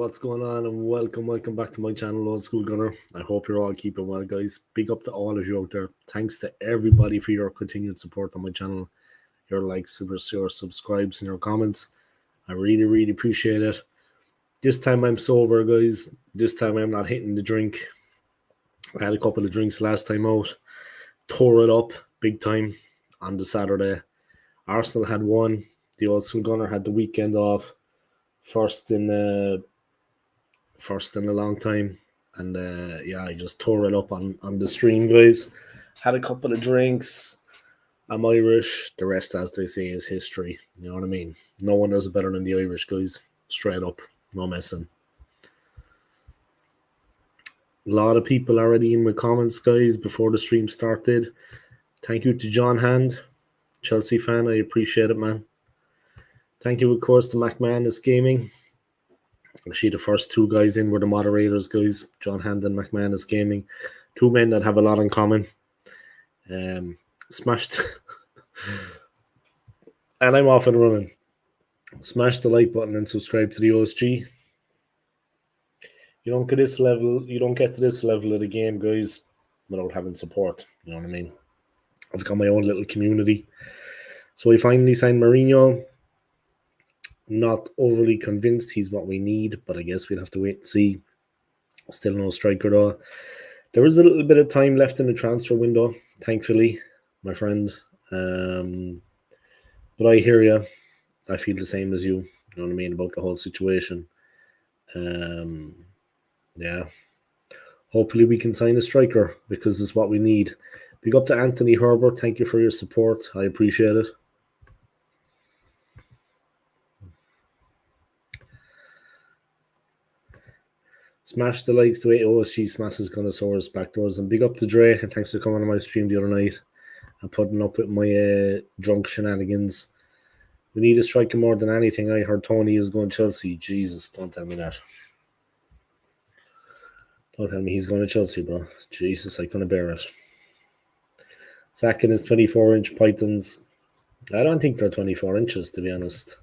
what's going on? And welcome back to my channel, Old School Gunner. I hope you're all keeping well, guys. Big up to all of you out there. Thanks to everybody for your continued support on my channel, your likes, your subscribes, and your comments. I really appreciate it. This time I'm sober, guys. This time I'm not hitting the drink. I had a couple of drinks last time out. Tore it up big time on the Saturday. Arsenal had won. The Old School Gunner had the weekend off. First in a long time, and I just tore it up on the stream, guys. Had a couple of drinks. I'm Irish. The rest, as they say, is history. You know what I mean? No one does it better than the Irish, guys. Straight up, no messing. A lot of people already in my comments, guys, before the stream started. Thank you to John Hand, Chelsea fan. I appreciate it, man. Thank you, of course, to McManus Gaming. Actually, the first two guys in were the moderators, guys. John Hand and McManus Gaming. Two men that have a lot in common. Smashed. And I'm off and running. Smash the like button and subscribe to the OSG. You don't get to this level of the game, guys, without having support. You know what I mean? I've got my own little community. So we finally signed Mourinho. Not overly convinced he's what we need, but I guess we'll have to wait and see. Still no striker though. There is a little bit of time left in the transfer window, thankfully, my friend. But I hear you. I feel the same as you. You know what I mean about the whole situation. Yeah. Hopefully we can sign a striker because it's what we need. Big up to Anthony Herbert. Thank you for your support. I appreciate it. Smash the likes to 8 OSG smashes Connoisseurs backdoors, and big up to Dre, and thanks for coming on my stream the other night and putting up with my drunk shenanigans. We need a striker more than anything. I heard Tony is going Chelsea. Jesus, don't tell me that. Don't tell me he's going to Chelsea, bro. Jesus, I couldn't bear it. Sacking his 24-inch pythons. I don't think they're 24 inches, to be honest.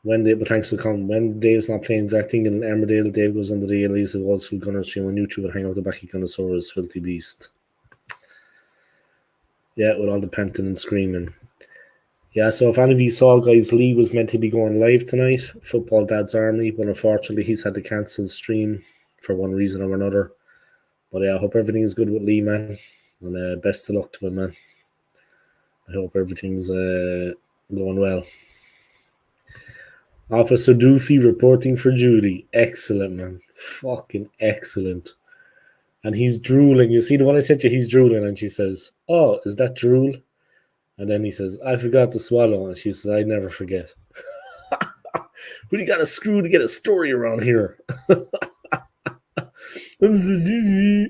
When Dave's not playing Zach thing in Emmerdale, Dave goes under the alias of Old School Gunner stream on YouTube and hang out the back of Connoisseurs, filthy beast. Yeah, with all the panting and screaming. Yeah, so if any of you saw, guys, Lee was meant to be going live tonight, Football Dad's Army, but unfortunately he's had to cancel the stream for one reason or another. But yeah, I hope everything is good with Lee, man. And best of luck to him, man. I hope everything's going well. Officer Doofy reporting for Judy. Excellent, man. Fucking excellent. And he's drooling. You see the one I sent you? He's drooling. And she says, "Oh, is that drool?" And then he says, "I forgot to swallow." And she says, "I never forget." We got a screw to get a story around here. Where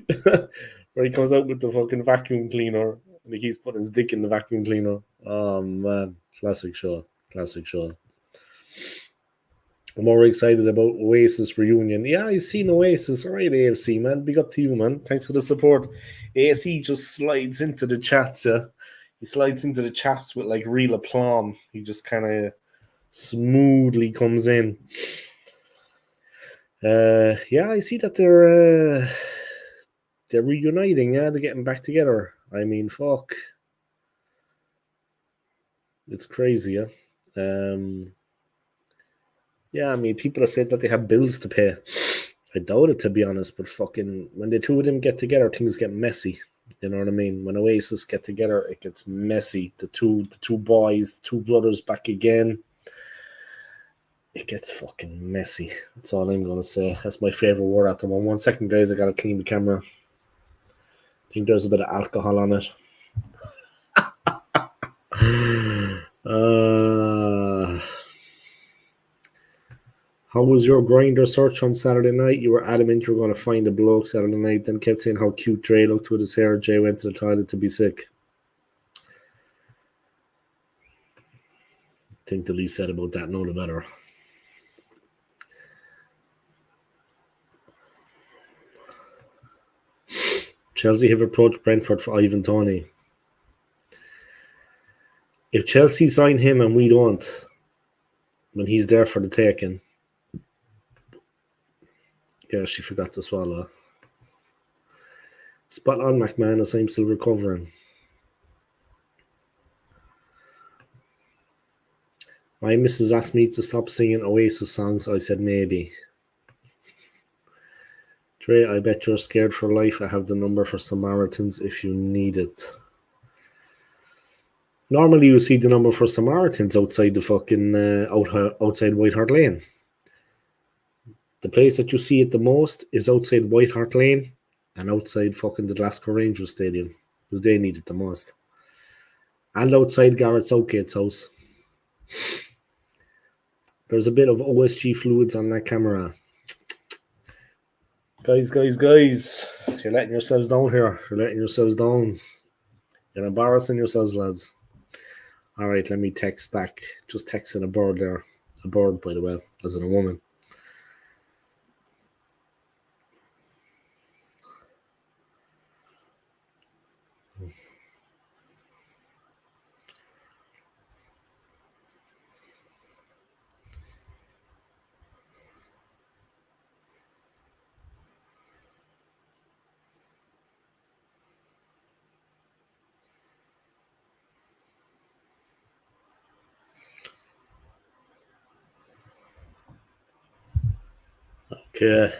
he comes out with the fucking vacuum cleaner. And he keeps putting his dick in the vacuum cleaner. Oh, man. Classic show. Classic show. I'm more excited about Oasis reunion. Yeah, I seen Oasis. All right, AFC, man. Big up to you, man. Thanks for the support. AFC just slides into the chats, yeah. He slides into the chats with, like, real aplomb. He just kind of smoothly comes in. Yeah, I see that they're reuniting, yeah. They're getting back together. I mean, fuck. It's crazy, yeah. Yeah, I mean, people have said that they have bills to pay. I doubt it, to be honest, but fucking, when the two of them get together, things get messy. You know what I mean? When Oasis get together, it gets messy. The two boys, two brothers back again. It gets fucking messy. That's all I'm going to say. That's my favorite word at the moment. 1 second, guys. I got to clean the camera. I think there's a bit of alcohol on it. How was your grinder search on Saturday night? You were adamant you were going to find a bloke Saturday night, then kept saying how cute Dre looked with his hair. Jay went to the toilet to be sick. I think the least said about that, no, the better. Chelsea have approached Brentford for Ivan Toney. If Chelsea sign him and we don't, when he's there for the taking, Yeah, she forgot to swallow. Spot on, McManus. I'm still recovering. My missus asked me to stop singing Oasis songs. I said maybe. Dre, I bet you're scared for life. I have the number for Samaritans if you need it. Normally, you see the number for Samaritans outside the fucking outside White Hart Lane. The place that you see it the most is outside White Hart Lane and outside fucking the Glasgow Rangers Stadium, because they need it the most. And outside Garrett Southgate's house. There's a bit of OSG fluids on that camera. Guys. You're letting yourselves down here. You're letting yourselves down. You're embarrassing yourselves, lads. All right, let me text back. Just texting a bird there. A bird, by the way, as in a woman. Okay.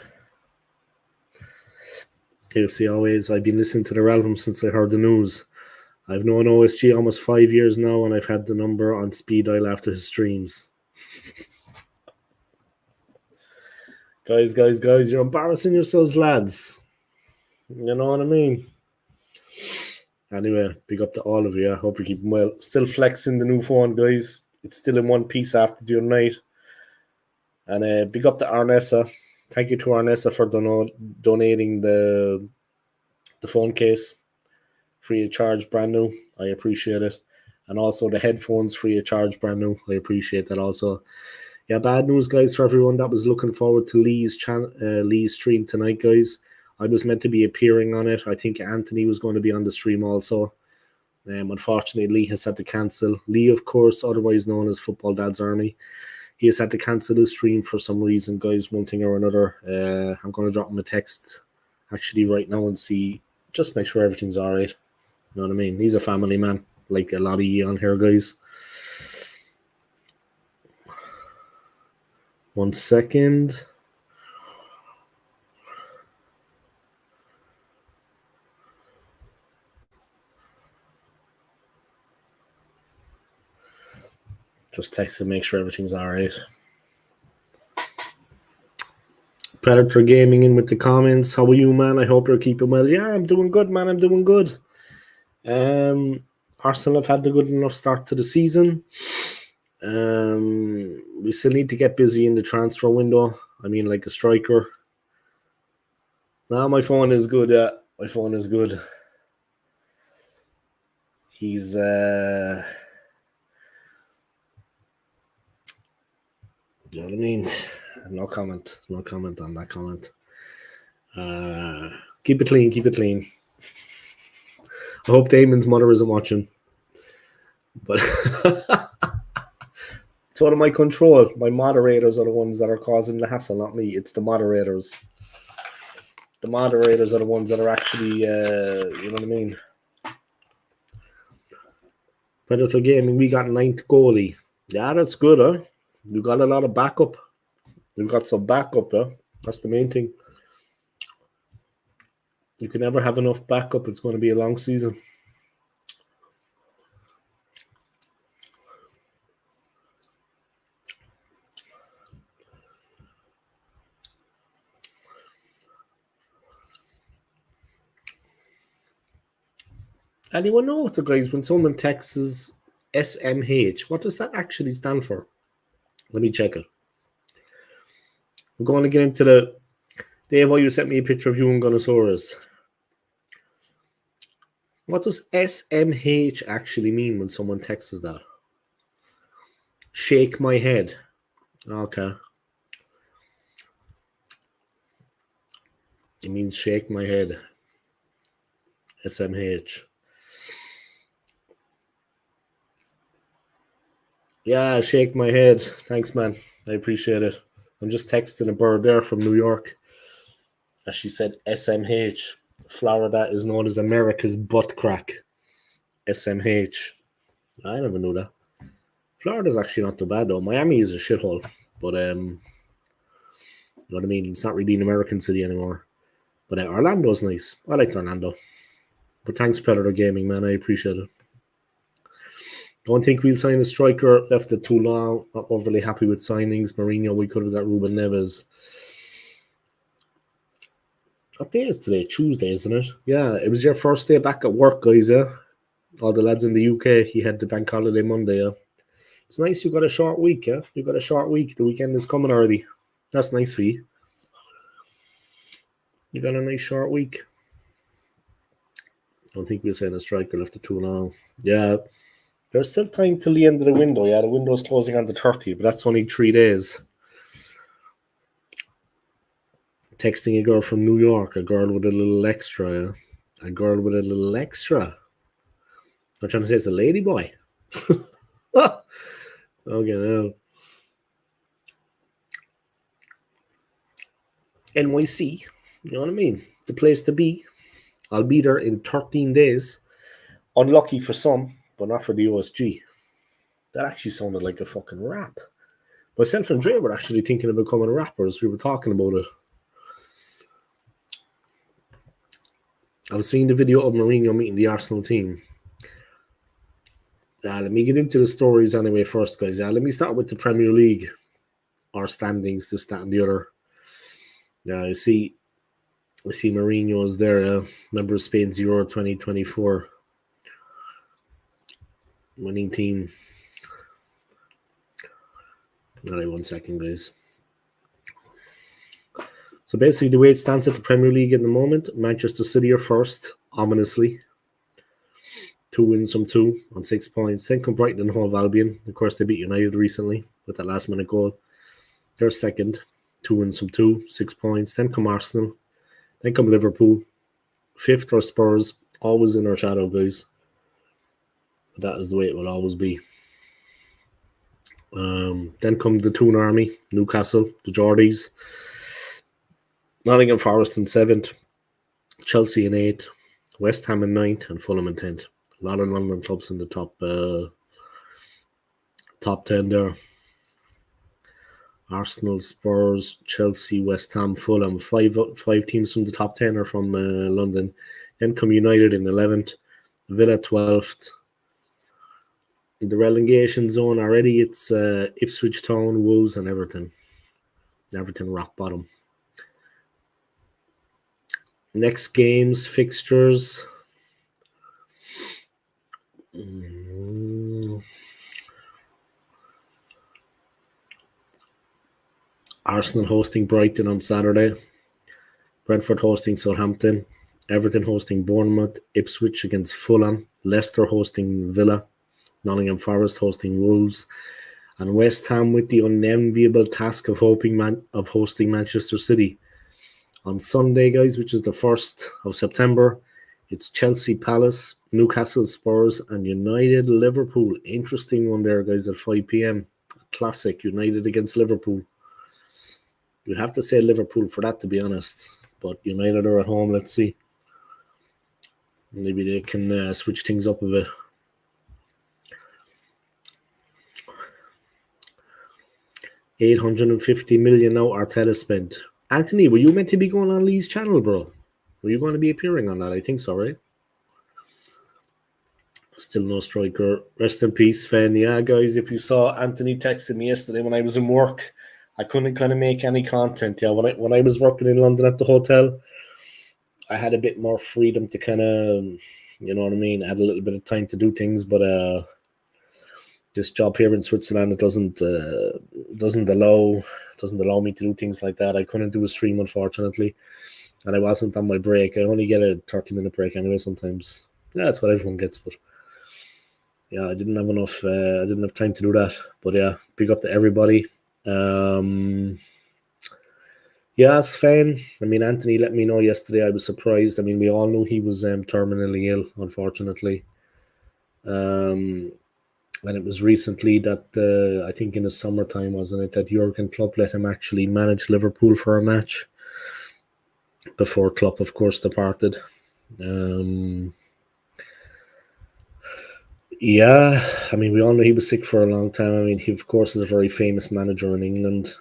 KFC always. I've been listening to their album since I heard the news. I've known OSG almost 5 years now, and I've had the number on speed dial after his streams. Guys, you're embarrassing yourselves, lads. You know what I mean? Anyway, big up to all of you. I hope you're keeping well. Still flexing the new phone, guys. It's still in one piece after the other night. And big up to Arnessa. Thank you to Arnessa for donating the phone case. Free of charge, brand new. I appreciate it. And also the headphones, free of charge, brand new. I appreciate that also. Yeah, bad news, guys, for everyone that was looking forward to Lee's stream tonight, guys. I was meant to be appearing on it. I think Anthony was going to be on the stream also. Unfortunately, Lee has had to cancel. Lee, of course, otherwise known as Football Dad's Army. He has had to cancel his stream for some reason, guys, one thing or another. I'm going to drop him a text actually right now and see, just make sure everything's all right. You know what I mean? He's a family man, like a lot of you on here, guys. 1 second. Just text to make sure everything's all right. Predator Gaming in with the comments. How are you, man? I hope you're keeping well. Yeah, I'm doing good, man. I'm doing good. Arsenal have had a good enough start to the season. We still need to get busy in the transfer window. I mean, like a striker. Now my phone is good. Yeah, my phone is good. He's you know what I mean? No comment on that comment. Keep it clean. I hope Damon's mother isn't watching. But it's out of my control. My moderators are the ones that are causing the hassle, not me. It's the moderators. The moderators are the ones that are actually, you know what I mean? Predator Gaming, we got 9th goalie. Yeah, that's good, huh? You got a lot of backup. You've got some backup, huh? That's the main thing. You can never have enough backup. It's going to be a long season. Anyone know what the guys, when someone texts SMH, what does that actually stand for? Let me check it. We're going to get into the Dave, you sent me a picture of you and Gunnosaurus. What does SMH actually mean when someone texts that? Shake my head. Okay. It means shake my head. SMH. Yeah, shake my head. Thanks, man. I appreciate it. I'm just texting a bird there from New York. As she said, SMH. Florida is known as America's butt crack. SMH. I never knew that. Florida's actually not too bad though. Miami is a shithole, but you know what I mean. It's not really an American city anymore. But Orlando's nice. I like Orlando. But thanks, Predator Gaming, man. I appreciate it. Don't think we'll sign a striker. Left it too long. Not overly happy with signings. Mourinho, we could have got Ruben Neves. What day is today? Tuesday, isn't it? Yeah, it was your first day back at work, guys, yeah? All the lads in the UK, he had the bank holiday Monday, yeah? It's nice you got a short week, yeah? You got a short week. The weekend is coming already. That's nice for you. You got a nice short week. Don't think we'll sign a striker left it too long. Yeah. There's still time till the end of the window, yeah? The window's closing on the 30th, but that's only 3 days. Texting a girl from New York, a girl with a little extra, yeah? A girl with a little extra. I'm trying to say it's a lady boy. Okay, now. NYC, you know what I mean? The place to be. I'll be there in 13 days. Unlucky for some, but not for the OSG. That actually sounded like a fucking rap. Myself and Dre were actually thinking of becoming rappers. We were talking about it. I was seeing the video of Mourinho meeting the Arsenal team. Let me get into the stories anyway first, guys. Let me start with the Premier League. Our standings, this, that, and the other. I see Mourinho's there. Member of Spain's Euro 2024 winning team. All right, 1 second, guys. So basically, the way it stands at the Premier League at the moment, Manchester City are first, ominously. 2 wins from 2 on 6 points. Then come Brighton and Hove Albion. Of course, they beat United recently with that last-minute goal. They're second, 2 wins from 2, 6 points. Then come Arsenal. Then come Liverpool. 5th are Spurs, always in our shadow, guys. But that is the way it will always be. Then come the Toon Army, Newcastle, the Geordies. Nottingham Forest in 7th, Chelsea in 8th, West Ham in 9th, and Fulham in 10th. A lot of London clubs in the top 10 there. Arsenal, Spurs, Chelsea, West Ham, Fulham. Five teams from the top 10 are from London. Then come United in 11th, Villa 12th. In the relegation zone already, it's Ipswich Town, Wolves, and Everton. Everton rock bottom. Next games, fixtures. Arsenal hosting Brighton on Saturday. Brentford hosting Southampton. Everton hosting Bournemouth. Ipswich against Fulham. Leicester hosting Villa. Nottingham Forest hosting Wolves. And West Ham with the unenviable task of hosting Manchester City. On Sunday, guys, which is the 1st of September, it's Chelsea Palace, Newcastle Spurs, and United Liverpool. Interesting one there, guys, at 5 p.m. Classic, United against Liverpool. You'd have to say Liverpool for that, to be honest. But United are at home, let's see. Maybe they can switch things up a bit. $850 million now Arteta spent. Anthony, were you meant to be going on Lee's channel, bro? Were you going to be appearing on that? I think so, right? Still no striker. Rest in peace, Sven. Yeah, guys, if you saw, Anthony texted me yesterday when I was in work. I couldn't kind of make any content. Yeah, when I was working in London at the hotel, I had a bit more freedom to kind of, you know what I mean? I had a little bit of time to do things, but this job here in Switzerland, it doesn't allow me to do things like that. I couldn't do a stream, unfortunately, and I wasn't on my break. I only get a 30-minute break anyway sometimes. Yeah, that's what everyone gets, but yeah, I didn't have enough. I didn't have time to do that. But yeah, big up to everybody. Yeah, Sven. I mean, Anthony let me know yesterday. I was surprised. I mean, we all knew he was terminally ill, unfortunately. And it was recently that, I think in the summertime, wasn't it, that Jurgen Klopp let him actually manage Liverpool for a match. before Klopp, of course, departed. Yeah, I mean, we all know he was sick for a long time. I mean, he, of course, is a very famous manager in England.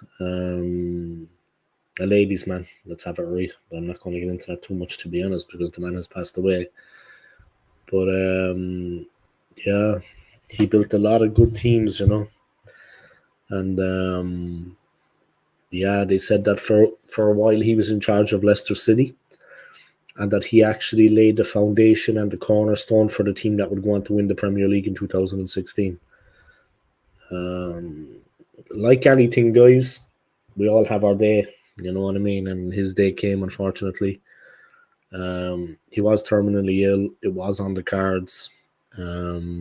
A ladies' man, let's have it right. But I'm not going to get into that too much, to be honest, because the man has passed away. But yeah, he built a lot of good teams, and yeah, they said that for a while he was in charge of Leicester City, and that he actually laid the foundation and the cornerstone for the team that would go on to win the Premier League in 2016. Like anything, guys, we all have our day, you know what I mean? And his day came, unfortunately. He was terminally ill. It was on the cards. But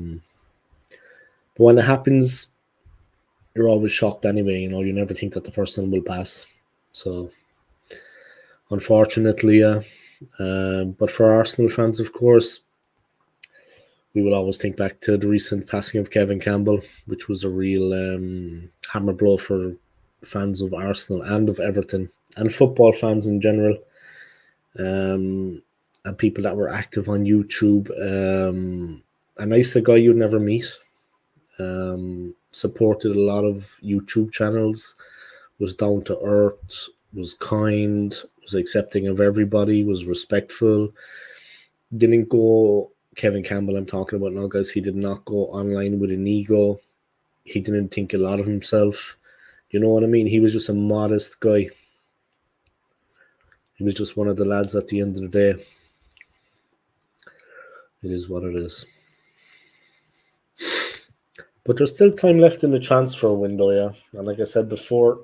when it happens, you're always shocked anyway. You never think that the person will pass. So, unfortunately, yeah. But for Arsenal fans, of course, we will always think back to the recent passing of Kevin Campbell, which was a real hammer blow for fans of Arsenal and of Everton and football fans in general, and people that were active on YouTube. A nice guy you'd never meet. Supported a lot of YouTube channels, was down to earth, was kind, was accepting of everybody, was respectful. Didn't go Kevin Campbell, I'm talking about now, guys. He did not go online with an ego. He didn't think a lot of himself. You know what I mean? He was just a modest guy. He was just one of the lads at the end of the day. It is what it is. But there's still time left in the transfer window, yeah. And like I said before,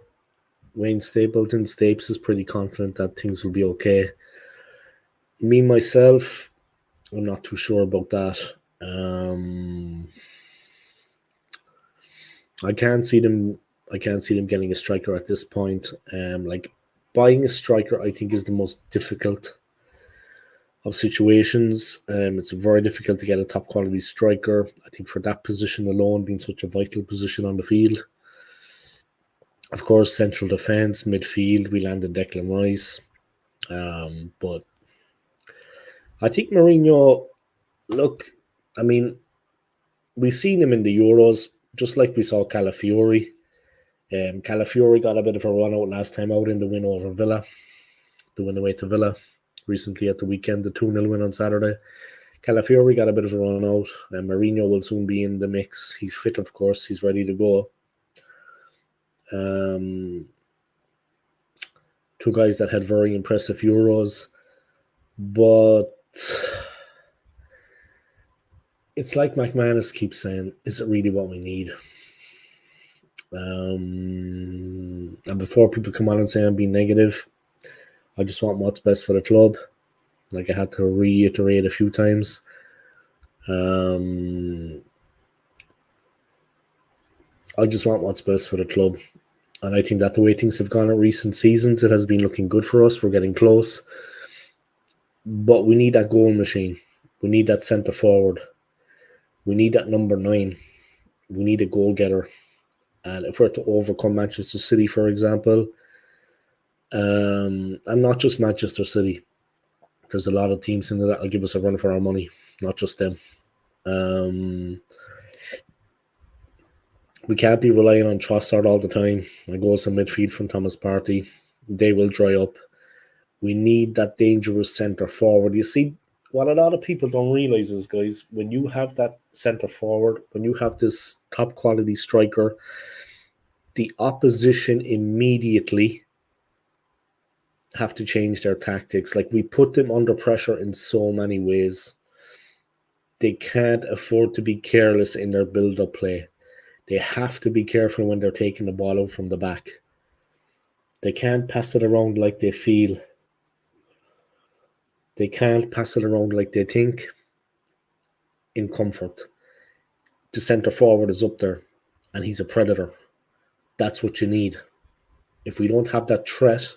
Wayne Stapes is pretty confident that things will be okay. Me, myself, I'm not too sure about that. I can't see them getting a striker at this point. Like buying a striker, I think, is the most difficult of situations. It's very difficult to get a top quality striker. I think for that position alone, being such a vital position on the field. Of course, central defence, midfield, we landed Declan Rice. But I think Mourinho, look, I mean, we've seen him in the Euros, just like we saw Calafiori. Calafiori got a bit of a run out last time out in the win over Villa, the win away to Villa recently at the weekend, the 2-0 win on Saturday. Calafiori got a bit of a run out, and Mourinho will soon be in the mix. He's fit, of course. He's ready to go. Two guys that had very impressive Euros, but it's like McManus keeps saying, is it really what we need? And before people come on and say I'm being negative, I just want what's best for the club. Like I had to reiterate a few times. I just want what's best for the club. And I think that the way things have gone in recent seasons, it has been looking good for us. We're getting close. But we need that goal machine. We need that centre forward. We need that number 9. We need a goal getter. And if we're to overcome Manchester City, for example, and not just Manchester City, there's a lot of teams in there that will give us a run for our money, not just them. We can't be relying on Trossard all the time. It goes to midfield from Thomas Partey. They will dry up. We need that dangerous centre forward. You see, what a lot of people don't realise is, guys, when you have that centre forward, when you have this top quality striker, the opposition immediately have to change their tactics. Like, we put them under pressure in so many ways. They can't afford to be careless in their build-up play. They have to be careful when they're taking the ball out from the back. They can't pass it around like they feel. They can't pass it around like they think in comfort. The centre forward is up there and he's a predator. That's what you need. If we don't have that threat,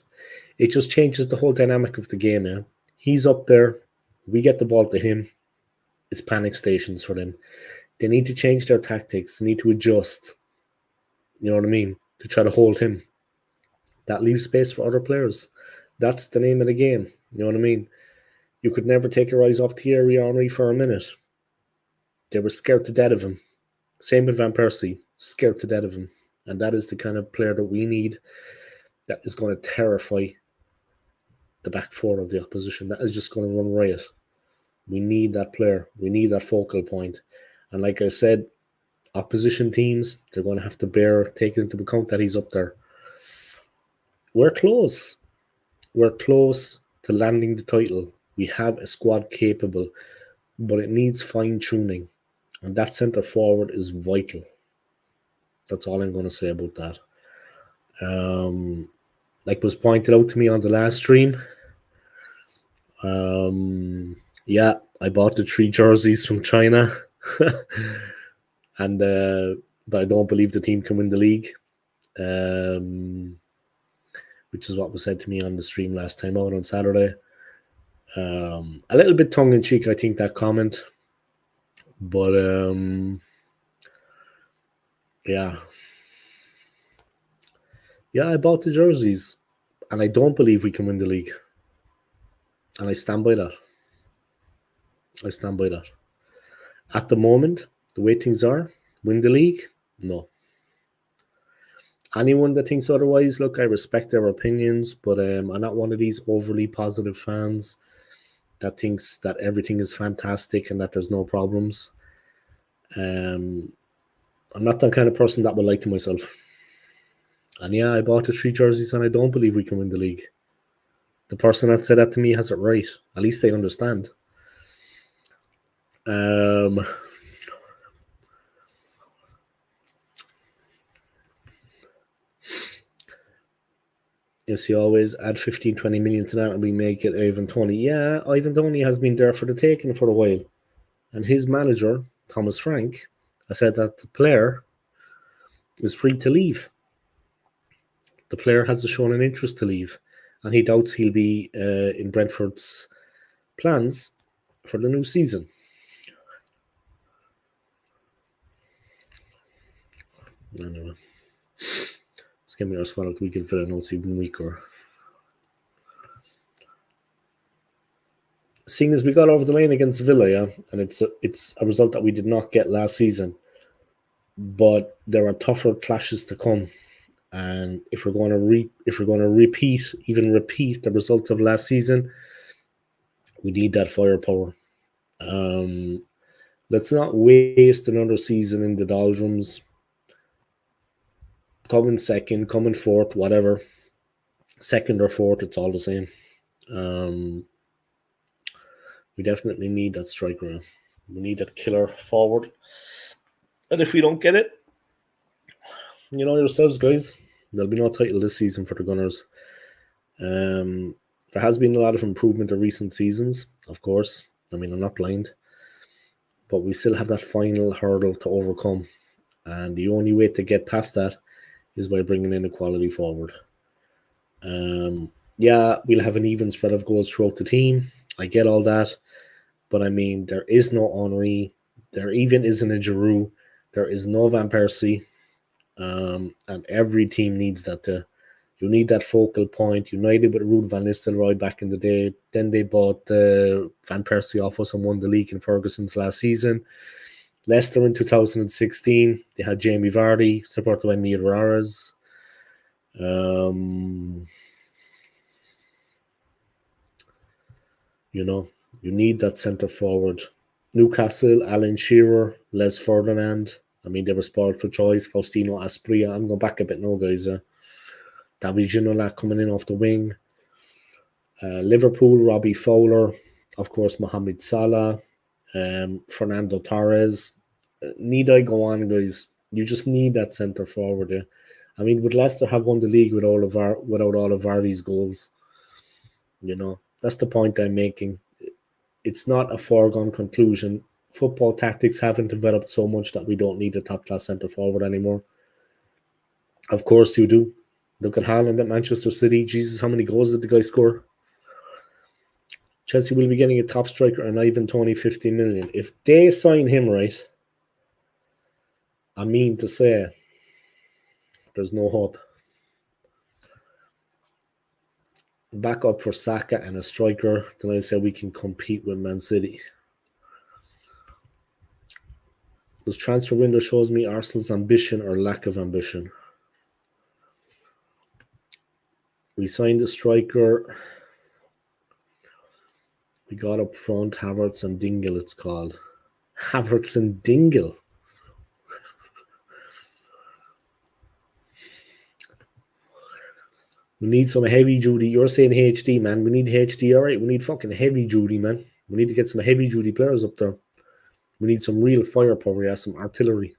it just changes the whole dynamic of the game, man. He's up there. We get the ball to him. It's panic stations for them. They need to change their tactics. They need to adjust. You know what I mean? To try to hold him. That leaves space for other players. That's the name of the game. You know what I mean? You could never take your eyes off Thierry Henry for a minute. They were scared to death of him. Same with Van Persie, scared to death of him. And that is the kind of player that we need, that is going to terrify the back four of the opposition. That is just going to run riot. We need that player. We need that focal point. And like I said, opposition teams, they're going to have to bear taking into account that he's up there. We're close. We're close to landing the title. We have a squad capable, but it needs fine-tuning. And that centre forward is vital. That's all I'm going to say about that. Like was pointed out to me on the last stream, yeah, I bought the 3 jerseys from China. And but I don't believe the team can win the league. Which is what was said to me on the stream last time out on Saturday. A little bit tongue-in-cheek, I think, that comment. But, yeah. Yeah, I bought the jerseys. And I don't believe we can win the league. And I stand by that. I stand by that. At the moment, the way things are, win the league? No. Anyone that thinks otherwise, look, I respect their opinions, but I'm not one of these overly positive fans that thinks that everything is fantastic and that there's no problems. I'm not that kind of person that would lie to myself. And yeah, I bought the 3 jerseys and I don't believe we can win the league. The person that said that to me has it right. At least they understand. Yes, you always add 15, 20 million to that and we make it Ivan Toney. Yeah, Ivan Toney has been there for the taking for a while. And his manager, Thomas Frank, has said that the player is free to leave. The player has shown an interest to leave. And he doubts he'll be in Brentford's plans for the new season. Anyway. Let's give me our squad of the week and Villa notes even weaker. Seeing as we got over the line against Villa, yeah, and it's a result that we did not get last season, but there are tougher clashes to come, and if we're going to repeat the results of last season, we need that firepower. Let's not waste another season in the doldrums. Coming second, coming fourth, whatever, second or fourth, it's all the same. We definitely need that striker. We need that killer forward. And if we don't get it, you know yourselves, guys, there'll be no title this season for the Gunners. There has been a lot of improvement in recent seasons, of course. I mean, I'm not blind. But we still have that final hurdle to overcome. And the only way to get past that is by bringing in a quality forward. Yeah, we'll have an even spread of goals throughout the team. I get all that. But I mean, there is no Henry. There even isn't a Giroud. There is no Van Persie. And every team needs that. You need that focal point. United with Ruud van Nistelrooy back in the day. Then they bought Van Persie off us and won the league in Ferguson's last season. Leicester in 2016, they had Jamie Vardy, supported by Mia Rares. You know, you need that centre forward. Newcastle, Alan Shearer, Les Ferdinand. I mean, they were spoiled for choice. Faustino Asprilla. I'm going back a bit now, guys. David Ginola coming in off the wing. Liverpool, Robbie Fowler. Of course, Mohamed Salah. Fernando Torres. Need I go on, guys? You just need that centre forward. Yeah? I mean, would Leicester have won the league without all of Vardy's goals? You know, that's the point I'm making. It's not a foregone conclusion. Football tactics haven't developed so much that we don't need a top-class centre forward anymore. Of course you do. Look at Haaland at Manchester City. Jesus, how many goals did the guy score? Chelsea will be getting a top striker and Ivan Toney 15 million. If they sign him right, I mean to say, there's no hope. back up for Saka and a striker, then I say we can compete with Man City. This transfer window shows me Arsenal's ambition or lack of ambition. We signed a striker. We got up front Havertz and Dingle, it's called. Havertz and Dingle. We need some heavy duty. You're saying HD, man. We need HD, all right. We need fucking heavy duty, man. We need to get some heavy duty players up there. We need some real firepower, yeah, some artillery.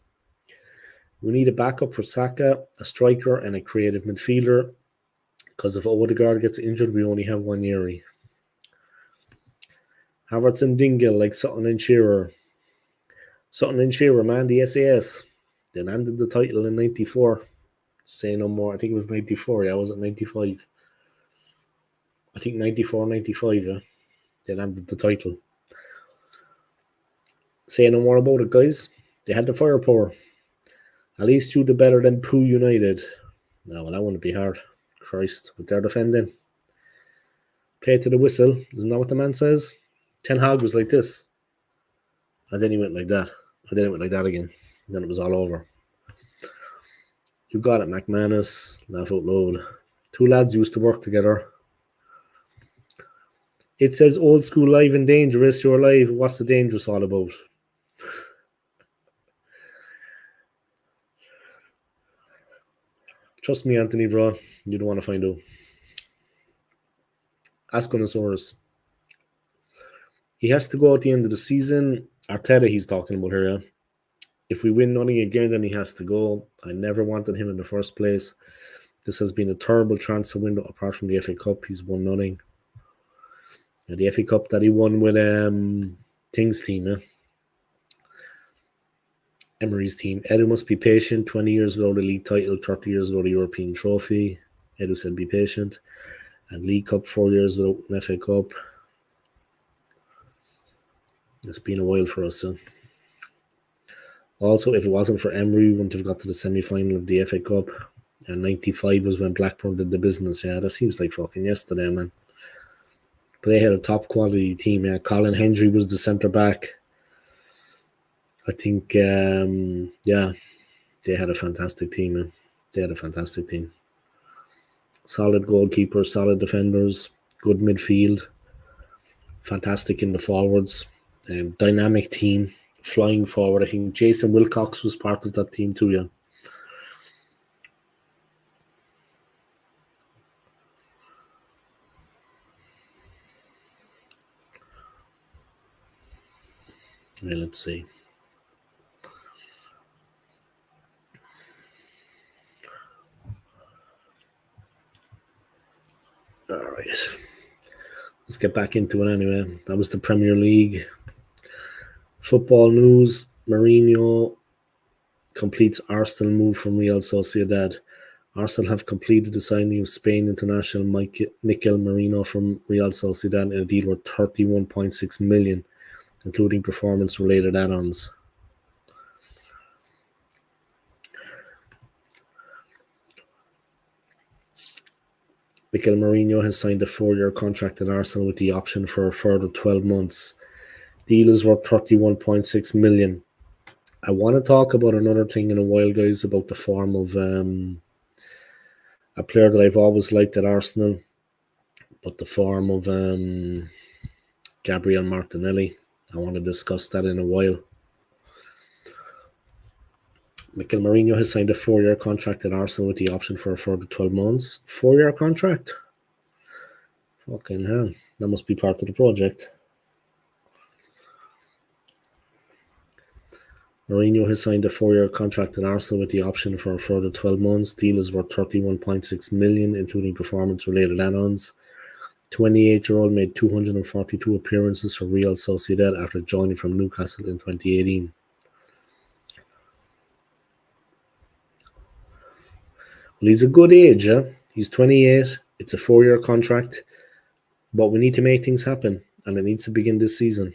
We need a backup for Saka, a striker, and a creative midfielder. Because if Odegaard gets injured, we only have one year. Havertz and Dingle, like Sutton and Shearer. Sutton and Shearer, man, the SAS. They landed the title in 94. Say no more. I think it was 94, yeah. Was it 95? I think 94, 95, yeah. They landed the title. Say no more about it, guys. They had the firepower. At least you did better than Pooh United. No, well, that wouldn't be hard. Christ, with their defending. Play to the whistle. Isn't that what the man says? Ten Hag was like this. And then he went like that. And then it went like that again. And then it was all over. You got it, McManus. Laugh out loud. Two lads used to work together. It says old school live and dangerous. You're alive. What's the dangerous all about? Trust me, Anthony, bro. You don't want to find out. Ask Gunnosaurus. He has to go at the end of the season. Arteta, he's talking about here, yeah. If we win nothing again, then he has to go. I never wanted him in the first place. This has been a terrible transfer window apart from the FA Cup. He's won nothing. And the FA Cup that he won with Thing's team, yeah. Emery's team. Edu must be patient. 20 years without a league title, 30 years without a European trophy. Edu said be patient. And League Cup, 4 years without an FA Cup. It's been a while for us, so. Also, if it wasn't for Emery, we wouldn't have got to the semi-final of the FA Cup. And 95 was when Blackburn did the business. Yeah, that seems like fucking yesterday, man. But they had a top quality team. Yeah, Colin Hendry was the centre back. I think, yeah, they had a fantastic team, man. They had a fantastic team. Solid goalkeepers, solid defenders, good midfield, fantastic in the forwards, dynamic team, flying forward. I think Jason Wilcox was part of that team too, yeah. Yeah, let's see. All right. Let's get back into it anyway. That was the Premier League. Football news. Mourinho completes Arsenal move from Real Sociedad. Arsenal have completed the signing of Spain international Mikel Merino from Real Sociedad in a deal worth 31.6 million, including performance-related add-ons. Mikel Merino has signed a 4-year contract at Arsenal with the option for a further 12 months. Deal is worth 31.6 million. I want to talk about another thing in a while, guys, about the form of a player that I've always liked at Arsenal, but the form of Gabriel Martinelli. I want to discuss that in a while. Mikel Merino has signed a 4-year contract at Arsenal with the option for a further 12 months. 4-year contract? Fucking hell. That must be part of the project. Mourinho has signed a 4-year contract at Arsenal with the option for a further 12 months. Deal is worth 31.6 million, including performance-related add-ons. 28-year-old made 242 appearances for Real Sociedad after joining from Newcastle in 2018. Well, he's a good age, yeah? He's 28. It's a 4-year contract, but we need to make things happen, and it needs to begin this season.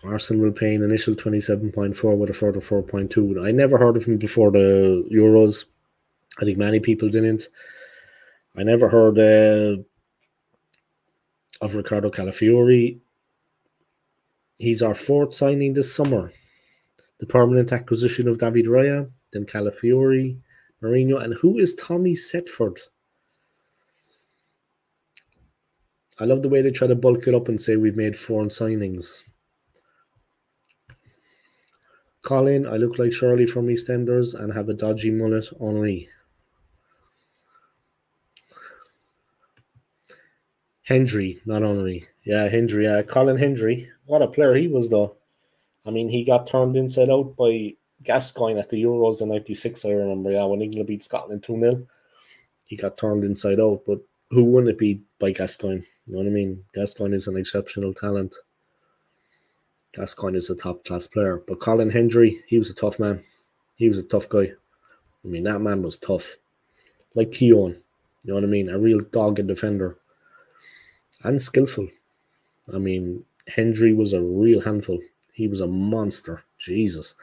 Arsenal will pay an initial 27.4 with a further 4.2. I never heard of him before the Euros. I think many people didn't. I never heard of Ricardo Calafiori. He's our fourth signing this summer. The permanent acquisition of David Raya, then Calafiori, Mourinho, and who is Tommy Setford? I love the way they try to bulk it up and say we've made 4 signings. Colin, I look like Shirley from EastEnders and have a dodgy mullet, Henri. Hendry, not Henri. Yeah, Hendry. Colin Hendry. What a player he was, though. I mean, he got turned inside out by Gascoigne at the Euros in '96, I remember. Yeah, when England beat Scotland 2-0. He got turned inside out, but who wouldn't it be by Gascoigne? You know what I mean? Gascoigne is an exceptional talent. Gascoigne is a top-class player. But Colin Hendry, he was a tough man. He was a tough guy. I mean, that man was tough. Like Keown. You know what I mean? A real dogged defender. And skillful. I mean, Hendry was a real handful. He was a monster. Jesus.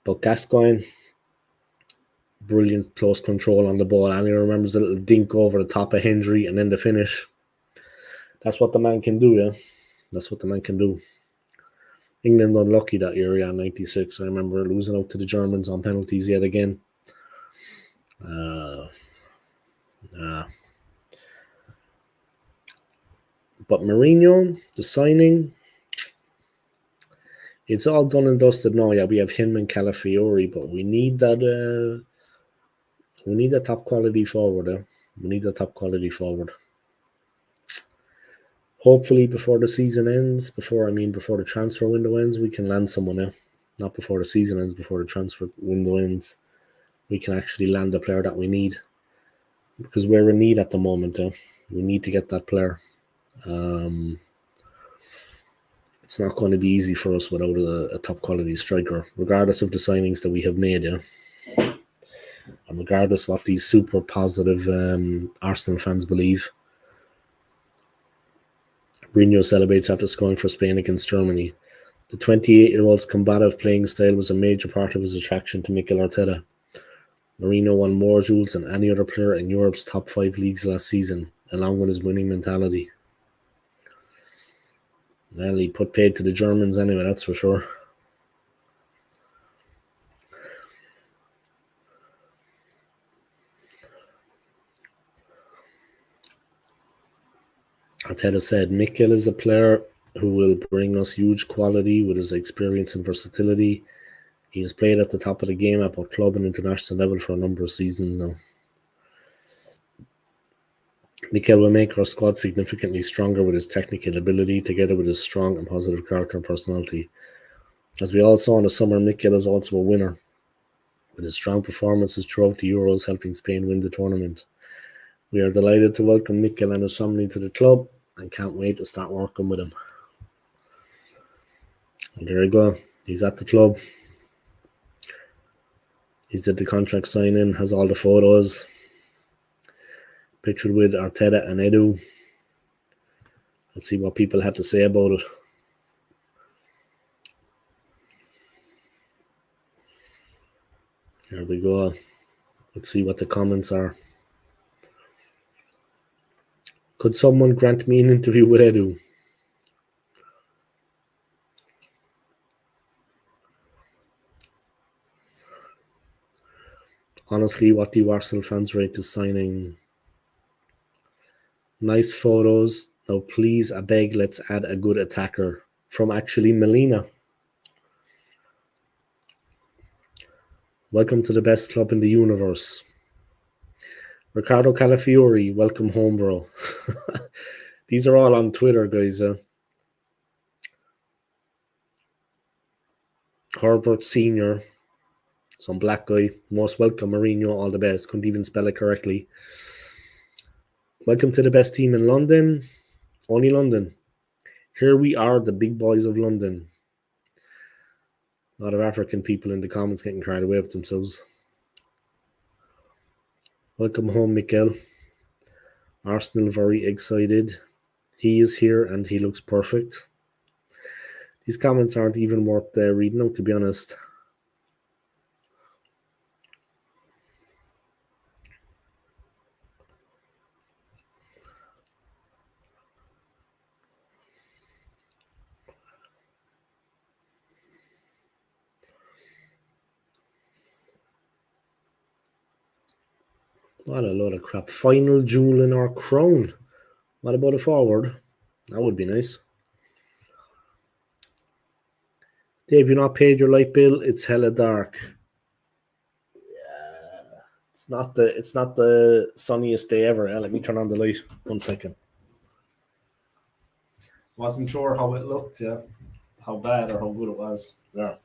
But Gascoigne, brilliant close control on the ball. And he remembers the little dink over the top of Hendry and then the finish. That's what the man can do, yeah? That's what the man can do. England unlucky that year, yeah, 96. I remember losing out to the Germans on penalties yet again. But Mourinho, the signing, it's all done and dusted now. Yeah, we have him and Calafiori, but we need that. We need a top quality forward. We need a top quality forward. Hopefully, before the season ends, before the transfer window ends, we can land someone. Not before the season ends, before the transfer window ends, we can actually land the player that we need. Because we're in need at the moment. We need to get that player. It's not going to be easy for us without a top quality striker, regardless of the signings that we have made, yeah. And regardless what these super positive Arsenal fans believe. Mourinho celebrates after scoring for Spain against Germany. The 28-year-old's combative playing style was a major part of his attraction to Mikel Arteta. Mourinho won more duels than any other player in Europe's top 5 leagues last season, along with his winning mentality. Well, he put paid to the Germans anyway, that's for sure. Arteta said, Mikel is a player who will bring us huge quality with his experience and versatility. He has played at the top of the game at both club and international level for a number of seasons now. Mikel will make our squad significantly stronger with his technical ability, together with his strong and positive character and personality. As we all saw in the summer, Mikel is also a winner, with his strong performances throughout the Euros helping Spain win the tournament. We are delighted to welcome Mikel and his family to the club and can't wait to start working with him. And there you go. He's at the club. He's at the contract signing, has all the photos. Pictured with Arteta and Edu. Let's see what people had to say about it. Here we go. Let's see what the comments are. Could someone grant me an interview with Edu? Honestly, what do Arsenal fans rate this signing? Nice photos. Now, please, I beg, let's add a good attacker. From actually Melina. Welcome to the best club in the universe. Ricardo Calafiori, welcome home, bro. These are all on Twitter, guys. Herbert Sr., some black guy. Most welcome, Mourinho, all the best. Couldn't even spell it correctly. Welcome to the best team in London. Only London. Here we are, the big boys of London. A lot of African people in the comments getting carried away with themselves. Welcome home, Mikel. Arsenal very excited. He is here and he looks perfect. These comments aren't even worth reading out, to be honest. What a load of crap. Final jewel in our crown. What about a forward? That would be nice. Dave, you not paid your light bill? It's hella dark. Yeah. It's not the sunniest day ever. Let me turn on the light. 1 second. Wasn't sure how it looked, yeah. How bad or how good it was. Yeah.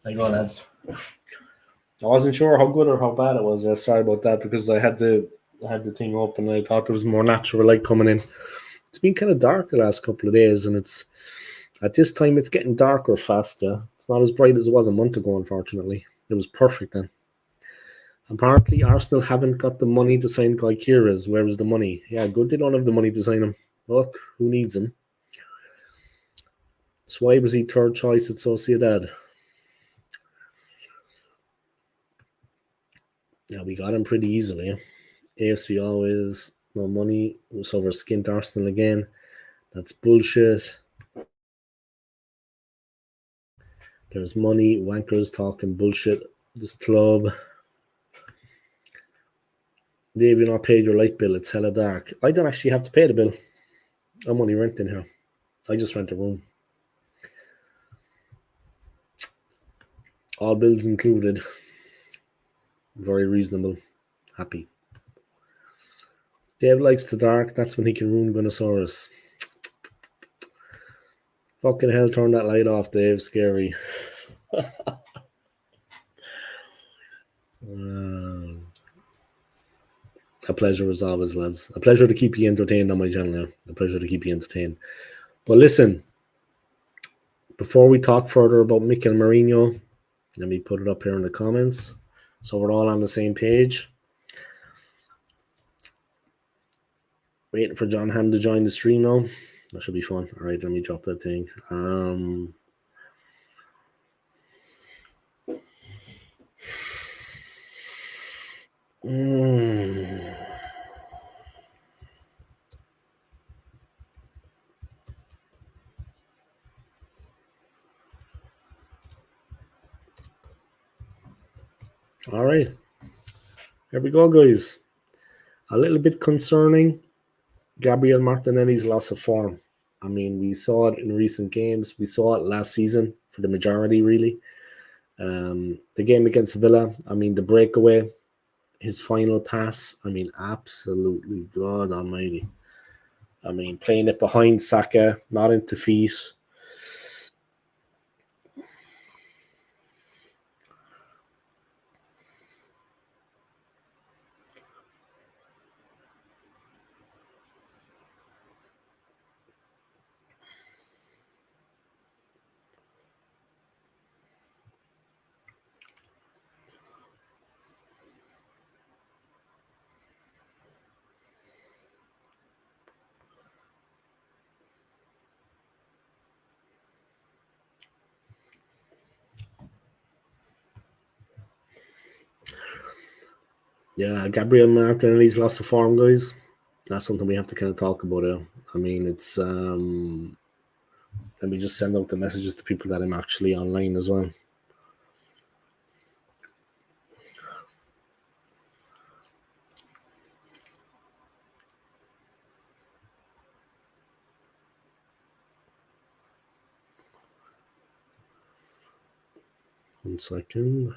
There you go, lads. I wasn't sure how good or how bad it was. Sorry about that because I had the thing open and I thought there was more natural light coming in. It's been kind of dark the last couple of days, and it's at this time it's getting darker faster. It's not as bright as it was a month ago, unfortunately. It was perfect then. Apparently, Arsenal haven't got the money to sign Guy Kieras. Where is the money? Yeah, good they don't have the money to sign him. Look, who needs him? So why was he third choice at Sociedad? Yeah, we got him pretty easily. AFC always no money. So we're skint Arsenal again. That's bullshit. There's money. Wankers talking bullshit. This club. Dave, you not paid your light bill. It's hella dark. I don't actually have to pay the bill. I'm only renting here. I just rent a room. All bills included. Very reasonable. Happy. Dave likes the dark. That's when he can ruin Gunnosaurus. Fucking hell, turn that light off, Dave. Scary. A pleasure as always, lads. A pleasure to keep you entertained on my channel now. A pleasure to keep you entertained. But listen, before we talk further about Mikel Mourinho, let me put it up here in the comments so we're all on the same page. Waiting for John Ham to join the stream now. That should be fun. All right, let me drop that thing. All right. Here we go, guys. A little bit concerning. Gabriel Martinelli's loss of form. I mean, we saw it in recent games. We saw it last season for the majority, really. The game against Villa, I mean, the breakaway, his final pass, I mean, absolutely God almighty. I mean, playing it behind Saka, not into feet. Yeah, Gabriel Martinelli's lost of form, guys. That's something we have to kind of talk about. I mean, it's let me just send out the messages to people that I'm actually online as well. One second.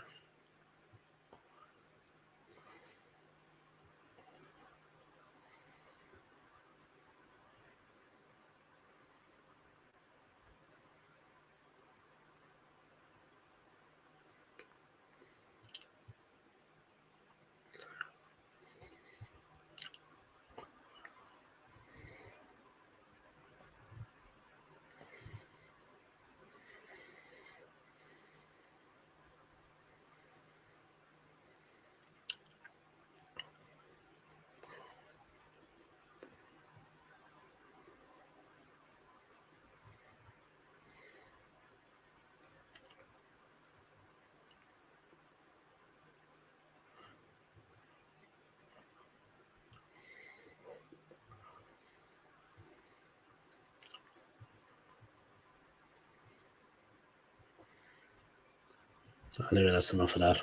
Anyway, that's enough of that.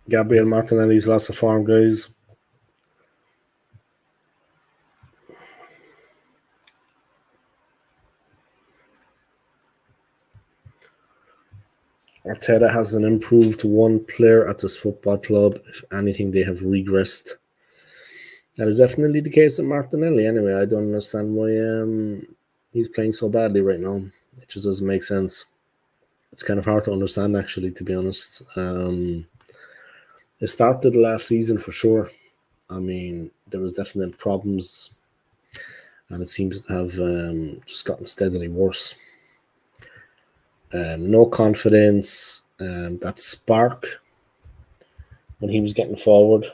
Gabriel Martinelli's lost of form, guys. Arteta hasn't improved one player at this football club. If anything, they have regressed. That is definitely the case with Martinelli. Anyway, I don't understand why he's playing so badly right now. It just doesn't make sense. It's kind of hard to understand, actually, to be honest. It started last season for sure. I mean, there was definite problems, and it seems to have just gotten steadily worse. No confidence. That spark when he was getting forward,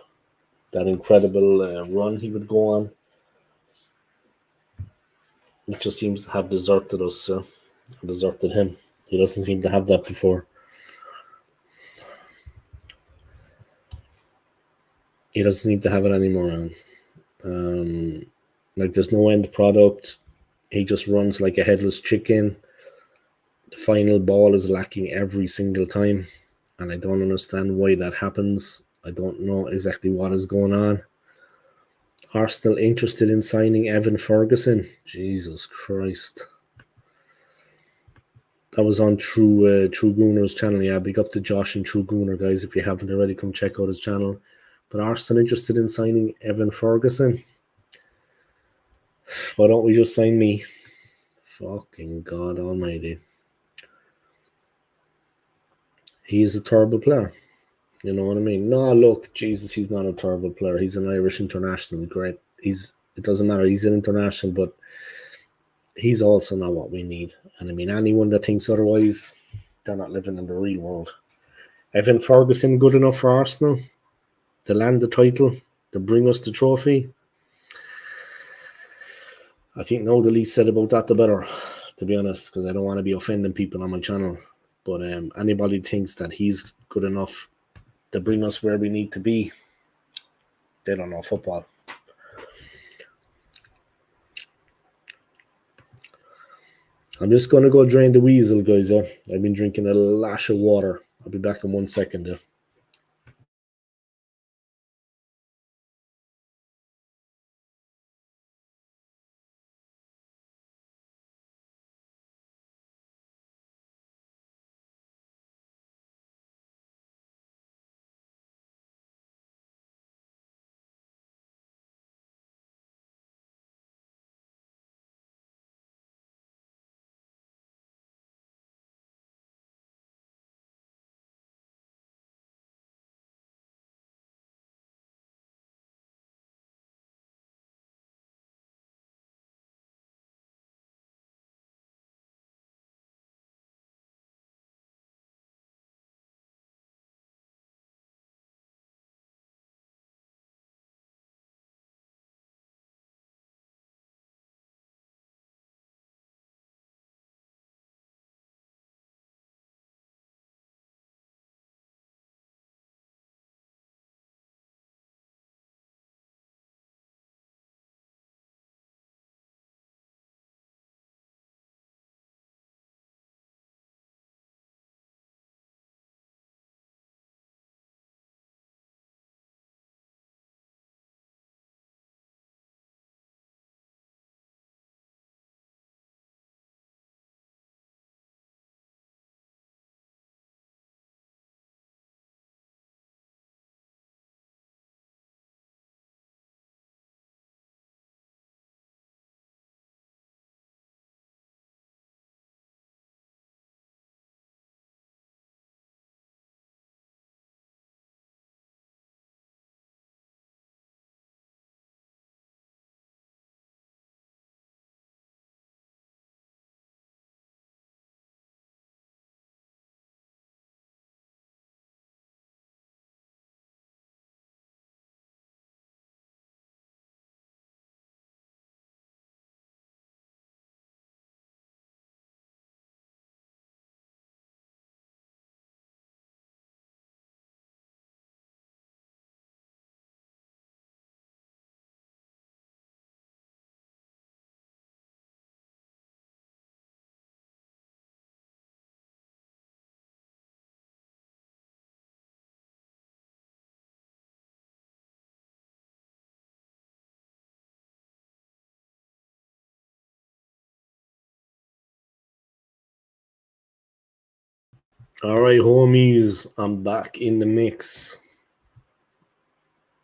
that incredible run he would go on, it just seems to have deserted us, deserted him. He doesn't seem to have that before. He doesn't seem to have it anymore. Like there's no end product. He just runs like a headless chicken. The final ball is lacking every single time, and I don't understand why that happens. I don't know exactly what is going on. Arsenal interested in signing Evan Ferguson. Jesus Christ. That was on True Gooner's channel. Yeah, big up to Josh and True Gooner, guys. If you haven't already, come check out his channel. But Arsenal interested in signing Evan Ferguson. Why don't we just sign me? Fucking God Almighty. He is a terrible player. You know what I mean? No, look, Jesus, he's not a terrible player. He's an Irish international. Great. It doesn't matter. He's an international, but he's also not what we need. And I mean, anyone that thinks otherwise, they're not living in the real world. Evan Ferguson good enough for Arsenal to land the title, to bring us the trophy? I think no, the least said about that, the better, to be honest, because I don't want to be offending people on my channel. But anybody thinks that he's good enough to bring us where we need to be, they don't know football. I'm just going to go drain the weasel, guys. I've been drinking a lash of water. I'll be back in 1 second. All right, homies, I'm back in the mix.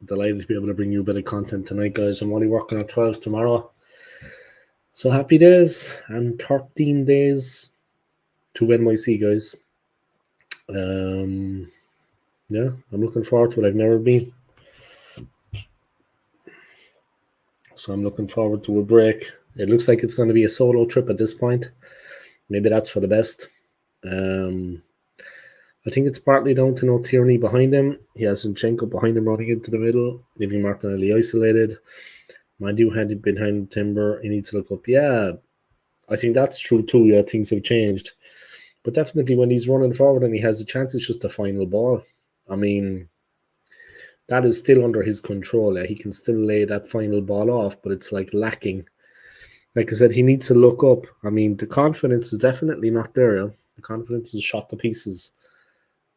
Delighted to be able to bring you a bit of content tonight, guys. I'm only working at 12 tomorrow. So happy days and 13 days to NYC, guys. Yeah, I'm looking forward to it. I've never been. So I'm looking forward to a break. It looks like it's going to be a solo trip at this point. Maybe that's for the best. I think it's partly down to no Tierney behind him. He has Zinchenko behind him running into the middle, leaving Martinelli isolated. Mandu had behind Timber. He needs to look up. Yeah, I think that's true too. Yeah, things have changed. But definitely when he's running forward and he has a chance, it's just a final ball. I mean, that is still under his control. Yeah. He can still lay that final ball off, but it's like lacking. Like I said, he needs to look up. I mean, the confidence is definitely not there. Yeah? The confidence is shot to pieces.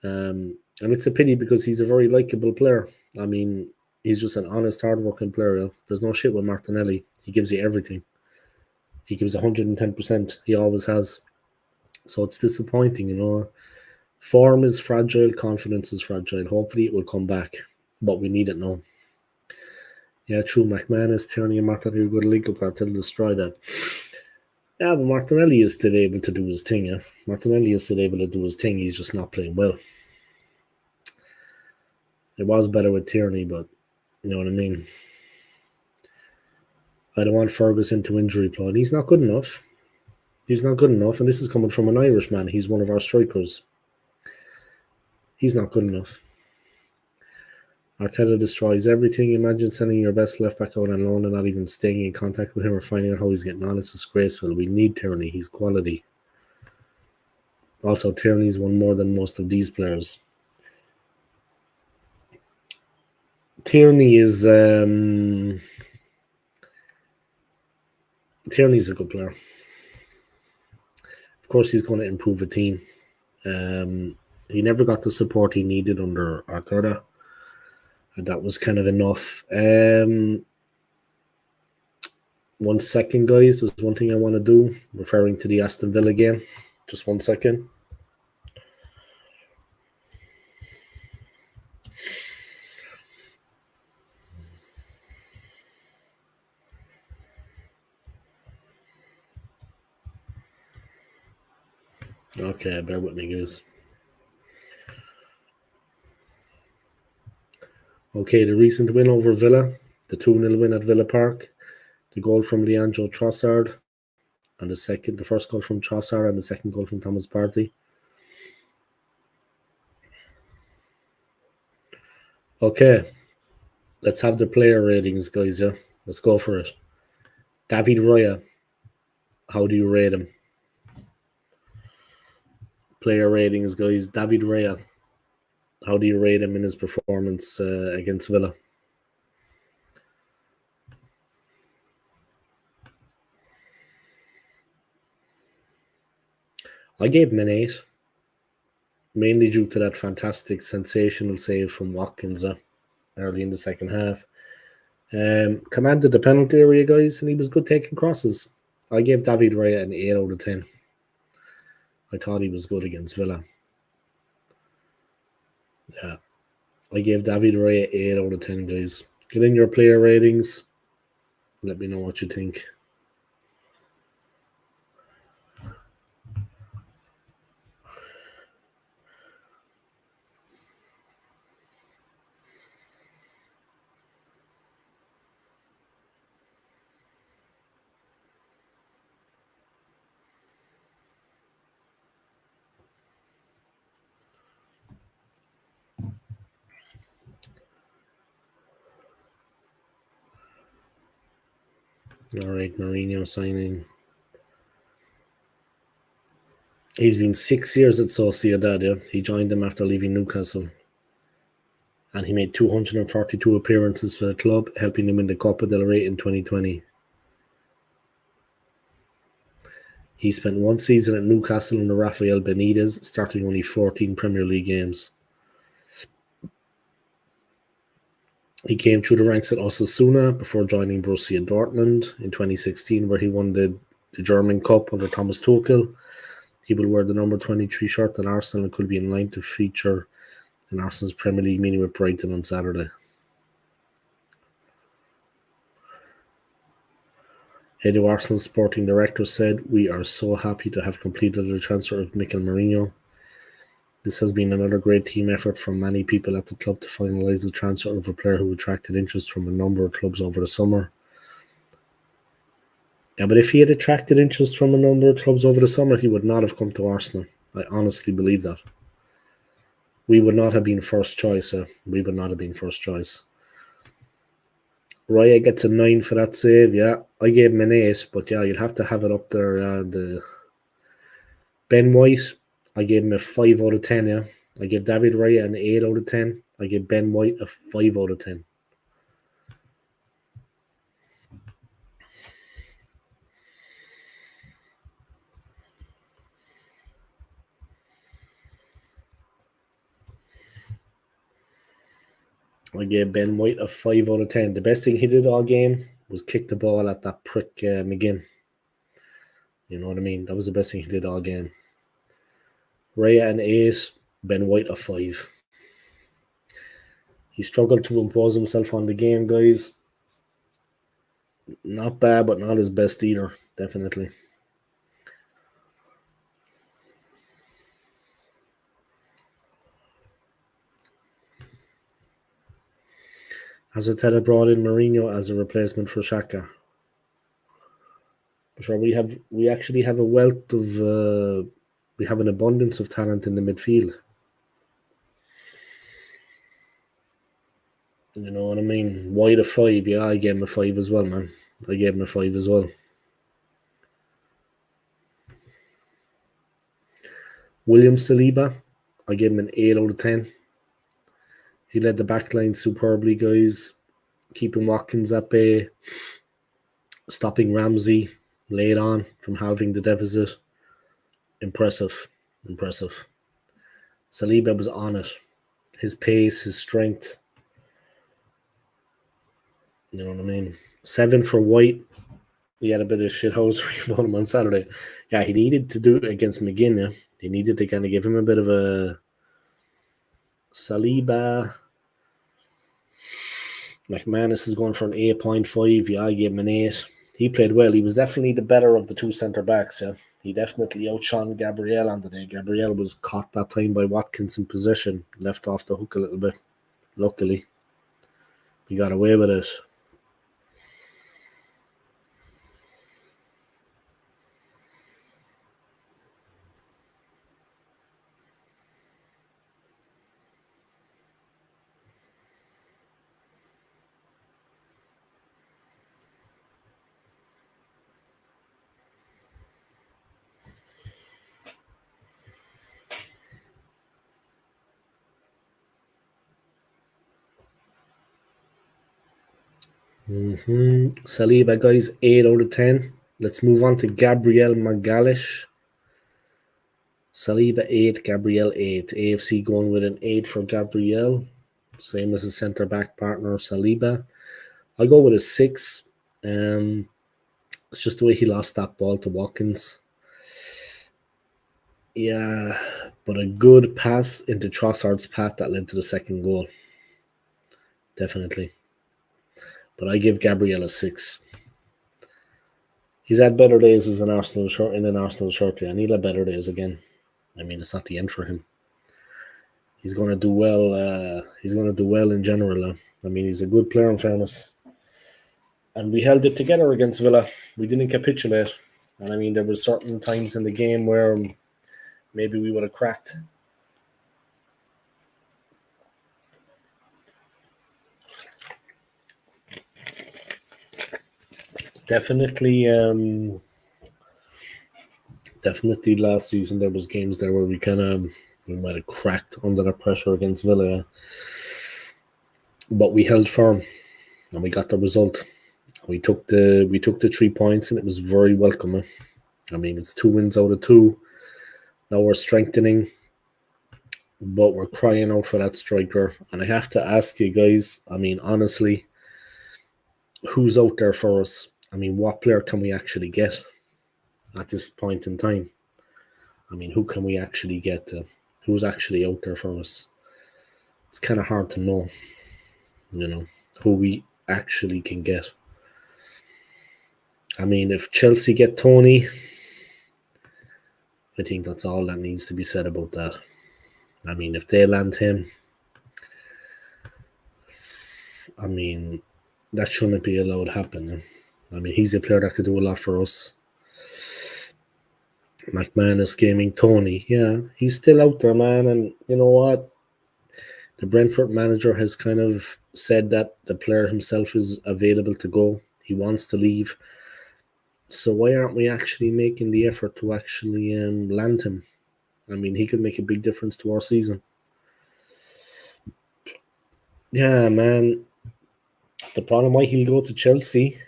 And it's a pity because he's a very likable player. I mean, he's just an honest, hard-working player. Yeah? There's no shit with Martinelli. He gives you everything. He gives 110%. He always has. So it's disappointing, you know. Form is fragile. Confidence is fragile. Hopefully it will come back. But we need it now. Yeah, true. McManus, Tierney, and Martinelli are good link up until destroy that. Yeah, but Martinelli is still able to do his thing. Yeah, Martinelli is still able to do his thing. He's just not playing well. It was better with Tierney, but you know what I mean. I don't want Ferguson to injury prone. He's not good enough. He's not good enough, and this is coming from an Irishman. He's one of our strikers. He's not good enough. Arteta destroys everything. Imagine sending your best left back out on loan and not even staying in contact with him or finding out how he's getting on. It's disgraceful. We need Tierney. He's quality. Also, Tierney's won more than most of these players. Tierney is Tierney's a good player. Of course, he's going to improve a team. He never got the support he needed under Arteta, and that was kind of enough. 1 second, guys. There's one thing I want to do, referring to the Aston Villa game. Just 1 second. Okay, bear with me, guys. Okay, the recent win over Villa, the 2-0 win at Villa Park, the goal from Leandro Trossard, and the first goal from Trossard, and the second goal from Thomas Partey. Okay, let's have the player ratings, guys. Yeah, let's go for it. David Raya, how do you rate him? Player ratings, guys. David Raya, how do you rate him in his performance against Villa? I gave him an 8, mainly due to that fantastic, sensational save from Watkins early in the second half. Commanded the penalty area, guys, and he was good taking crosses. I gave David Raya an 8 out of 10. I thought he was good against Villa. Yeah. I gave David Raya 8 out of 10, guys. Get in your player ratings. Let me know what you think. All right, Mourinho signing. He's been 6 years at Sociedad. Yeah? He joined them after leaving Newcastle. And he made 242 appearances for the club, helping them in the Copa del Rey in 2020. He spent 1 season at Newcastle under Rafael Benitez, starting only 14 Premier League games. He came through the ranks at Osasuna before joining Borussia Dortmund in 2016, where he won the German Cup under Thomas Tuchel. He will wear the number 23 shirt at Arsenal and could be in line to feature in Arsenal's Premier League meeting with Brighton on Saturday. Edu, Arsenal's sporting director, said, "We are so happy to have completed the transfer of Mikel Merino. This has been another great team effort from many people at the club to finalise the transfer of a player who attracted interest from a number of clubs over the summer." Yeah, but if he had attracted interest from a number of clubs over the summer, he would not have come to Arsenal. I honestly believe that. We would not have been first choice. We would not have been first choice. Raya gets a 9 for that save, yeah. I gave him an 8, but yeah, you'd have to have it up there. The Ben White, I gave him a 5 out of 10, yeah. I gave David Raya an 8 out of 10. I gave Ben White a 5 out of 10. I gave Ben White a 5 out of 10. The best thing he did all game was kick the ball at that prick McGinn. You know what I mean? That was the best thing he did all game. Raya an 8, Ben White a 5. He struggled to impose himself on the game, guys. Not bad, but not his best either, definitely. Azatella brought in Mourinho as a replacement for Xhaka. Sure, we actually have a wealth of we have an abundance of talent in the midfield. You know what I mean? White a 5, yeah, I gave him a 5 as well, man. I gave him a 5 as well. William Saliba, I gave him an 8 out of 10. He led the backline superbly, guys. Keeping Watkins at bay, stopping Ramsey late on from halving the deficit. Impressive. Saliba was on it. His pace, his strength. You know what I mean? 7 for White. He had a bit of shithouse about him on Saturday. Yeah, he needed to do it against McGinn. Yeah? He needed to kind of give him a bit of a Saliba. McManus is going for an 8.5. Yeah, I gave him an 8. He played well. He was definitely the better of the two centre-backs. Yeah, he definitely outshone Gabriel on the day. Gabriel was caught that time by Watkins in possession. Left off the hook a little bit. Luckily, we got away with it. Saliba, guys, 8 out of 10. Let's move on to Gabriel Magalhaes. Saliba 8, Gabriel 8. AFC going with an 8 for Gabriel. Same as his centre-back partner, Saliba. I go with a 6. It's just the way he lost that ball to Watkins. Yeah, but a good pass into Trossard's path that led to the second goal. Definitely. But I give Gabriel a 6. He's had better days as an Arsenal shirt in an Arsenal shirt, and he'll have better days again. I mean, it's not the end for him. He's going to do well. He's going to do well in general. I mean, he's a good player in fairness. And we held it together against Villa. We didn't capitulate. And I mean, there were certain times in the game where maybe we would have cracked. Definitely last season there was games there where we might have cracked under the pressure against Villa. But we held firm and we got the result. We took the 3 points and it was very welcome. I mean, it's 2 wins out of 2. Now we're strengthening, but we're crying out for that striker. And I have to ask you guys, I mean, honestly, who's out there for us? I mean, what player can we actually get at this point in time? I mean, who can we actually get to? Who's actually out there for us? It's kind of hard to know, who we actually can get. I mean, if Chelsea get Tony, I think that's all that needs to be said about that. I mean, if they land him, I mean, that shouldn't be allowed to happen. I mean, he's a player that could do a lot for us. McManus gaming Tony, yeah, he's still out there, man. And you know what? The Brentford manager has kind of said that the player himself is available to go. He wants to leave. So why aren't we actually making the effort to actually land him? I mean, he could make a big difference to our season. Yeah, man. The problem why he'll go to Chelsea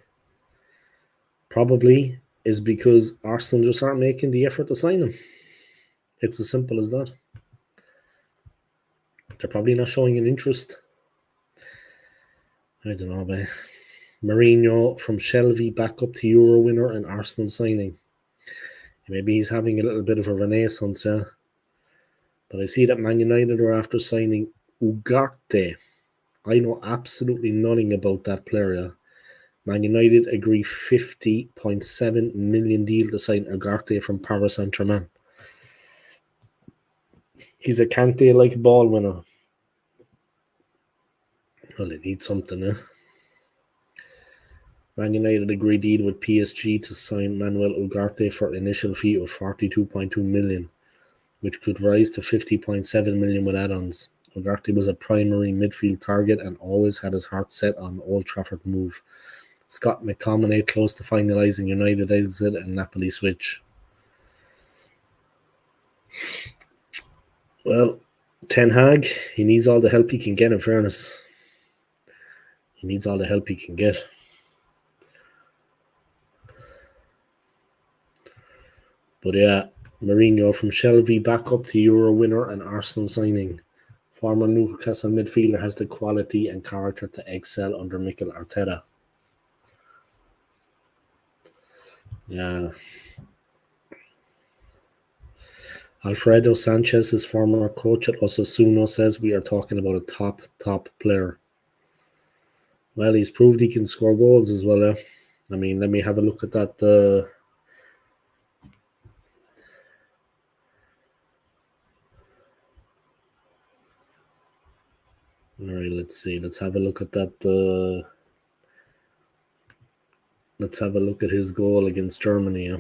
probably is because Arsenal just aren't making the effort to sign him. It's as simple as that. They're probably not showing an interest. I don't know, but Mourinho from Shelby back up to Euro winner and Arsenal signing. Maybe he's having a little bit of a renaissance, yeah. But I see that Man United are after signing Ugarte. I know absolutely nothing about that player, yeah. Man United agree 50.7 million deal to sign Ugarte from Paris Saint-Germain. He's a Kante-like ball winner. Well, they need something, eh? Man United agree deal with PSG to sign Manuel Ugarte for an initial fee of 42.2 million, which could rise to 50.7 million with add-ons. Ugarte was a primary midfield target and always had his heart set on Old Trafford move. Scott McTominay close to finalising United exit and Napoli switch. Well, Ten Hag, he needs all the help he can get, in fairness. He needs all the help he can get. But yeah, Mourinho from Shelby back up to Euro winner and Arsenal signing. Former Newcastle midfielder has the quality and character to excel under Mikel Arteta. Yeah. Alfredo Sanchez, his former coach at Osasuna, says we are talking about a top player. Well, he's proved he can score goals as well. Eh? I mean, let me have a look at that. All right, let's see. Let's have a look at that. Let's have a look at his goal against Germany. Yeah?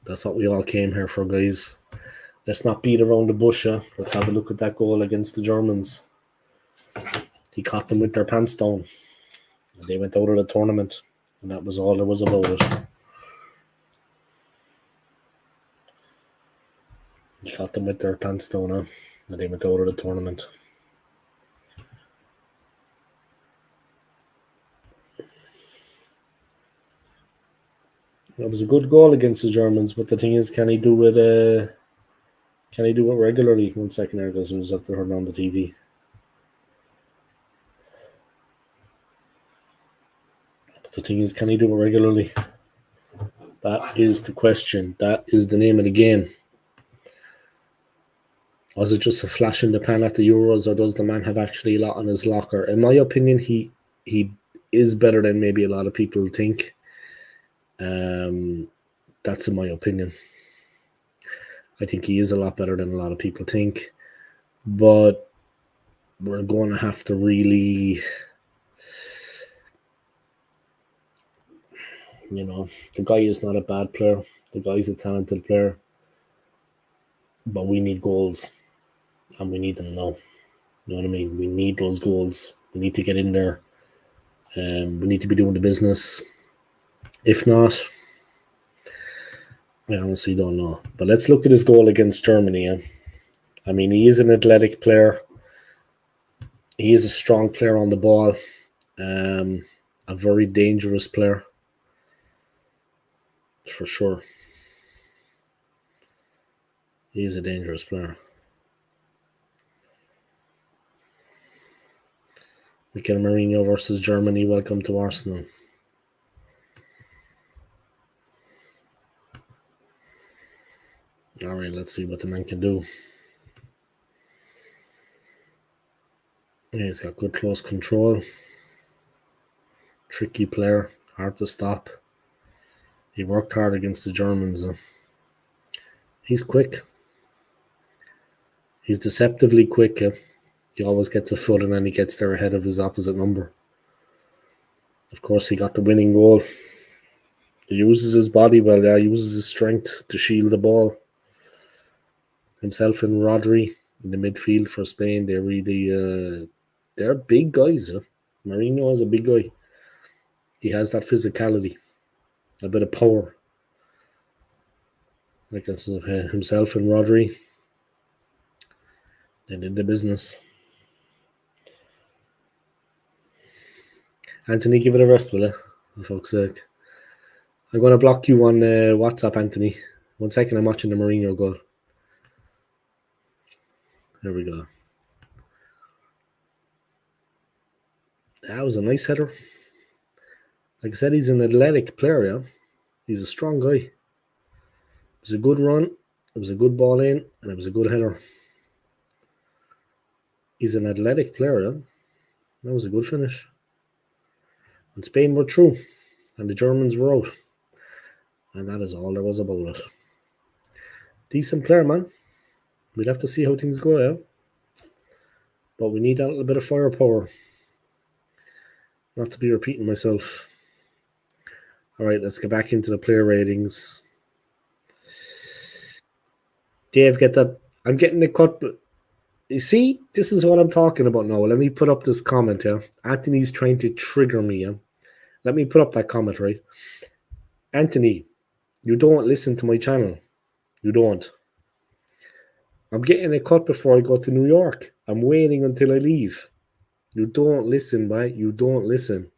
That's what we all came here for, guys. Let's not beat around the bush. Yeah? Let's have a look at that goal against the Germans. He caught them with their pants down. They went out of the tournament, and that was all there was about it. He caught them with their pants down, and they went out of the tournament. It was a good goal against the Germans, but the thing is, can he do it? Can he do it regularly? 1 second, there goes. It was up to her on the TV. But the thing is, can he do it regularly? That is the question. That is the name of the game. Was it just a flash in the pan at the Euros, or does the man have actually a lot on his locker? In my opinion, he is better than maybe a lot of people think. That's in my opinion. I think he is a lot better than a lot of people think. But we're going to have to really, the guy is not a bad player. The guy's a talented player. But we need goals. And we need them now. You know what I mean? We need those goals. We need to get in there. We need to be doing the business. If not, I honestly don't know. But let's look at his goal against Germany. Yeah? I mean, he is an athletic player. He is a strong player on the ball. A very dangerous player. For sure. He is a dangerous player. Mikel Mourinho versus Germany. Welcome to Arsenal. All right, let's see what the man can do. Yeah, he's got good close control. Tricky player, hard to stop. He worked hard against the Germans. He's quick. He's deceptively quick. He always gets a foot and then he gets there ahead of his opposite number. Of course, he got the winning goal. He uses his body well. Yeah, he uses his strength to shield the ball. Himself and Rodri in the midfield for Spain. They really, they're big guys. Mourinho is a big guy. He has that physicality, a bit of power. Like himself and Rodri, they did the business. Anthony, give it a rest, will you? For fuck's sake. I'm going to block you on WhatsApp, Anthony. 1 second, I'm watching the Mourinho goal. There we go. That was a nice header. Like I said, he's an athletic player, yeah? He's a strong guy. It was a good run, it was a good ball in, and it was a good header. He's an athletic player, yeah? That was a good finish. And Spain were through, and the Germans were out. And that is all there was about it. Decent player, man. We'll have to see how things go, yeah? But we need that little bit of firepower. Not to be repeating myself. All right, let's get back into the player ratings. Dave, get that. I'm getting the cut. But you see, this is what I'm talking about now. Let me put up this comment here. Anthony's trying to trigger me. Yeah? Let me put up that comment, right? Anthony, you don't listen to my channel. You don't. I'm getting a cut before I go to New York. I'm waiting until I leave. You don't listen, right? You don't listen.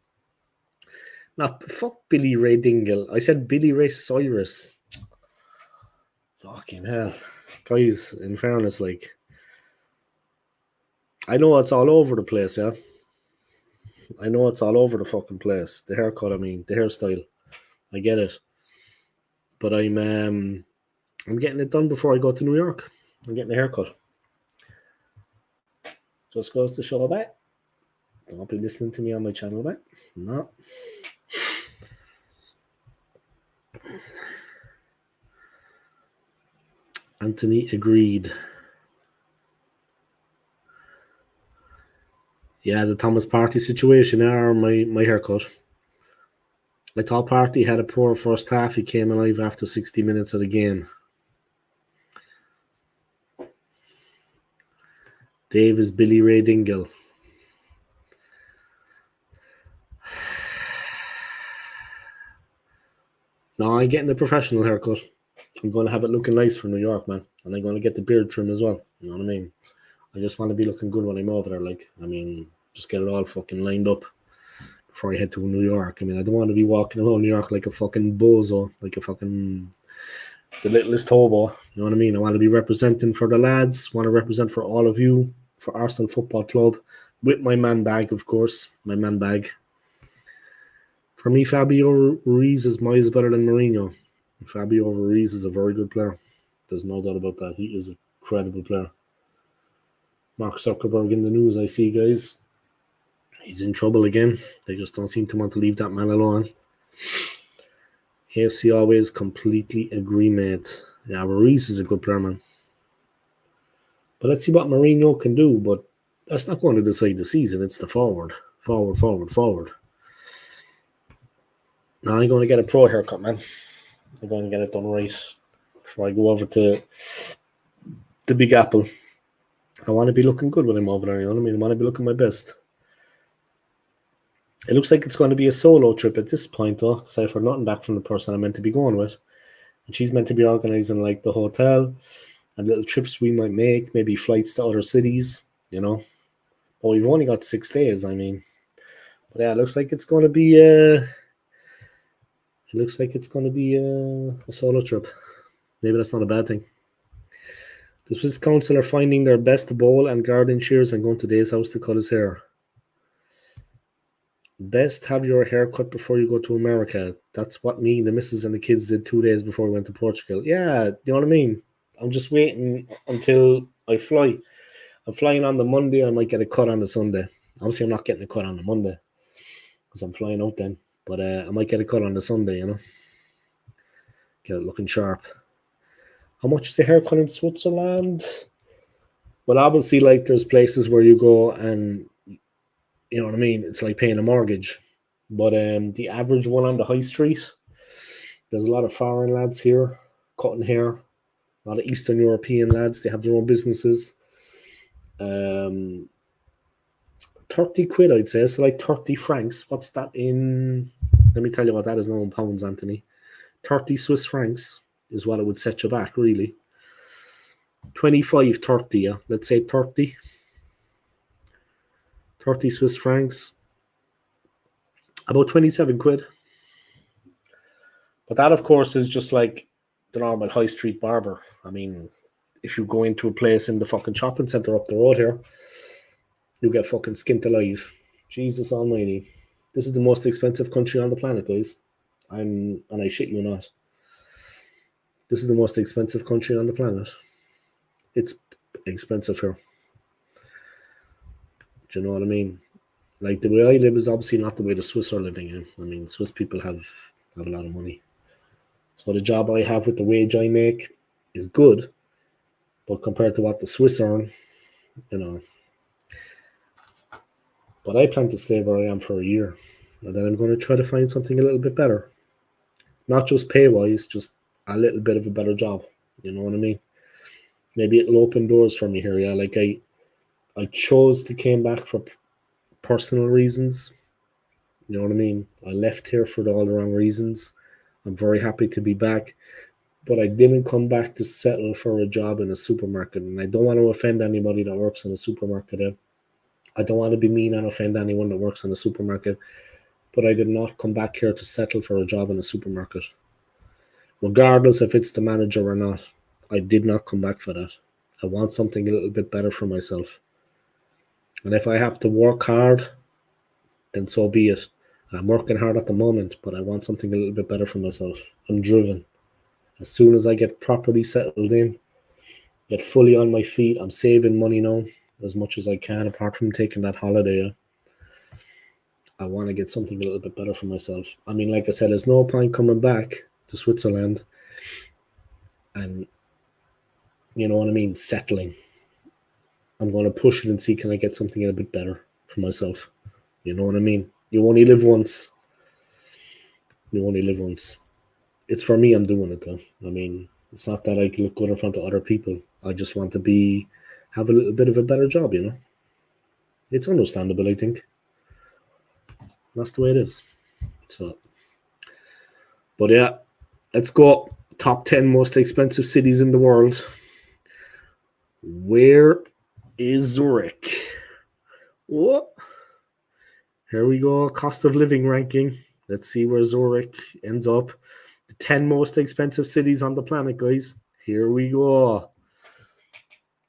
Nah, fuck Billy Ray Dingle. I said Billy Ray Cyrus. Fucking hell. Guys, in fairness, like, I know it's all over the place, yeah? I know it's all over the fucking place. The haircut, I mean, the hairstyle. I get it. But I'm getting it done before I go to New York. I'm getting a haircut. Just goes to show that. Don't be listening to me on my channel, mate. No. Anthony agreed. Yeah, the Thomas Partey situation or my haircut. I thought Partey had a poor first half. He came alive after 60 minutes of the game. Dave is Billy Ray Dingle. No, I'm getting a professional haircut. I'm going to have it looking nice for New York, man. And I'm going to get the beard trim as well. You know what I mean? I just want to be looking good when I'm over there. Like, I mean, just get it all fucking lined up before I head to New York. I mean, I don't want to be walking around New York like a fucking bozo, like a fucking the littlest hobo. You know what I mean? I want to be representing for the lads. Want to represent for all of you, for Arsenal Football Club, with my man bag, of course. My man bag. For me, Fabio Ruiz is miles better than Mourinho. Fabio Ruiz is a very good player. There's no doubt about that. He is a credible player. Mark Zuckerberg in the news, I see, guys. He's in trouble again. They just don't seem to want to leave that man alone. AFC always completely agree, mate. Yeah, Ruiz is a good player, man. But let's see what Mourinho can do. But that's not going to decide the season. It's the forward. Forward. Now I'm going to get a pro haircut, man. I'm going to get it done right before I go over to the Big Apple. I want to be looking good when I'm over there, you know what I mean? I want to be looking my best. It looks like it's going to be a solo trip at this point, though, because I've heard nothing back from the person I'm meant to be going with. And she's meant to be organising, like, the hotel and little trips we might make, maybe flights to other cities, you know. But we've only got 6 days, I mean. But yeah, it looks like it's going to be a solo trip. Maybe that's not a bad thing. The Swiss council are finding their best bowl and garden shears and going to Dave's house to cut his hair. Best have your hair cut before you go to America. That's what me, the missus, and the kids did 2 days before we went to Portugal. Yeah, you know what I mean? I'm just waiting until I fly. I'm flying on the Monday. I might get a cut on the Sunday. Obviously, I'm not getting a cut on the Monday because I'm flying out then. But I might get a cut on the Sunday, Get it looking sharp. How much is the haircut in Switzerland? Well, obviously, like there's places where you go and you know what I mean. It's like paying a mortgage. But the average one on the high street, there's a lot of foreign lads here cutting hair. A lot of Eastern European lads. They have their own businesses. 30 quid, I'd say. So like 30 francs. What's that in? Let me tell you what that is now in pounds, Anthony. 30 Swiss francs is what it would set you back, really. 25, 30, yeah. Let's say 30. 30 Swiss francs. About 27 quid. But that, of course, is just like the normal high street barber. I mean, if you go into a place in the fucking shopping centre up the road here, you get fucking skinned alive. Jesus almighty. This is the most expensive country on the planet, guys. And I shit you not. This is the most expensive country on the planet. It's expensive here. Do you know what I mean? Like the way I live is obviously not the way the Swiss are living in. I mean, Swiss people have a lot of money. So the job I have with the wage I make is good, but compared to what the Swiss earn, you know. But I plan to stay where I am for a year, and then I'm going to try to find something a little bit better. Not just pay-wise, just a little bit of a better job. You know what I mean? Maybe it'll open doors for me here, yeah. Like I chose to came back for personal reasons. You know what I mean? I left here for all the wrong reasons. I'm very happy to be back, but I didn't come back to settle for a job in a supermarket. And I don't want to offend anybody that works in a supermarket. I don't want to be mean and offend anyone that works in a supermarket, but I did not come back here to settle for a job in a supermarket. Regardless if it's the manager or not, I did not come back for that. I want something a little bit better for myself. And if I have to work hard, then so be it. I'm working hard at the moment, but I want something a little bit better for myself. I'm driven. As soon as I get properly settled in, get fully on my feet, I'm saving money now as much as I can, apart from taking that holiday. I want to get something a little bit better for myself. I mean, like I said, there's no point coming back to Switzerland and, you know what I mean, settling. I'm going to push it and see, can I get something a bit better for myself? You know what I mean? You only live once. You only live once. It's for me, I'm doing it though. I mean, it's not that I look good in front of other people. I just want to have a little bit of a better job, you know? It's understandable, I think. That's the way it is. So, but yeah, let's go. Top 10 most expensive cities in the world. Where is Zurich? What? Here we go. Cost of living ranking. Let's see where Zurich ends up. The 10 most expensive cities on the planet, guys. Here we go.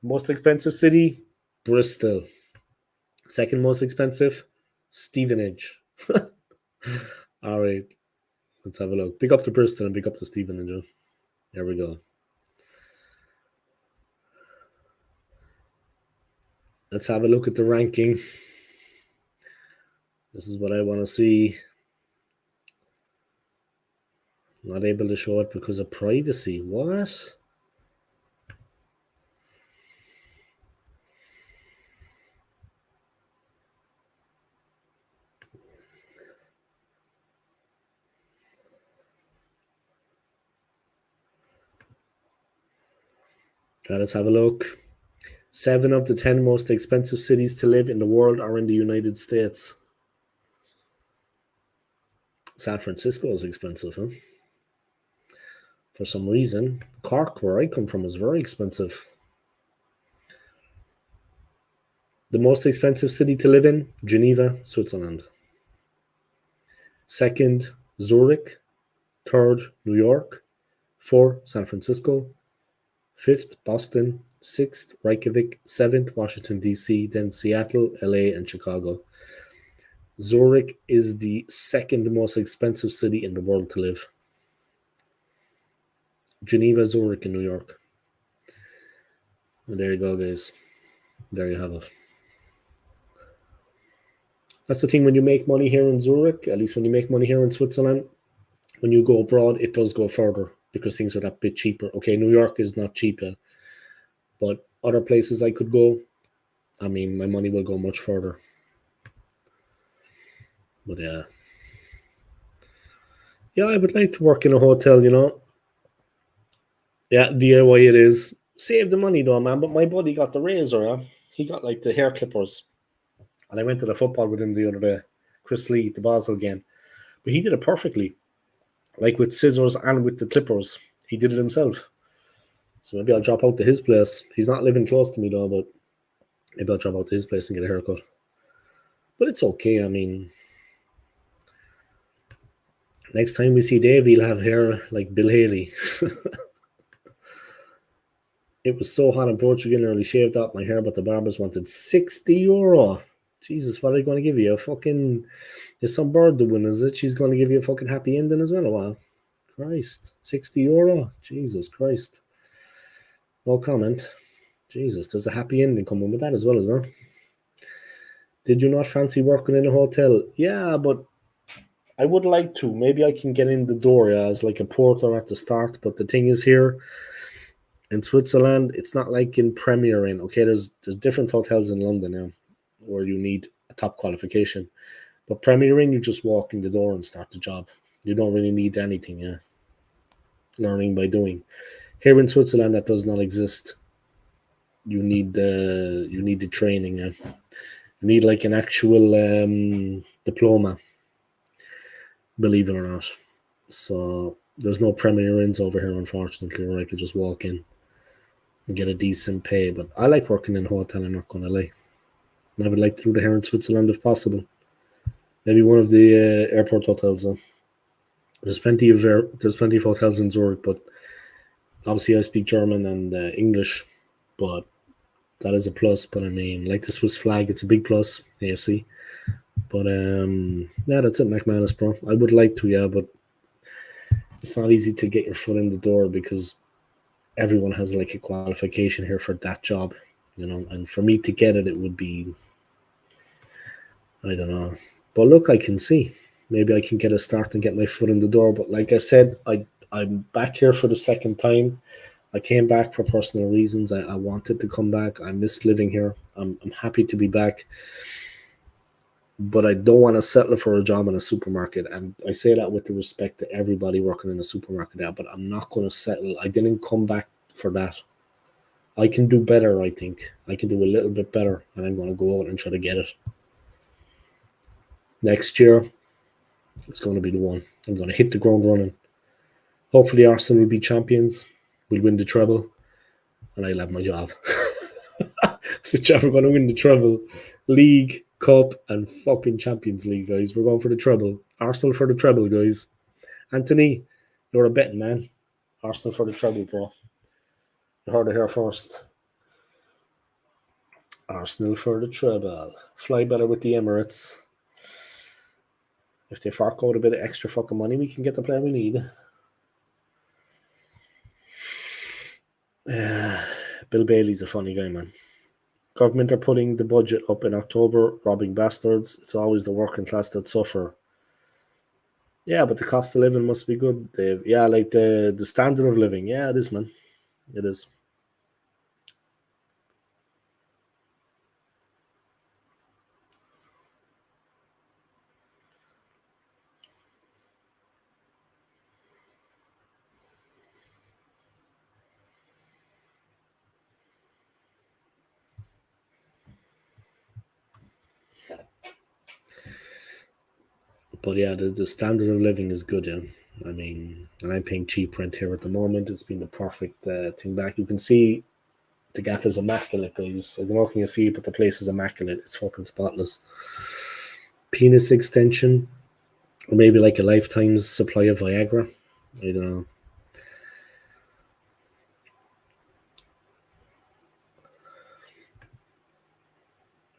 Most expensive city, Bristol. Second most expensive, Stevenage. All right. Let's have a look. Pick up the Bristol and pick up the Stevenage. There we go. Let's have a look at the ranking. This is what I want to see. Not able to show it because of privacy. What? Let's have a look. 7 of the 10 most expensive cities to live in the world are in the United States. San Francisco is expensive, huh? For some reason, Cork, where I come from, is very expensive. The most expensive city to live in, Geneva, Switzerland. Second, Zurich. Third, New York. 4, San Francisco. 5th, Boston. 6th, Reykjavik. 7th, Washington, D.C. Then Seattle, L.A., and Chicago. Zurich is the second most expensive city in the world to live. Geneva, Zurich, and New York. And there you go, guys. There you have it. That's the thing when you make money here in Zurich, at least when you make money here in Switzerland, when you go abroad, it does go further because things are that bit cheaper. Okay, New York is not cheap, but other places I could go, I mean, my money will go much further. But yeah, I would like to work in a hotel, you know. Yeah, DIY it is. Save the money though, man. But my buddy got the razor, yeah. He got like the hair clippers. And I went to the football with him the other day. Chris Lee, the Basel game. But he did it perfectly. Like with scissors and with the clippers. He did it himself. So maybe I'll drop out to his place. He's not living close to me though, but maybe I'll drop out to his place and get a haircut. But it's okay. I mean, next time we see Dave, he'll have hair like Bill Haley. It was so hot in Portugal, nearly shaved off my hair, but the barbers wanted €60. Jesus, what are they going to give you? A fucking. Is some bird doing, is it? She's going to give you a fucking happy ending as well, a while. Christ. €60? Jesus Christ. No comment. Jesus, there's a happy ending coming with that as well, isn't there? Did you not fancy working in a hotel? Yeah, but I would like to. Maybe I can get in the door as like a porter at the start. But the thing is here in Switzerland, it's not like in Premier Inn. Okay, there's different hotels in London now where you need a top qualification. But Premier Inn, you just walk in the door and start the job. You don't really need anything, yeah. Learning by doing. Here in Switzerland, that does not exist. You need the training, yeah. You need like an actual diploma, believe it or not. So there's no Premier Inns over here, unfortunately, where I could just walk in and get a decent pay. But I like working in a hotel, I'm not going to lie. And I would like to do the here in Switzerland if possible. Maybe one of the airport hotels. There's plenty of hotels in Zurich, but obviously I speak German and English, but that is a plus. But I mean, like the Swiss flag, it's a big plus, AFC. But yeah, that's it, McManus, bro. I would like to, yeah, but it's not easy to get your foot in the door because everyone has like a qualification here for that job, you know. And for me to get it, it would be, I don't know. But look, I can see. Maybe I can get a start and get my foot in the door. But like I said, I'm back here for the second time. I came back for personal reasons. I wanted to come back. I miss living here. I'm happy to be back. But I don't want to settle for a job in a supermarket. And I say that with the respect to everybody working in a supermarket now, but I'm not going to settle. I didn't come back for that. I can do better, I think. I can do a little bit better, and I'm going to go out and try to get it. Next year, it's going to be the one. I'm going to hit the ground running. Hopefully, Arsenal will be champions. We'll win the treble, and I'll have my job. So, Jeff, we're going to win the treble. League, Cup, and fucking Champions League, guys. We're going for the treble. Arsenal for the treble, guys. Anthony, you're a betting man. Arsenal for the treble, bro. You heard it here first. Arsenal for the treble. Fly better with the Emirates. If they fork out a bit of extra fucking money, we can get the player we need. Bill Bailey's a funny guy, man. Government are putting the budget up in October, robbing bastards. It's always the working class that suffer. Yeah, but the cost of living must be good, Dave. Yeah, like the standard of living. Yeah, it is, man. It is. But yeah, the standard of living is good, yeah. I mean, and I'm paying cheap rent here at the moment. It's been the perfect thing back. You can see the gaff is immaculate, guys. I don't know if you can see, but the place is immaculate. It's fucking spotless. Penis extension, or maybe like a lifetime's supply of Viagra. I don't know.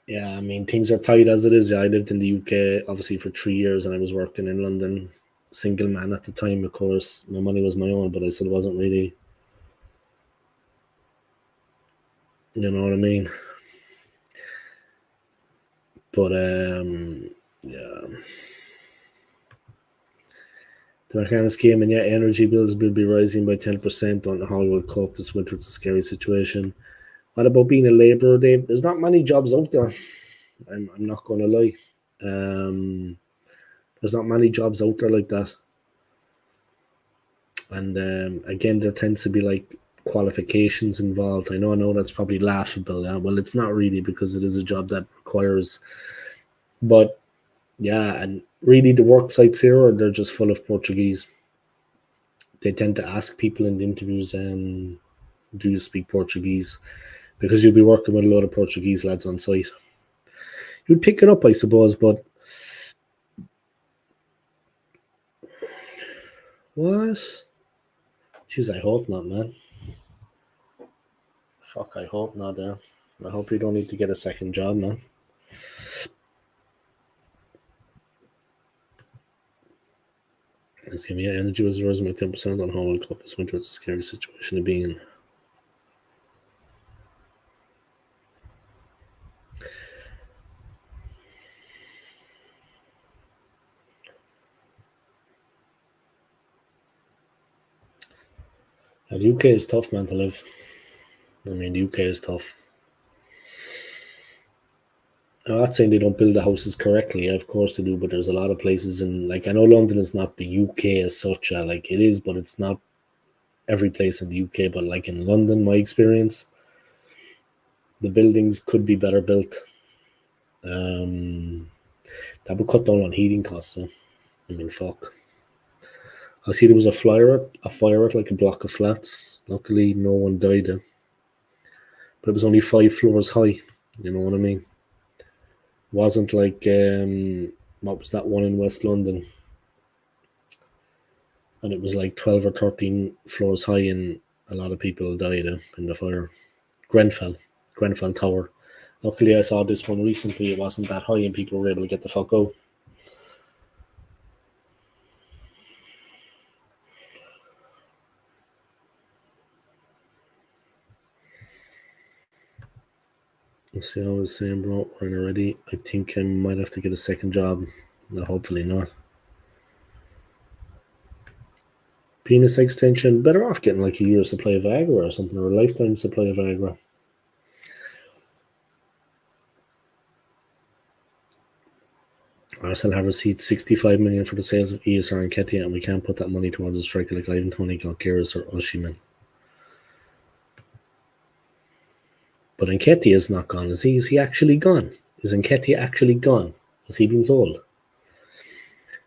Yeah, I mean, things are tight as it is. Yeah, I lived in the UK obviously for 3 years, and I was working in London, single man at the time. Of course, my money was my own, but I still wasn't really. You know what I mean? But yeah. The mechanics came and yeah, energy bills will be rising by 10%. Don't know how we'll cope this winter. It's a scary situation. What about being a labourer, Dave? There's not many jobs out there. I'm not going to lie. There's not many jobs out there like that. And again, there tends to be like qualifications involved. I know that's probably laughable. Well, it's not really, because it is a job that requires. But yeah, and really the work sites here, they're just full of Portuguese. They tend to ask people in the interviews, do you speak Portuguese? Because you'll be working with a lot of Portuguese lads on site. You'd pick it up, I suppose, but what? Jeez, I hope not, man. Fuck, I hope not, I hope you don't need to get a second job, man. Let's give me energy was rising by 10% on how World Cup this winter. It's a scary situation to be in. The UK is tough, man, to live. I mean, the UK is tough. I'm not saying they don't build the houses correctly. Of course they do, but there's a lot of places in, like, I know London is not the UK as such. Like, it is, but it's not every place in the UK. But like in London, my experience, the buildings could be better built. That would cut down on heating costs. I mean, fuck. I see there was a fire at like a block of flats. Luckily, no one died. But it was only 5 floors high. You know what I mean? Wasn't like what was that one in West London? And it was like 12 or 13 floors high, and a lot of people died in the fire. Grenfell Tower. Luckily, I saw this one recently. It wasn't that high, and people were able to get the fuck out. Let's see how I was saying, bro. We're already. I think I might have to get a second job. No, hopefully not. Penis extension, better off getting like a year's supply of Viagra or something, or a lifetime supply of Viagra. Arsenal have received 65 million for the sales of ESR and Ketia, and we can't put that money towards a striker like Ivan Tony, Galkiris, or Oshiman. But Nketiah is not gone. Is he actually gone? Is Nketiah actually gone? Has he been sold?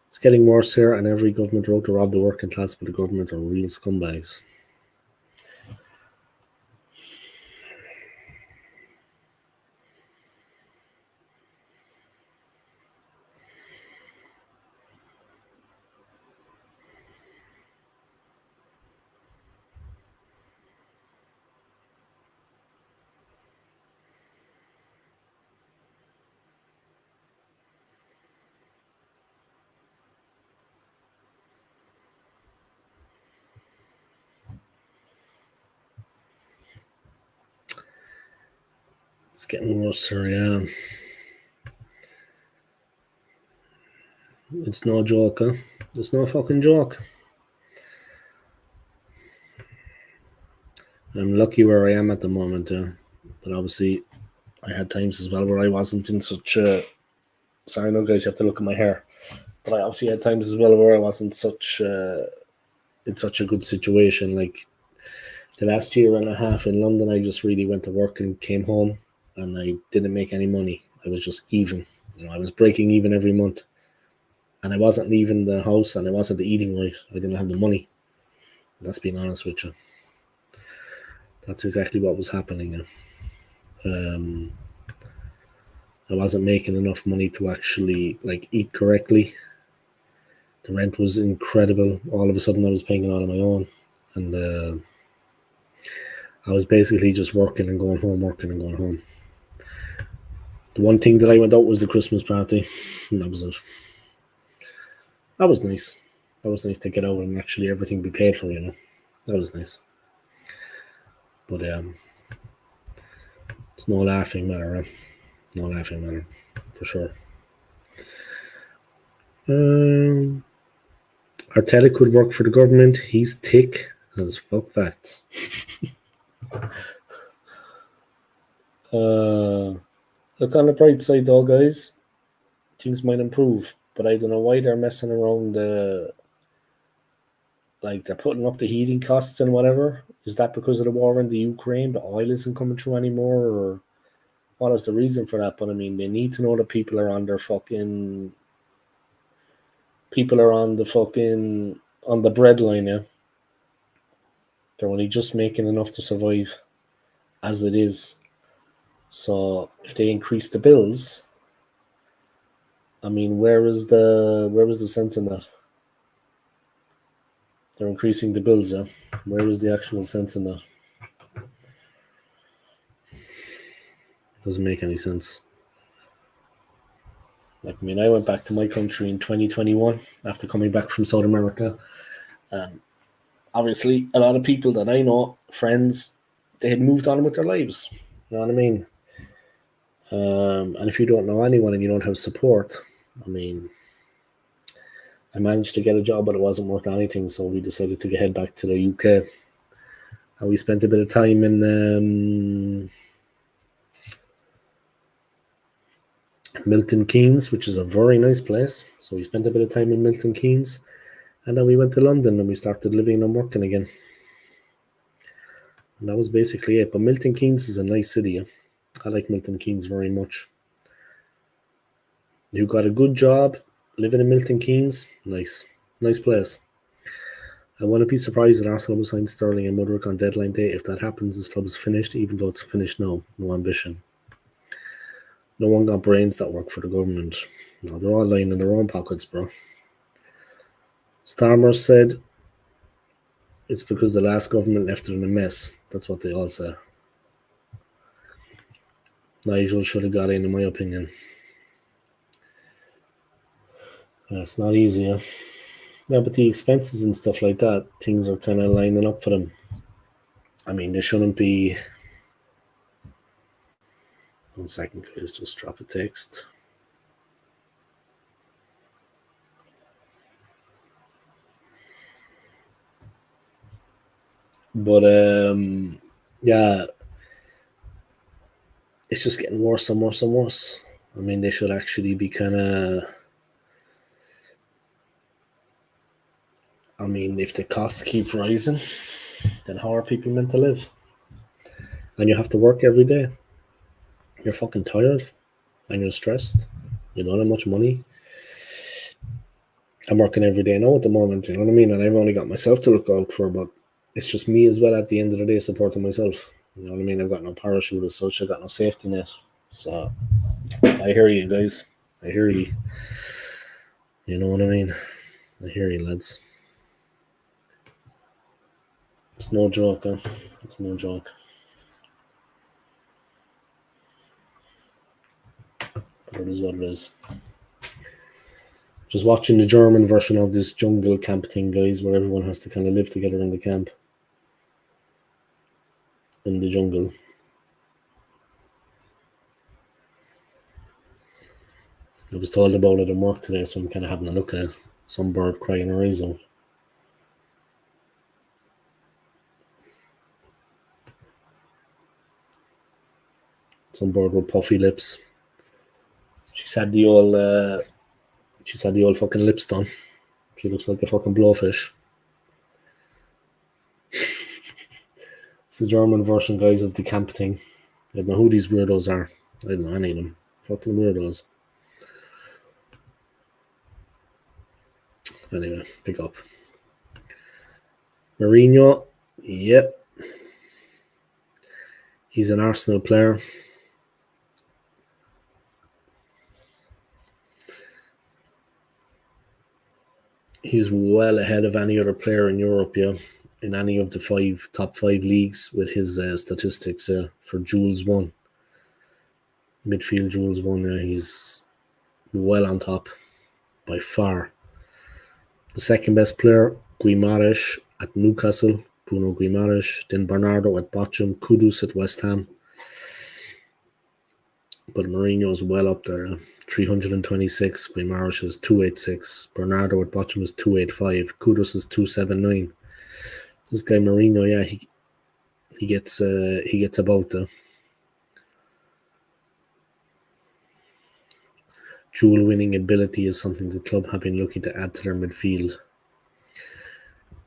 It's getting worse here, and every government wrote to rob the working class, but the government are real scumbags. It's getting worse here, yeah. It's no joke, huh? It's no fucking joke. I'm lucky where I am at the moment, but obviously I had times as well where I wasn't in such a... Sorry, no, guys, you have to look at my hair. But I obviously had times as well where I wasn't in such a good situation. Like the last year and a half in London, I just really went to work and came home, and I didn't make any money. I was just even. I was breaking even every month, and I wasn't leaving the house, and I wasn't eating right. I didn't have the money. That's being honest with you. That's exactly what was happening. I wasn't making enough money to actually like eat correctly. The rent was incredible. All of a sudden, I was paying it all on my own, and I was basically just working and going home, working and going home. The one thing that I went out was the Christmas party, and that was it. That was nice. That was nice to get out and actually everything be paid for, That was nice. But It's no laughing matter, no laughing matter, for sure. Arteta could work for the government. He's thick as fuck facts. Look on the bright side though, guys. Things might improve, but I don't know why they're messing around. Like they're putting up the heating costs and whatever. Is that because of the war in the Ukraine? The oil isn't coming through anymore, or what is the reason for that? But I mean, they need to know that people are on the fucking on the breadline. Yeah, they're only just making enough to survive as it is. So if they increase the bills, I mean, where is the sense in that? They're increasing the bills, yeah. Where is the actual sense in that? Doesn't make any sense. Like, I mean, I went back to my country in 2021 after coming back from South America. Obviously, a lot of people that I know, friends, they had moved on with their lives. You know what I mean? And if you don't know anyone and you don't have support, I mean, I managed to get a job, but it wasn't worth anything, so we decided to head back to the UK. And we spent a bit of time in Milton Keynes, which is a very nice place. So we spent a bit of time in Milton Keynes, and then we went to London and we started living and working again. And that was basically it. But Milton Keynes is a nice city. Yeah? I like Milton Keynes very much. You got a good job living in Milton Keynes, nice place. I wouldn't be surprised that Arsenal will sign Sterling and Mudryk on deadline day. If that happens, this club is finished, even though it's finished now. No ambition. No one got brains that work for the government. No, they're all lying in their own pockets, bro. Starmer said it's because the last government left it in a mess. That's what they all say. Nigel should have got in my opinion. It's not easy, yeah? Yeah, but the expenses and stuff like that, things are kind of lining up for them. I mean, they shouldn't be... 1 second, guys, just drop a text. But, yeah, it's just getting worse and worse and worse. I mean, they should actually be kind of... I mean, if the costs keep rising, then how are people meant to live? And you have to work every day. You're fucking tired and you're stressed. You don't have much money. I'm working every day now at the moment, you know what I mean? And I've only got myself to look out for, but it's just me as well at the end of the day supporting myself. You know what I mean? I've got no parachute as such. I've got no safety net. So I hear you guys. I hear you. You know what I mean? I hear you, lads. It's no joke, huh? It's no joke. But it is what it is. Just watching the German version of this jungle camp thing, guys, where everyone has to kind of live together in the camp. In the jungle. I was told about it in work today, so I'm kind of having a look at it. Some bird crying her eyes out. Some bird with puffy lips. She's had the old fucking lips done. She looks like a fucking blowfish. It's the German version, guys, of the camp thing. I don't know who these weirdos are. I don't know any of them. Fucking weirdos. Anyway, pick up. Mourinho, yep. He's an Arsenal player. He's well ahead of any other player in Europe, yeah, in any of the top five leagues with his statistics for Jules 1. Midfield Jules 1, he's well on top by far. The second best player, Guimaraes at Newcastle, Bruno Guimaraes, then Bernardo at Bochum, Kudus at West Ham. But Mourinho's well up there. 326. Guimaraes is 286. Bernardo at bottom is 285. Kudus is 279. This guy Mourinho, yeah, he gets about the dual winning ability is something the club have been looking to add to their midfield.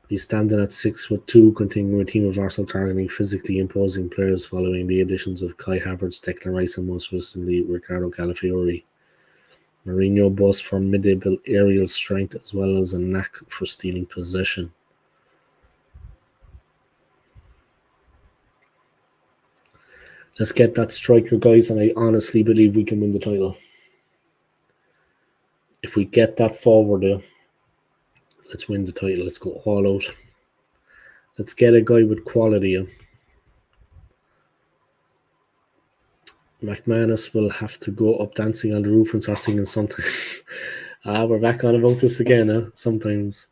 He's standing at 6'2", continuing a team of Arsenal targeting physically imposing players following the additions of Kai Havertz, Declan Rice, and most recently Ricardo Calafiori. Mourinho boasts formidable aerial strength as well as a knack for stealing possession. Let's get that striker, guys, and I honestly believe we can win the title. If we get that forward there, let's win the title. Let's go all out. Let's get a guy with quality. McManus will have to go up dancing on the roof and start singing sometimes. We're back on about this again. Sometimes.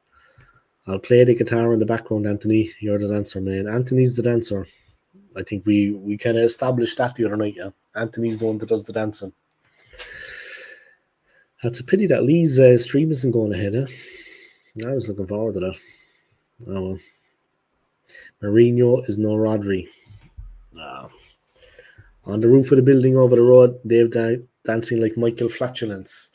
I'll play the guitar in the background, Anthony. You're the dancer, man. Anthony's the dancer. I think we kind of established that the other night, yeah. Anthony's the one that does the dancing. That's a pity that Lee's stream isn't going ahead, I was looking forward to that. Oh well. Mourinho is no Rodri. On the roof of the building over the road, Dave dancing like Michael Flatulence.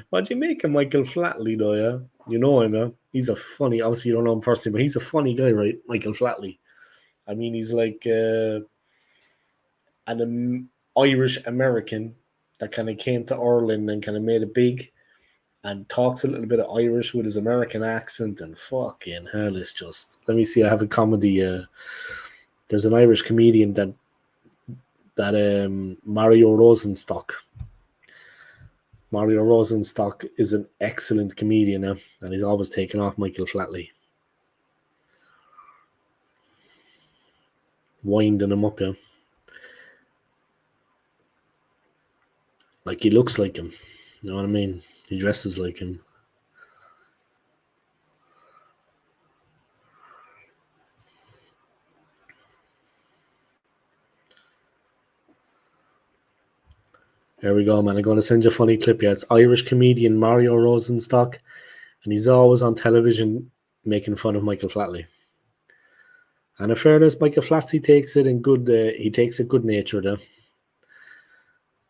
What do you make of Michael Flatley, though, yeah? You know him, yeah? He's a funny, obviously you don't know him personally, but he's a funny guy, right? Michael Flatley. I mean, he's like an Irish American that kind of came to Ireland and kind of made it big and talks a little bit of Irish with his American accent, and fucking hell, it's just... Let me see, I have a comedy. There's an Irish comedian that Mario Rosenstock. Mario Rosenstock is an excellent comedian now, and he's always taken off Michael Flatley. Winding him up, yeah. Like, he looks like him. You know what I mean? He dresses like him. There we go, man. I'm going to send you a funny clip. Yeah, it's Irish comedian Mario Rosenstock, and he's always on television making fun of Michael Flatley. And in fairness, Michael Flatley takes it in good. He takes it good natured,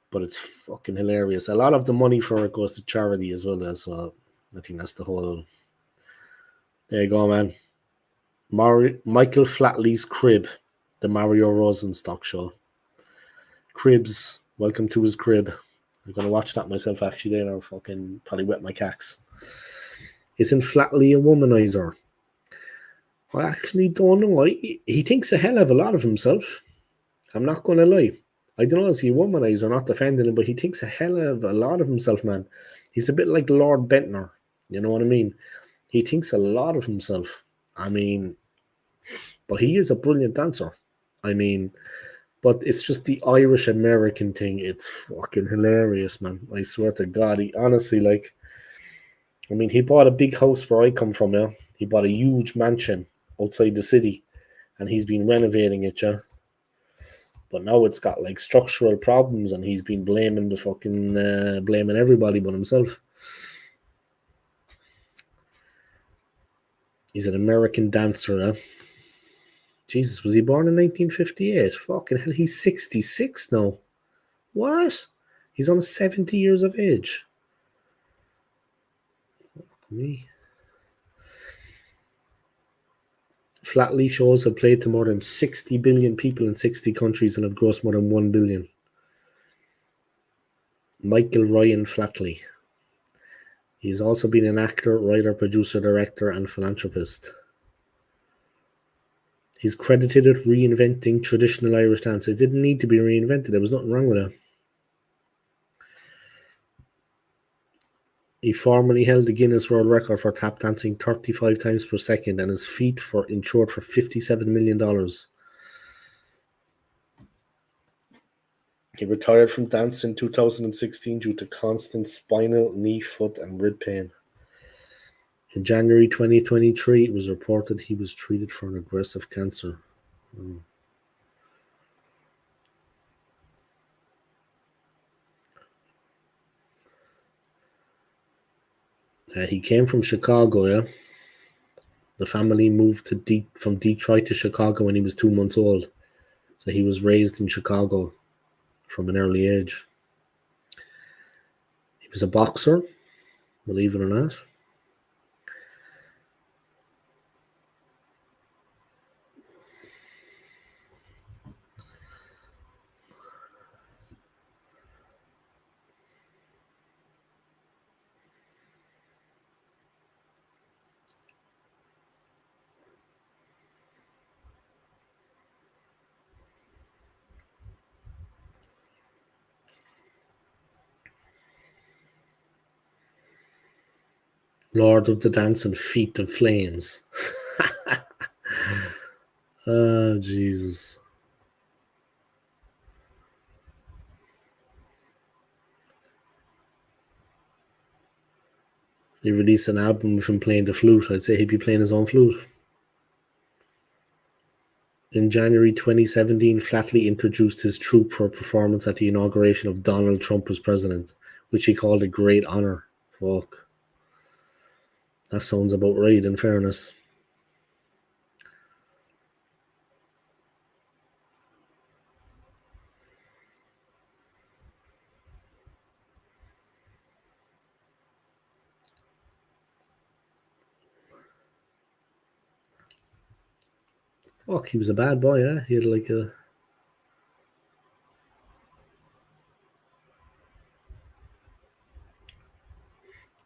but it's fucking hilarious. A lot of the money for it goes to charity as well. So I think that's the whole. There you go, man. Michael Flatley's crib, the Mario Rosenstock show. Cribs, welcome to his crib. I'm going to watch that myself, actually, then I'll fucking probably wet my cacks. Isn't Flatley a womanizer? I actually don't know. He thinks a hell of a lot of himself. I'm not going to lie. I don't know, is he a womanizer, not defending him, but he thinks a hell of a lot of himself, man. He's a bit like Lord Bentner. You know what I mean? He thinks a lot of himself. I mean, but he is a brilliant dancer. I mean... But it's just the Irish American thing. It's fucking hilarious, man. I swear to God. He honestly, like, I mean, he bought a big house where I come from, yeah. He bought a huge mansion outside the city, and he's been renovating it, yeah. But now it's got like structural problems, and he's been blaming the fucking blaming everybody but himself. He's an American dancer, eh? Jesus, was he born in 1958? Fucking hell, he's 66 now. What? He's almost 70 years of age. Fuck me. Flatley shows have played to more than 60 billion people in 60 countries and have grossed more than 1 billion. Michael Ryan Flatley. He's also been an actor, writer, producer, director, and philanthropist. He's credited with reinventing traditional Irish dance. It didn't need to be reinvented. There was nothing wrong with it. He formerly held the Guinness World Record for tap dancing 35 times per second, and his feet insured for $57 million. He retired from dance in 2016 due to constant spinal, knee, foot, and rib pain. In January 2023, it was reported he was treated for an aggressive cancer. He came from Chicago, yeah. The family moved from Detroit to Chicago when he was 2 months old. So he was raised in Chicago from an early age. He was a boxer, believe it or not. Lord of the Dance and Feet of Flames. Oh, Jesus. He released an album with him playing the flute. I'd say he'd be playing his own flute. In January 2017, Flatley introduced his troupe for a performance at the inauguration of Donald Trump as president, which he called a great honour. Fuck. That sounds about right, in fairness. Fuck, he was a bad boy, eh? He had like a...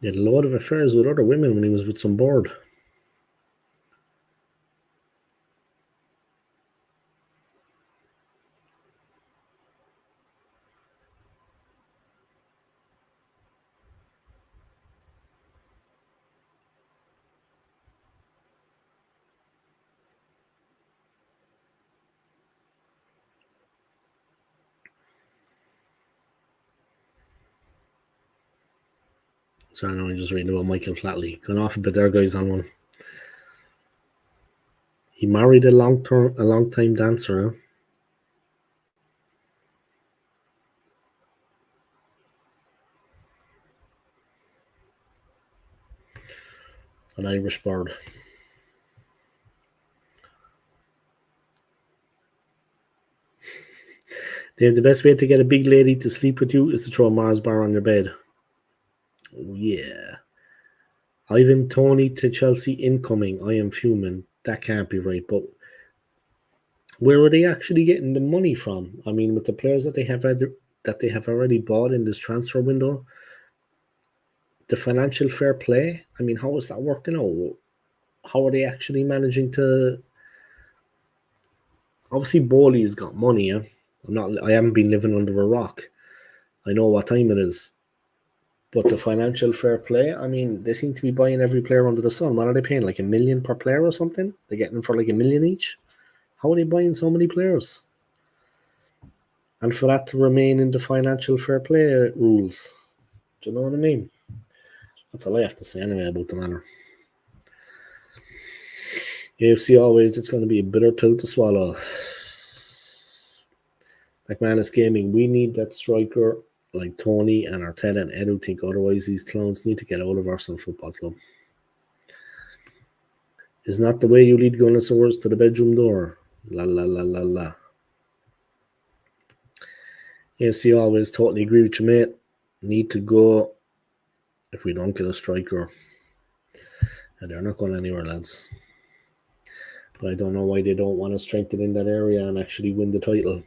He had a load of affairs with other women when he was with some board. So I know I'm just reading about Michael Flatley. Going off a bit there, guys, on one. He married a long-time dancer, eh? An Irish bird. Dave, the best way to get a big lady to sleep with you is to throw a Mars bar on your bed. Oh, yeah. Ivan Toney to Chelsea incoming. I am fuming. That can't be right. But where are they actually getting the money from? I mean, with the players that they have already bought in this transfer window, the financial fair play. I mean, how is that working out? How are they actually managing to? Obviously, Bowley's got money. Yeah? I haven't been living under a rock. I know what time it is. But the financial fair play, I mean, they seem to be buying every player under the sun. What are they paying? Like $1 million per player or something? They're getting them for like $1 million each? How are they buying so many players? And for that to remain in the financial fair play rules. Do you know what I mean? That's all I have to say anyway about the matter. AFC always, it's going to be a bitter pill to swallow. McManus Gaming, we need that striker like Tony and Arteta and Edu think, otherwise these clowns need to get out of Arsenal Football Club. Is not the way you lead Gunnosaurus to the bedroom door. La la la la la. AFC always totally agree with you, mate. Need to go if we don't get a striker. And they're not going anywhere, lads. But I don't know why they don't want to strengthen in that area and actually win the title.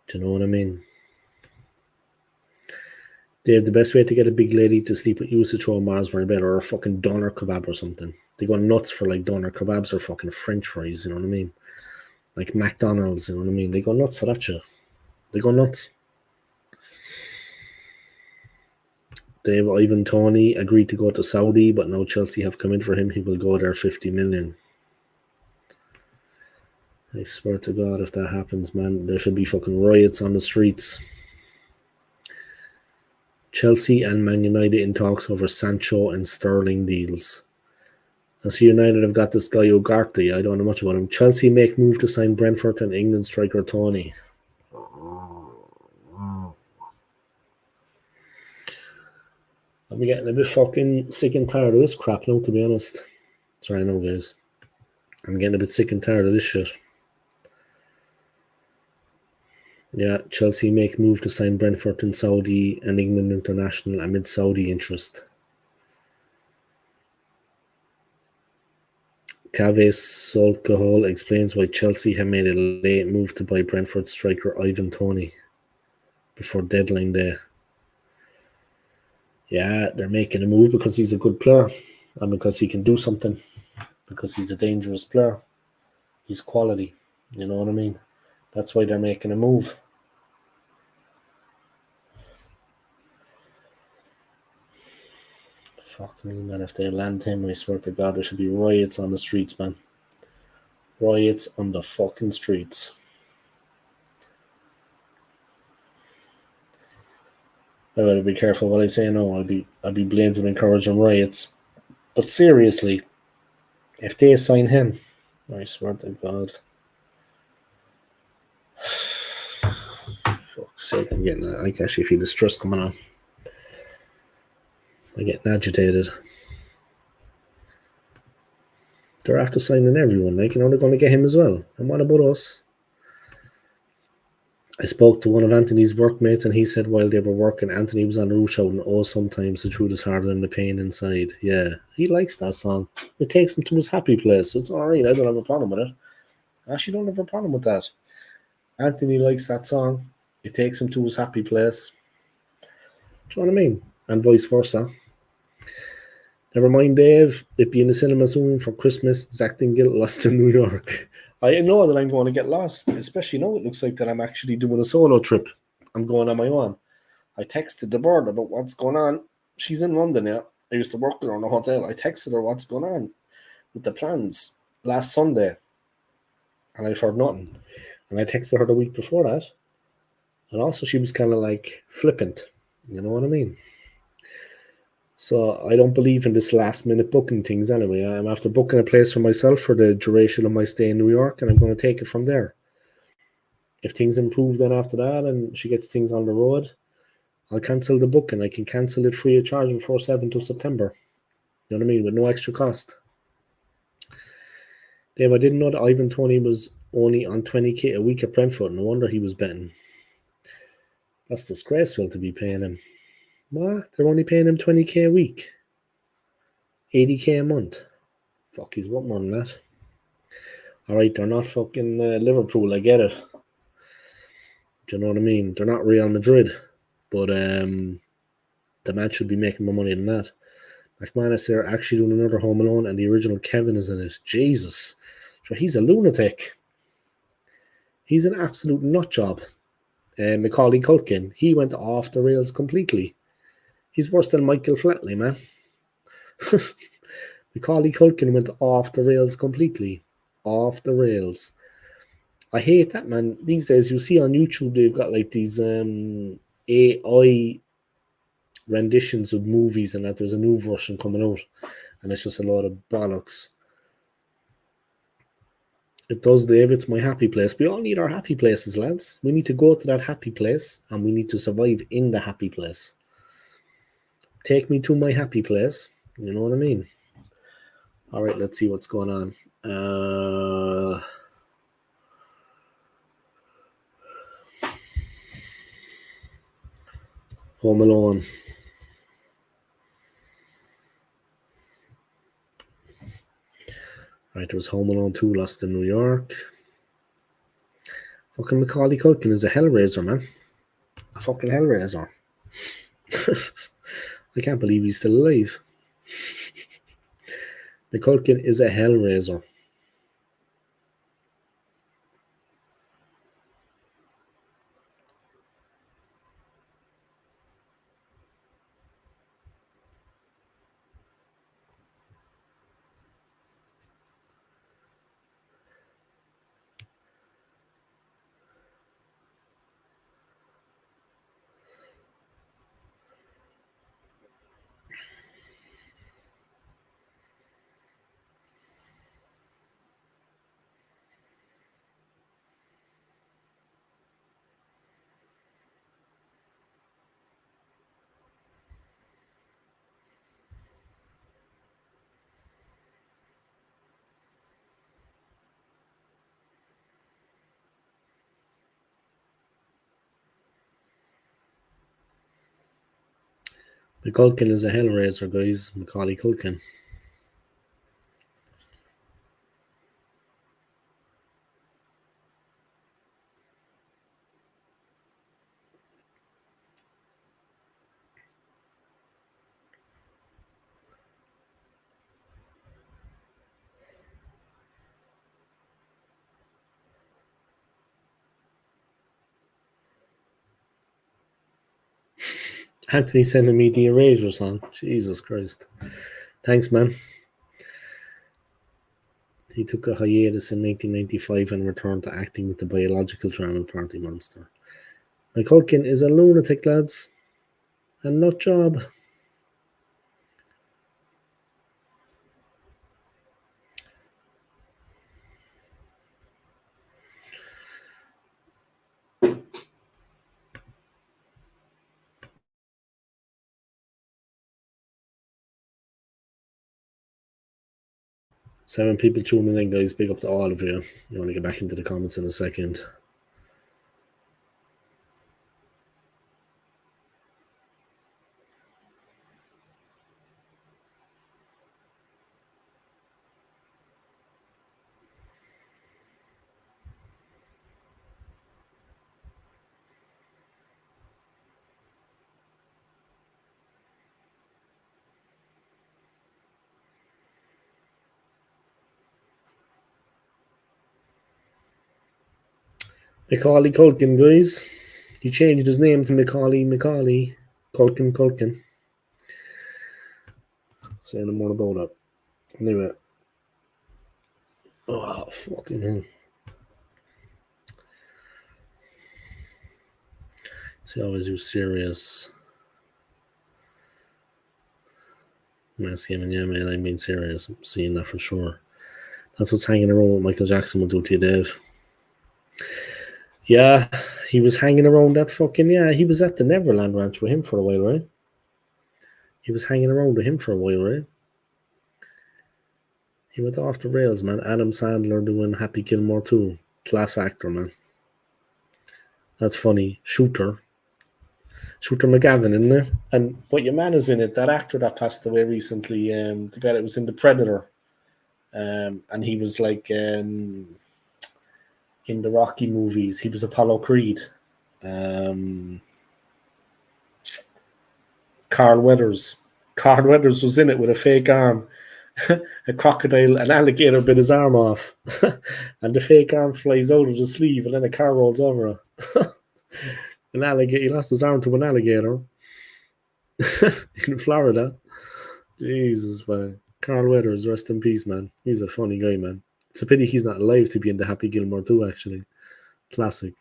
Do you know what I mean? Dave, the best way to get a big lady to sleep with you is to throw a Mars bar in bed or a fucking doner kebab or something. They go nuts for like doner kebabs or fucking French fries, you know what I mean? Like McDonald's, you know what I mean? They go nuts for that shit. They go nuts. Dave, Ivan Toney agreed to go to Saudi, but now Chelsea have come in for him. He will go there 50 million. I swear to God, if that happens, man, there should be fucking riots on the streets. Chelsea and Man United in talks over Sancho and Sterling deals. As United have got this guy Ugarte, I don't know much about him. Chelsea make move to sign Brentford and England striker Toney. I'm getting a bit fucking sick and tired of this crap now, to be honest. Sorry, no, guys. I'm getting a bit sick and tired of this shit. Yeah, Chelsea make move to sign Brentford in Saudi and England international amid Saudi interest. Cave Solcahol explains why Chelsea have made a late move to buy Brentford striker Ivan Toney before deadline day. Yeah, they're making a move because he's a good player and because he can do something, because he's a dangerous player. He's quality, you know what I mean? That's why they're making a move. Fuck me, man. If they land him, I swear to God, there should be riots on the streets, man. Riots on the fucking streets. I better be careful what I say now. I'll be blamed and encouraging riots. But seriously, if they sign him, I swear to God. Fuck's sake, I'm getting. I can actually feel the stress coming on. I'm getting agitated. They're after signing everyone, like, you know, they're going to get him as well. And what about us? I spoke to one of Anthony's workmates, and he said while they were working, Anthony was on the roof shouting, "Oh, sometimes the truth is harder than the pain inside." Yeah, he likes that song. It takes him to his happy place. It's all right. I don't have a problem with it. I actually don't have a problem with that. Anthony likes that song. It takes him to his happy place. Do you know what I mean? And vice versa. Never mind, Dave. It be in the cinema soon for Christmas. Zach didn't get lost in New York. I know that I'm going to get lost, especially now it looks like that I'm actually doing a solo trip. I'm going on my own. I texted the bird about what's going on. She's in London now. I used to work with her in a hotel. I texted her what's going on with the plans last Sunday, and I've heard nothing. And I texted her the week before that, and also she was kind of like flippant. You know what I mean? So I don't believe in this last minute booking things anyway. I'm after booking a place for myself for the duration of my stay in New York, and I'm going to take it from there. If things improve then after that and she gets things on the road, I'll cancel the booking. I can cancel it free of charge before 7th of September. You know what I mean? With no extra cost. Dave, I didn't know that Ivan Toney was only on 20k a week at Brentford. No wonder he was betting. That's disgraceful to be paying him. What? They're only paying him 20k a week. 80k a month. Fuck, he's what more than that. Alright, they're not fucking Liverpool, I get it. Do you know what I mean? They're not Real Madrid. But the man should be making more money than that. McManus, they're actually doing another Home Alone, and the original Kevin is in it. Jesus. So he's a lunatic. He's an absolute nut job. Macaulay Culkin, he went off the rails completely. He's worse than Michael Flatley, man. Macaulay Culkin went off the rails completely. Off the rails. I hate that, man. These days, you see on YouTube, they've got like these AI renditions of movies, and that there's a new version coming out, and it's just a lot of bollocks. It does, Dave. It's my happy place. We all need our happy places, lads. We need to go to that happy place, and we need to survive in the happy place. Take me to my happy place. You know what I mean? All right, let's see what's going on. Home Alone. Right, there was Home Alone 2, Lost in New York. Fucking Macaulay Culkin is a hellraiser, man. A fucking hellraiser. I can't believe he's still alive. Culkin is a hellraiser. McCulkin is a hellraiser, guys. Macaulay Culkin. Anthony sending me the Erasure song. Jesus Christ. Thanks, man. He took a hiatus in 1995 and returned to acting with the biological drama Party Monster. McCulkin is a lunatic, lads. A nut job. Seven people tuning in, guys. Big up to all of you. You want to get back into the comments in a second. Macaulay Culkin, guys. He changed his name to Macaulay Culkin. Say no more about it. Anyway. Oh, fucking hell. See, I always do serious. Mass gaming, yeah, man, I'm being serious. I'm seeing that for sure. That's what's hanging around with Michael Jackson will do to you, Dave. Yeah, he was hanging around that fucking, yeah, he was at the Neverland Ranch with him for a while, right? He was hanging around with him for a while, right? He went off the rails, man. Adam Sandler doing Happy Gilmore too. Class actor, man. That's funny. Shooter McGavin, isn't it? And what your man is in it, that actor that passed away recently, the guy that was in The Predator. And he was like in the Rocky movies. He was Apollo Creed. Carl Weathers. Carl Weathers was in it with a fake arm. A crocodile, an alligator bit his arm off, and the fake arm flies out of the sleeve, and then a car rolls over it. An alligator, he lost his arm to an alligator in Florida. Jesus, man. Carl Weathers, rest in peace, man. He's a funny guy, man. It's a pity he's not alive to be in the Happy Gilmore too, actually. Classic.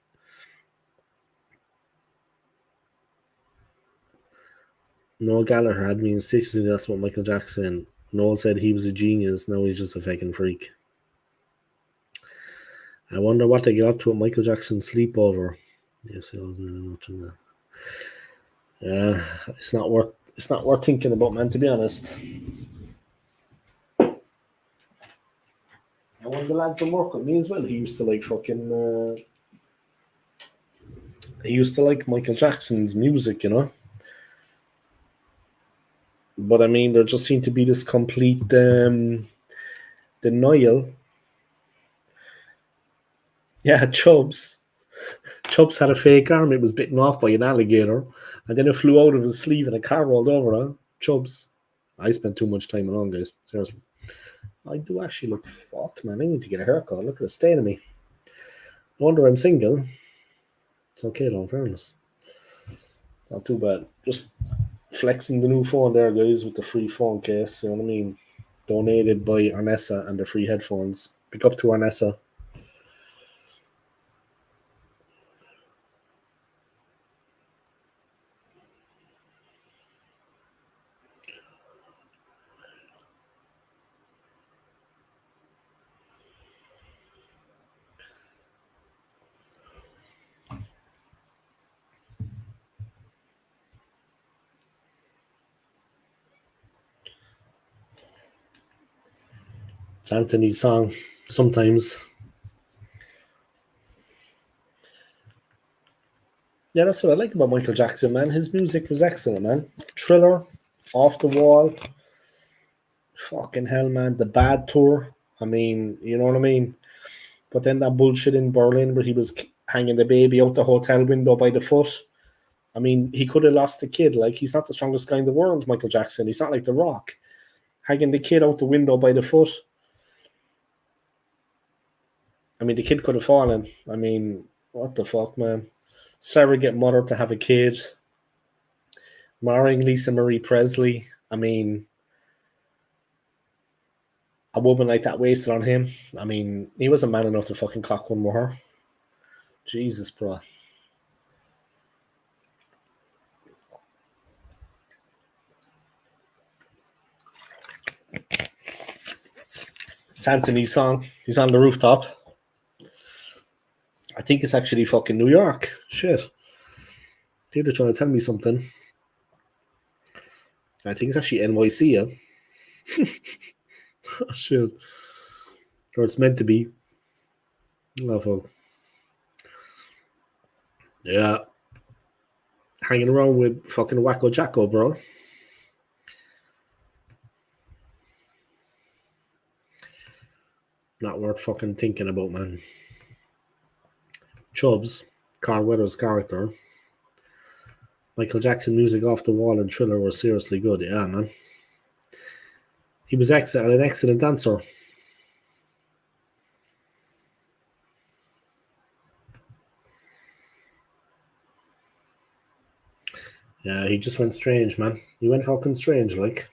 Noel Gallagher had me in stitches, that's what Michael Jackson. Noel said he was a genius, now he's just a fucking freak. I wonder what they get up to at Michael Jackson's sleepover. Yes, I wasn't watching that. Yeah, it's not worth thinking about, man, to be honest. And one of the lads that work with me as well, he used to like he used to like Michael Jackson's music, you know. But I mean, there just seemed to be this complete denial. Yeah, Chubbs. Chubbs had a fake arm. It was bitten off by an alligator, and then it flew out of his sleeve, and a car rolled over it. Chubbs. I spent too much time alone, guys. Seriously. I do actually look fucked, man. I need to get a haircut. Look at the state of me. No wonder I'm single. It's okay, though, in fairness. It's not too bad. Just flexing the new phone there, guys, with the free phone case. You know what I mean? Donated by Arnessa and the free headphones. Pick up to Arnessa. It's Anthony's song. Sometimes. Yeah, that's what I like about Michael Jackson, man. His music was excellent, man. Thriller, Off the Wall, fucking hell, man. The Bad Tour. I mean, you know what I mean? But then that bullshit in Berlin where he was hanging the baby out the hotel window by the foot. I mean, he could have lost the kid. Like, he's not the strongest guy in the world, Michael Jackson. He's not like The Rock. Hanging the kid out the window by the foot. I mean, the kid could have fallen. I mean, what the fuck, man? Surrogate mother to have a kid. Marrying Lisa Marie Presley. I mean, a woman like that wasted on him. I mean, he wasn't man enough to fucking cock one with her. Jesus, bro. It's Anthony's song. He's on the rooftop. I think it's actually fucking New York. Shit. They're trying to tell me something. I think it's actually NYC, yeah? Oh, shit. Or it's meant to be. Oh, fuck. Yeah. Hanging around with fucking Wacko Jacko, bro. Not worth fucking thinking about, man. Chubbs, Carl Weathers' character. Michael Jackson music Off the Wall and Thriller were seriously good, yeah, man. He was excellent, an excellent dancer. Yeah, he just went strange, man. He went fucking strange, like.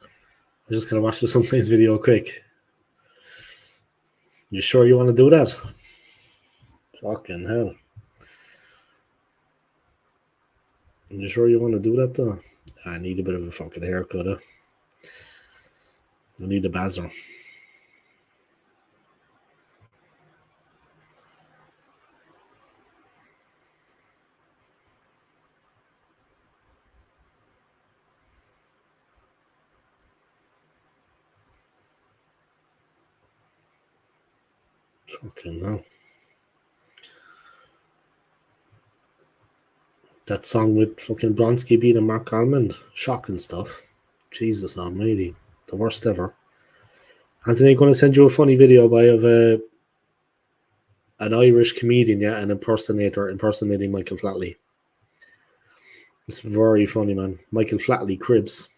I'm just gonna watch the sometimes video quick. You sure you want to do that? Fucking hell. You sure you want to do that, though? I need a bit of a fucking haircut, I need a bazzer. Fucking hell. That song with fucking Bronski beating Mark Almond. Shocking stuff. Jesus almighty. The worst ever. Anthony, going to send you a funny video of an Irish comedian, yeah, an impersonator impersonating Michael Flatley. It's very funny, man. Michael Flatley cribs.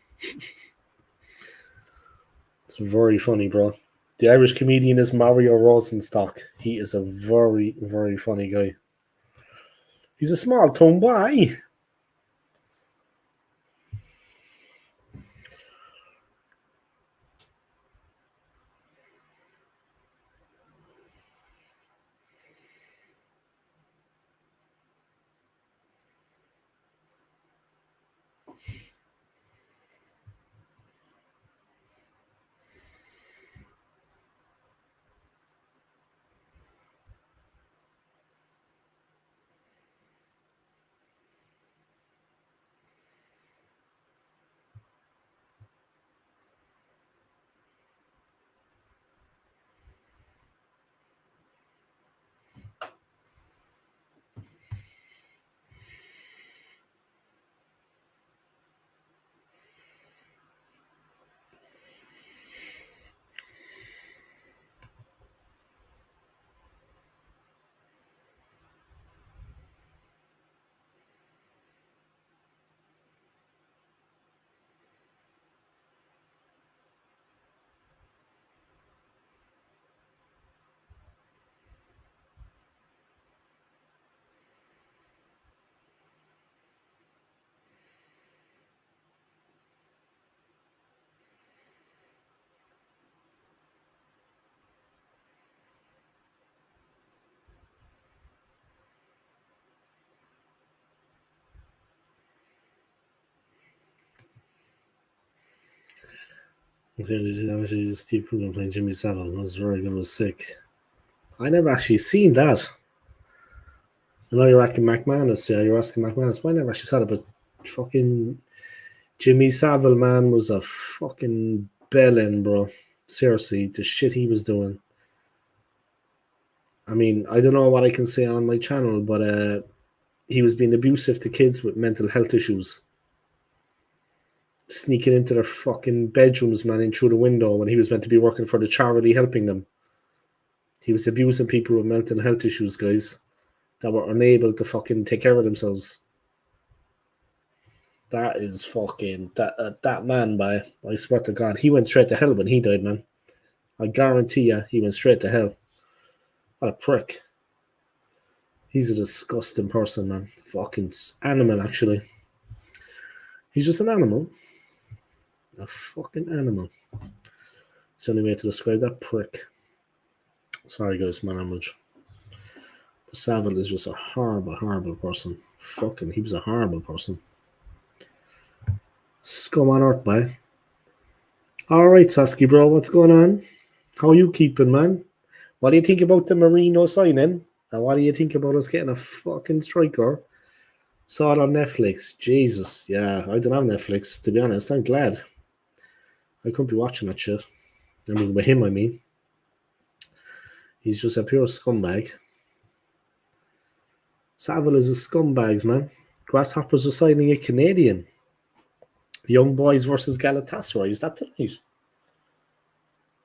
It's very funny, bro. The Irish comedian is Mario Rosenstock. He is a very, very funny guy. He's a small town boy. Steve Coogan playing Jimmy Savile. That was very good. Was sick. I never actually seen that. I know you're asking McManus. Yeah, you're asking McManus. But I never actually saw it. But fucking Jimmy Savile, man, was a fucking bellend, bro. Seriously, the shit he was doing. I mean, I don't know what I can say on my channel, but he was being abusive to kids with mental health issues, sneaking into their fucking bedrooms, man, in through the window when he was meant to be working for the charity helping them. He was abusing people with mental health issues, guys, that were unable to fucking take care of themselves. That is fucking that man, by I swear to God, he went straight to hell when he died, man. I guarantee you, he went straight to hell. What a prick. He's a disgusting person, man. Fucking animal, actually. He's just an animal. A fucking animal. It's the only way to describe that prick. Sorry, guys, my language. Savile is just a horrible, horrible person. Fucking, he was a horrible person. Scum on earth, boy. Alright, Sasky, bro, what's going on? How are you keeping, man? What do you think about the Marino signing? And what do you think about us getting a fucking striker? Saw it on Netflix. Jesus, yeah, I don't have Netflix, to be honest. I'm glad. I couldn't be watching that shit. I mean, with him, I mean. He's just a pure scumbag. Savile is a scumbags, man. Grasshoppers are signing a Canadian. Young Boys versus Galatasaray. Is that tonight?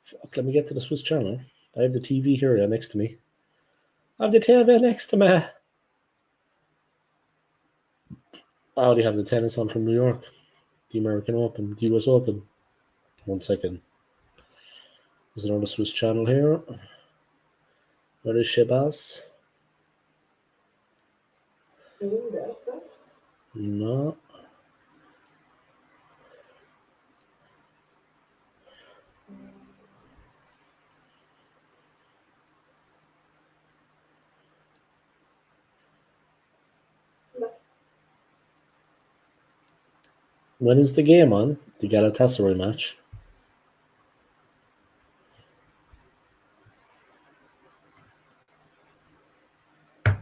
Fuck, let me get to the Swiss channel. I have the TV here next to me. I have the TV next to me. I already have the tennis on from New York. The American Open. The US Open. 1 second. There's another Swiss channel here. Where is Shabazz? No. When is the game on? The Galatasaray match.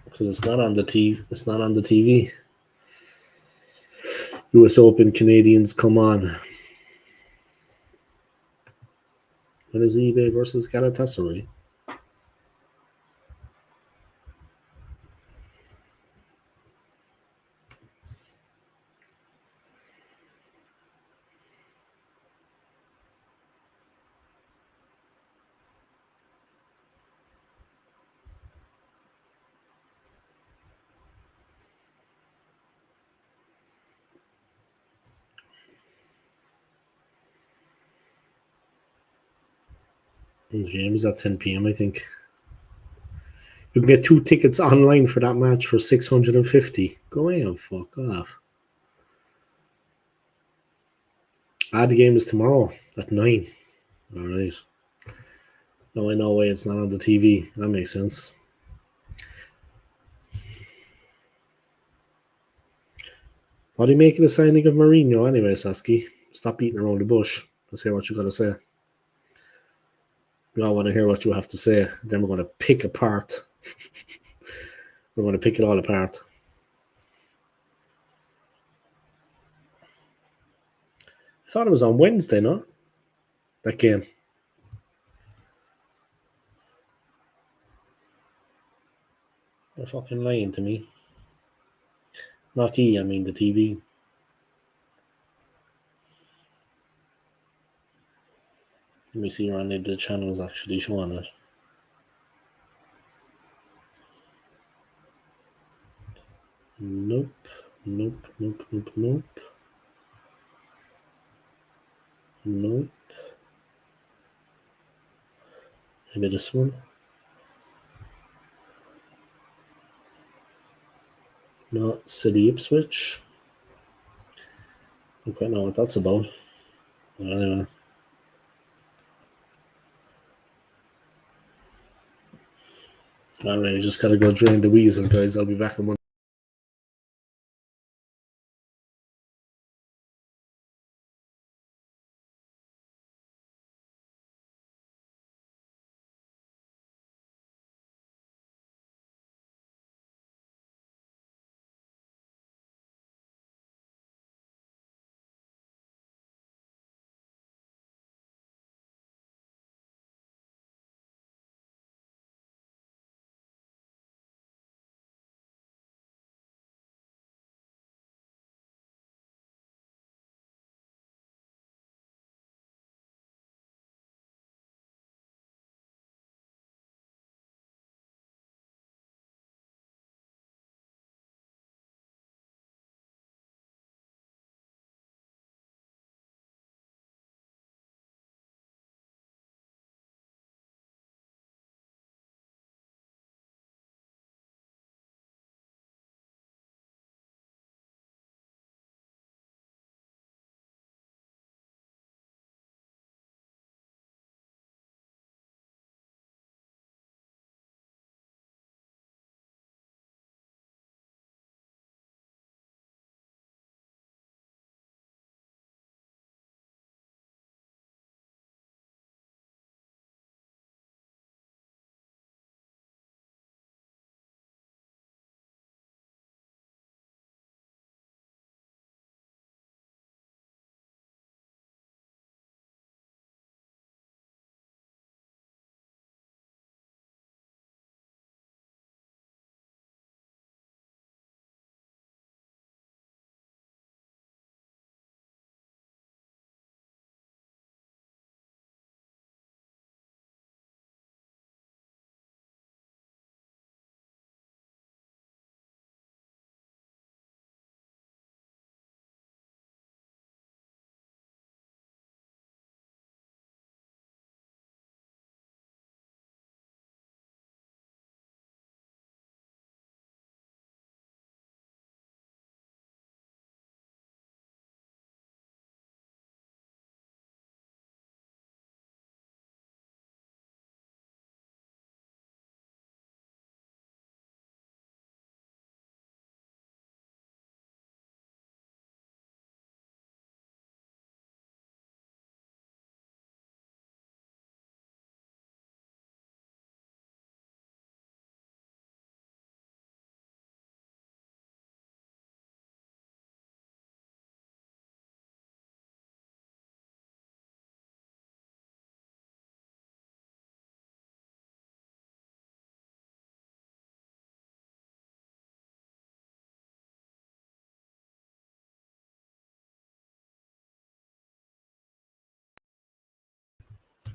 Because it's not on the TV. It's not on the TV. US Open Canadians, come on. When is eBay versus Galatasaray? The game is at 10 p.m., I think. You can get 2 tickets online for that match for $650. Go away and fuck off. The game is tomorrow at 9. Alright. Now I know why it's not on the TV. That makes sense. What do you make of the signing of Mourinho anyway, Sasky? Stop beating around the bush. Let's hear what you gotta say. We all want to hear what you have to say. Then we're going to pick apart. We're going to pick it all apart. I thought it was on Wednesday, no? That game. They're fucking lying to me. Not I mean the TV. Let me see around if the channel's actually showing it. Nope. Nope. Nope. Nope. Nope. Nope. Maybe this one. No, City Ipswich. I don't quite know what that's about. Anyway. Alright, I just gotta go drain the weasel, guys. I'll be back in 1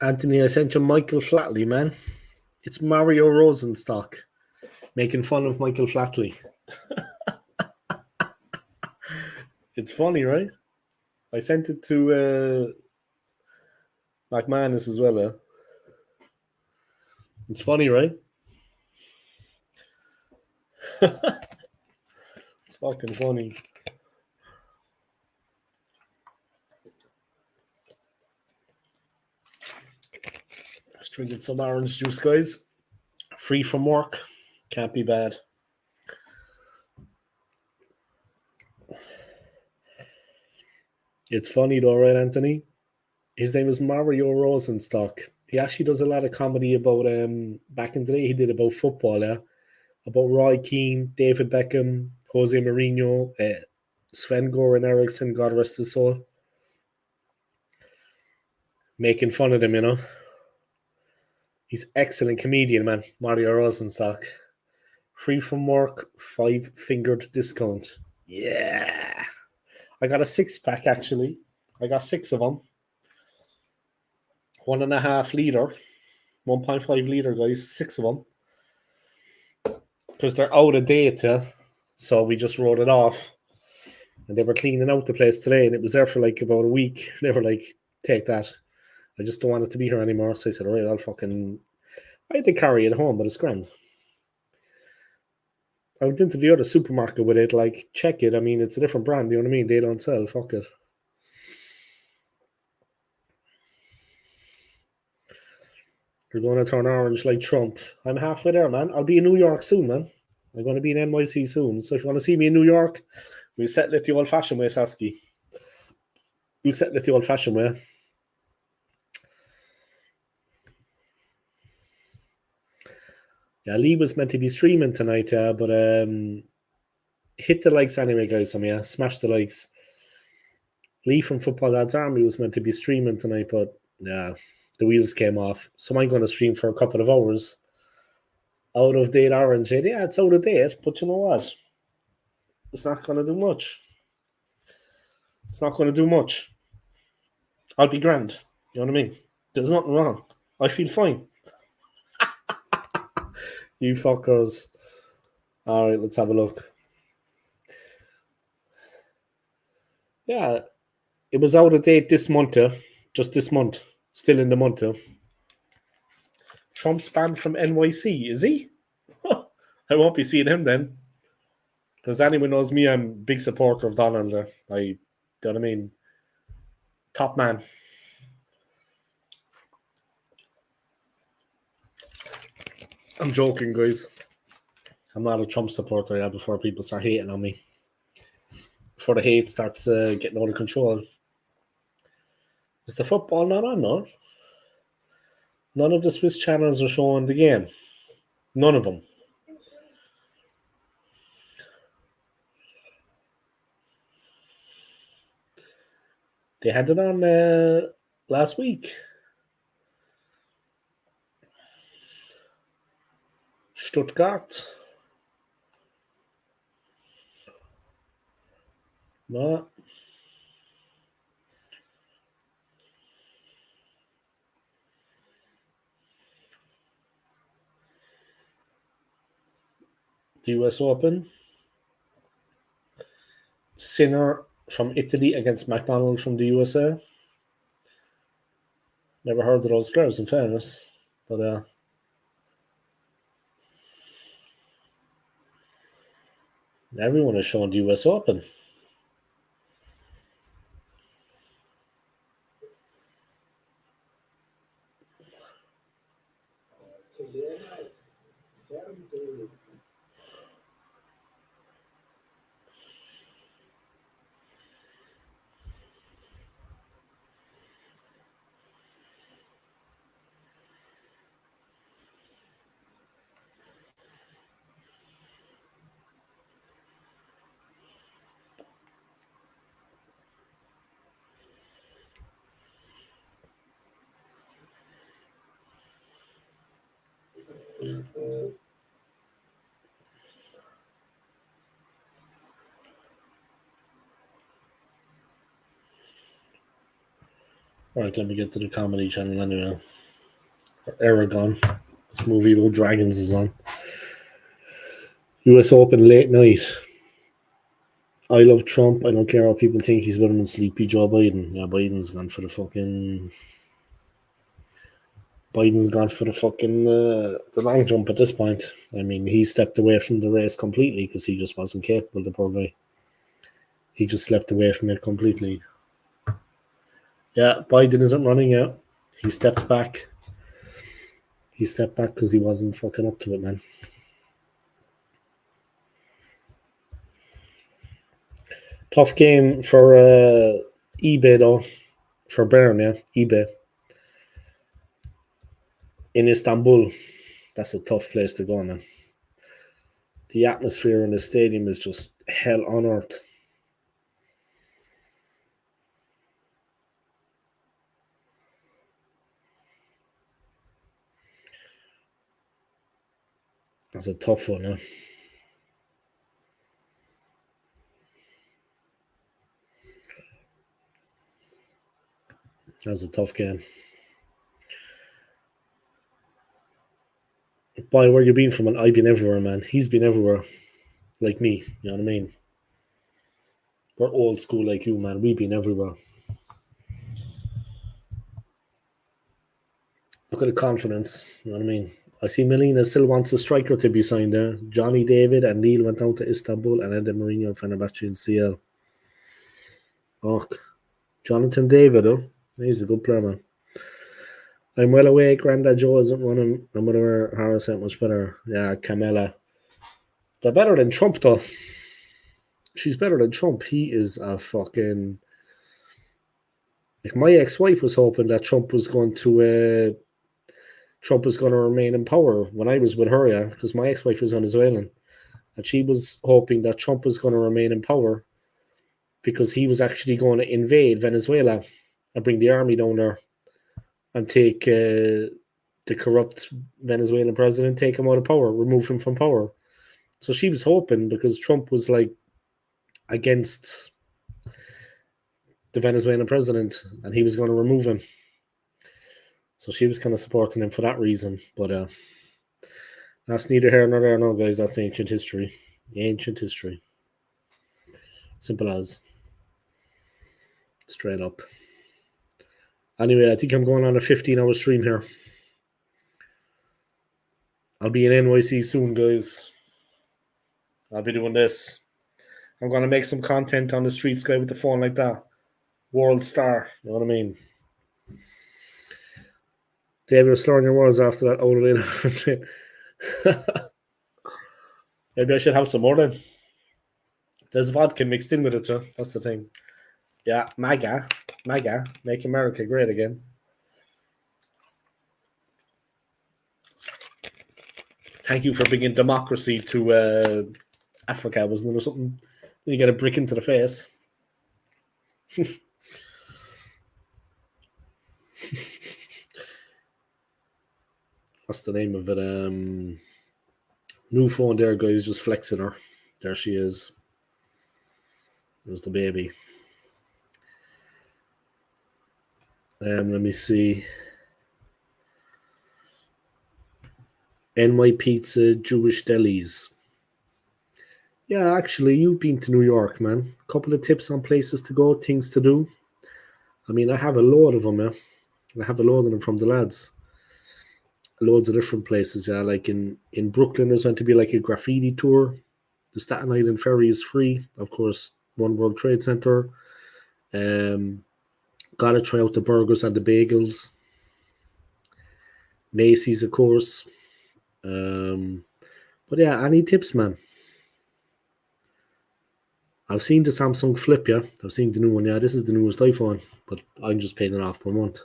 Anthony, I sent you Michael Flatley, man. It's Mario Rosenstock making fun of Michael Flatley. It's funny, right? I sent it to McManus as well. It's funny, right? It's fucking funny. Just drinking some orange juice, guys. Free from work. Can't be bad. It's funny though, right, Anthony? His name is Mario Rosenstock. He actually does a lot of comedy about back in the day he did about football, about Roy Keane, David Beckham, Jose Mourinho, Sven Goran Eriksson, God rest his soul. Making fun of them, you know. He's excellent comedian, man. Mario Rosenstock. Free from work, 5-fingered discount. Yeah. I got a 6-pack actually. I got 6 of them. 1.5 liter, 1.5 liter, guys. 6 of them. Because they're out of date, yeah. So we just wrote it off. And they were cleaning out the place today, and it was there for like about a week. They were like, take that. I just don't want it to be here anymore. So I said, all right, I had to carry it home, but it's grand. I went into the other supermarket with it, like, check it. I mean, it's a different brand, you know what I mean? They don't sell, fuck it. You're going to turn orange like Trump. I'm halfway there, man. I'll be in New York soon, man. I'm going to be in NYC soon. So if you want to see me in New York, we'll settle it the old-fashioned way, Sasky. We'll settle it the old-fashioned way. Yeah, Lee was meant to be streaming tonight, but hit the likes anyway, guys. Smash the likes. Lee from Football Lads Army was meant to be streaming tonight, but yeah, the wheels came off. So I'm going to stream for a couple of hours. Out of date orange. Yeah, it's out of date, but you know what? It's not going to do much. It's not going to do much. I'll be grand. You know what I mean? There's nothing wrong. I feel fine. You fuckers. All right, let's have a look. Yeah, it was out of date this month, just this month. Still in the month. Trump's banned from NYC, is he? I won't be seeing him then. Because anyone knows me, I'm a big supporter of Donald. Do you know what I mean? Top man. I'm joking, guys. I'm not a Trump supporter yet before people start hating on me. Before the hate starts getting out of control. Is the football not on, no? None of the Swiss channels are showing the game. None of them. They had it on last week. Stuttgart. No. The US Open. Sinner from Italy against McDonald from the USA. Never heard of those players, in fairness. But everyone is showing the US Open. Alright, let me get to the comedy channel anyway. Aragon. This movie about dragons is on. US Open late night. I love Trump. I don't care what people think. He's better than sleepy Joe Biden. Yeah, Biden's gone for the fucking the long jump at this point. I mean, he stepped away from the race completely because he just wasn't capable, the poor guy. He just slept away from it completely. Yeah, Biden isn't running out. He stepped back. He stepped back because he wasn't fucking up to it, man. Tough game for eBay, though. For Bern, yeah. eBay. In Istanbul. That's a tough place to go, man. The atmosphere in the stadium is just hell on earth. That's a tough one, yeah. That's a tough game. Boy, where you been from? I've been everywhere, man. He's been everywhere. Like me, you know what I mean? We're old school like you, man. We've been everywhere. Look at the confidence, you know what I mean? I see Melina still wants a striker to be signed there. Johnny David and Neil went down to Istanbul and ended Mourinho and Fenerbahce in CL. Oh, Jonathan David, oh. He's a good player, man. I'm well away. Grandad Joe isn't running. And whatever Harris ain't much better. Yeah, Camilla. They're better than Trump, though. She's better than Trump. He is a fucking. Like, my ex-wife was hoping that Trump was going to remain in power when I was with her, yeah, because my ex-wife was Venezuelan, and she was hoping that Trump was going to remain in power because he was actually going to invade Venezuela and bring the army down there and take the corrupt Venezuelan president, take him out of power, remove him from power. So she was hoping, because Trump was like against the Venezuelan president and he was going to remove him. So she was kind of supporting him for that reason. But that's neither here nor there, no, guys. That's ancient history. Ancient history. Simple as. Straight up. Anyway, I think I'm going on a 15-hour stream here. I'll be in NYC soon, guys. I'll be doing this. I'm going to make some content on the streets, guy, with the phone like that. World star. You know what I mean? Dave, you're slurring your words after that old lady. Maybe I should have some more then. There's vodka mixed in with it, too. That's the thing. Yeah, MAGA, make America great again. Thank you for bringing democracy to Africa, wasn't there something? You get a brick into the face. What's the name of it? New phone there, guys, just flexing her. There she is. There's the baby. Let me see. NY Pizza, Jewish delis. Yeah, actually, you've been to New York, man. A couple of tips on places to go, things to do. I mean, I have a load of them, yeah. I have a load of them from the lads. Loads of different places, yeah. Like in Brooklyn, there's going to be like a graffiti tour. The Staten Island Ferry is free. Of course, One World Trade Center. Gotta try out the burgers and the bagels. Macy's, of course. But yeah, any tips, man? I've seen the Samsung Flip, yeah. I've seen the new one, yeah. This is the newest iPhone, but I'm just paying it off per month.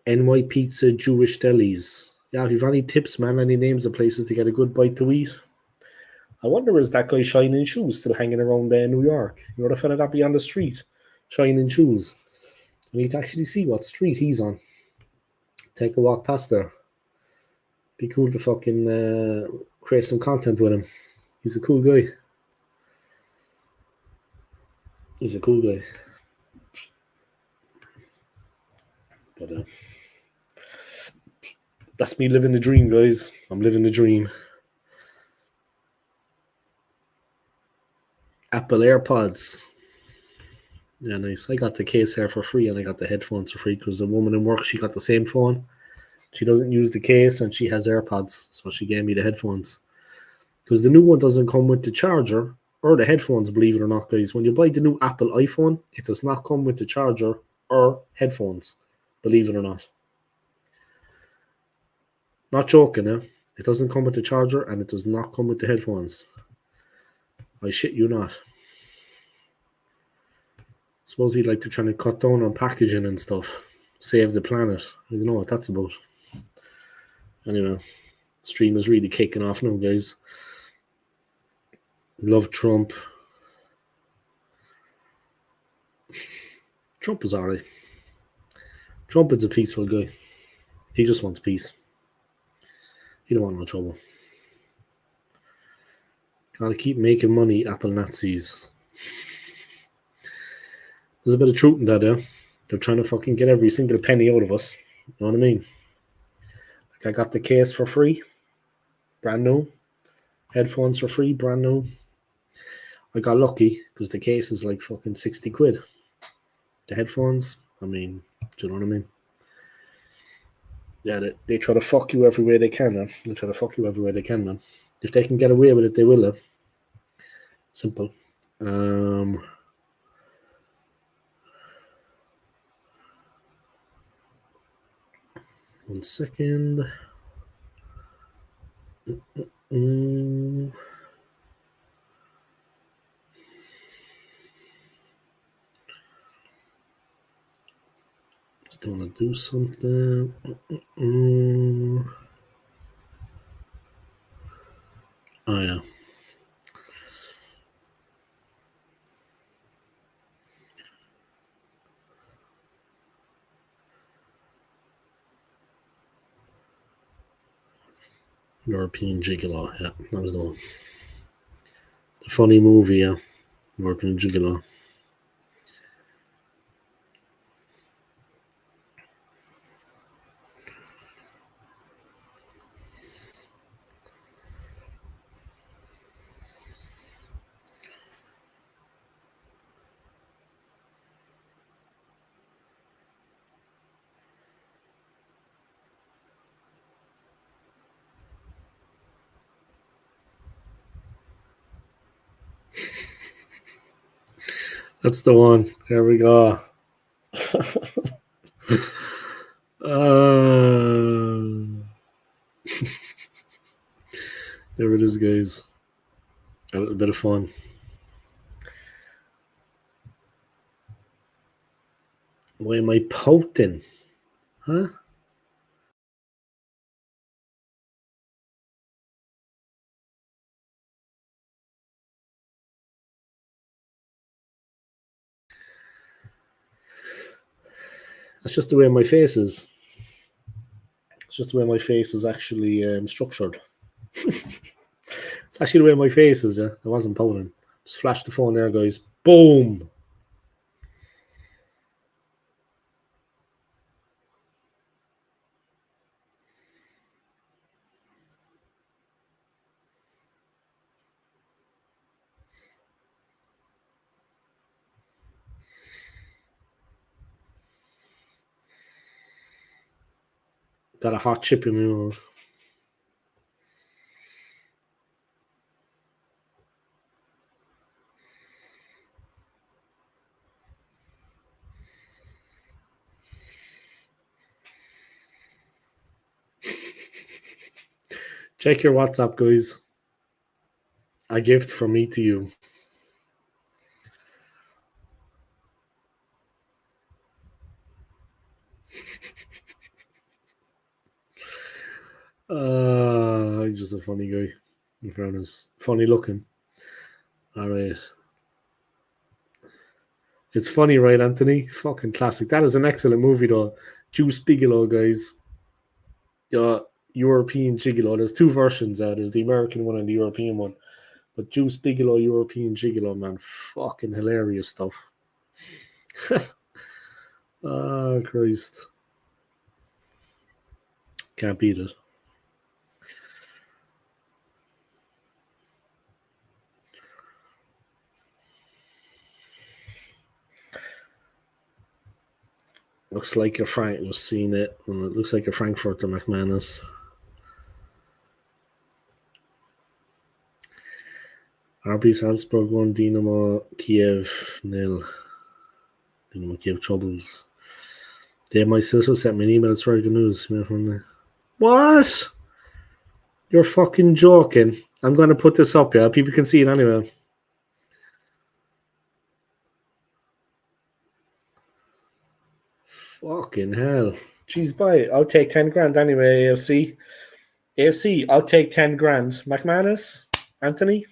NY Pizza, Jewish delis. Yeah, if you've any tips, man, any names of places to get a good bite to eat. I wonder, is that guy Shining Shoes still hanging around New York? You know the fella that be on the street, Shining Shoes. I need to actually see what street he's on. Take a walk past there. Be cool to fucking create some content with him. He's a cool guy. He's a cool guy. But that's me living the dream, guys. I'm living the dream. Apple AirPods. Yeah, nice. I got the case here for free and I got the headphones for free because the woman in work, she got the same phone. She doesn't use the case and she has AirPods, so she gave me the headphones. Because the new one doesn't come with the charger or the headphones, believe it or not, guys. When you buy the new Apple iPhone, it does not come with the charger or headphones, believe it or not. Not joking, eh? It doesn't come with the charger and it does not come with the headphones. I shit you not. Suppose he'd like to try to cut down on packaging and stuff. Save the planet. I don't know what that's about. Anyway, stream is really kicking off now, guys. Love Trump. Trump is alright. Trump is a peaceful guy. He just wants peace. He don't want no trouble. Gotta keep making money, Apple Nazis. There's a bit of truth in that, yeah. They're trying to fucking get every single penny out of us. You know what I mean? Like I got the case for free. Brand new. Headphones for free, brand new. I got lucky because the case is like fucking 60 quid. The headphones, I mean, do you know what I mean? Yeah, they try to fuck you every way they can, man. They try to fuck you every way they can, man. If they can get away with it, they will. Simple. 1 second. Just want to do something. Oh, yeah. European Gigolo, yeah, that was the one. The funny movie, yeah. European Gigolo. That's the one. There we go. There it is, guys. A little bit of fun. Why am I pouting? Huh? That's just the way my face is. It's just the way my face is actually structured. It's actually the way my face is, yeah. I wasn't pouting. Just flash the phone there, guys. Boom! Got a hot chip in my mouth. Check your WhatsApp, guys. A gift from me to you. I'm just a funny guy, in fairness. Funny looking. All right. It's funny, right, Anthony? Fucking classic. That is an excellent movie, though. Juice Bigelow, guys. Yeah, European Gigolo. There's two versions out. There's the American one and the European one. But Juice Bigelow, European Gigolo, man, fucking hilarious stuff. Oh, Christ. Can't beat it. Looks like a Frank. Just seen it. It looks like a Frankfurter McManus. RB Salzburg 1, Dynamo Kiev 0. Dynamo Kiev troubles. Dave, my sister sent me an email. It's very good news. What? You're fucking joking. I'm going to put this up, yeah? People can see it anyway. Fucking hell. Jeez, bye. I'll take 10 grand anyway, AFC. AFC, I'll take 10 grand. McManus? Anthony?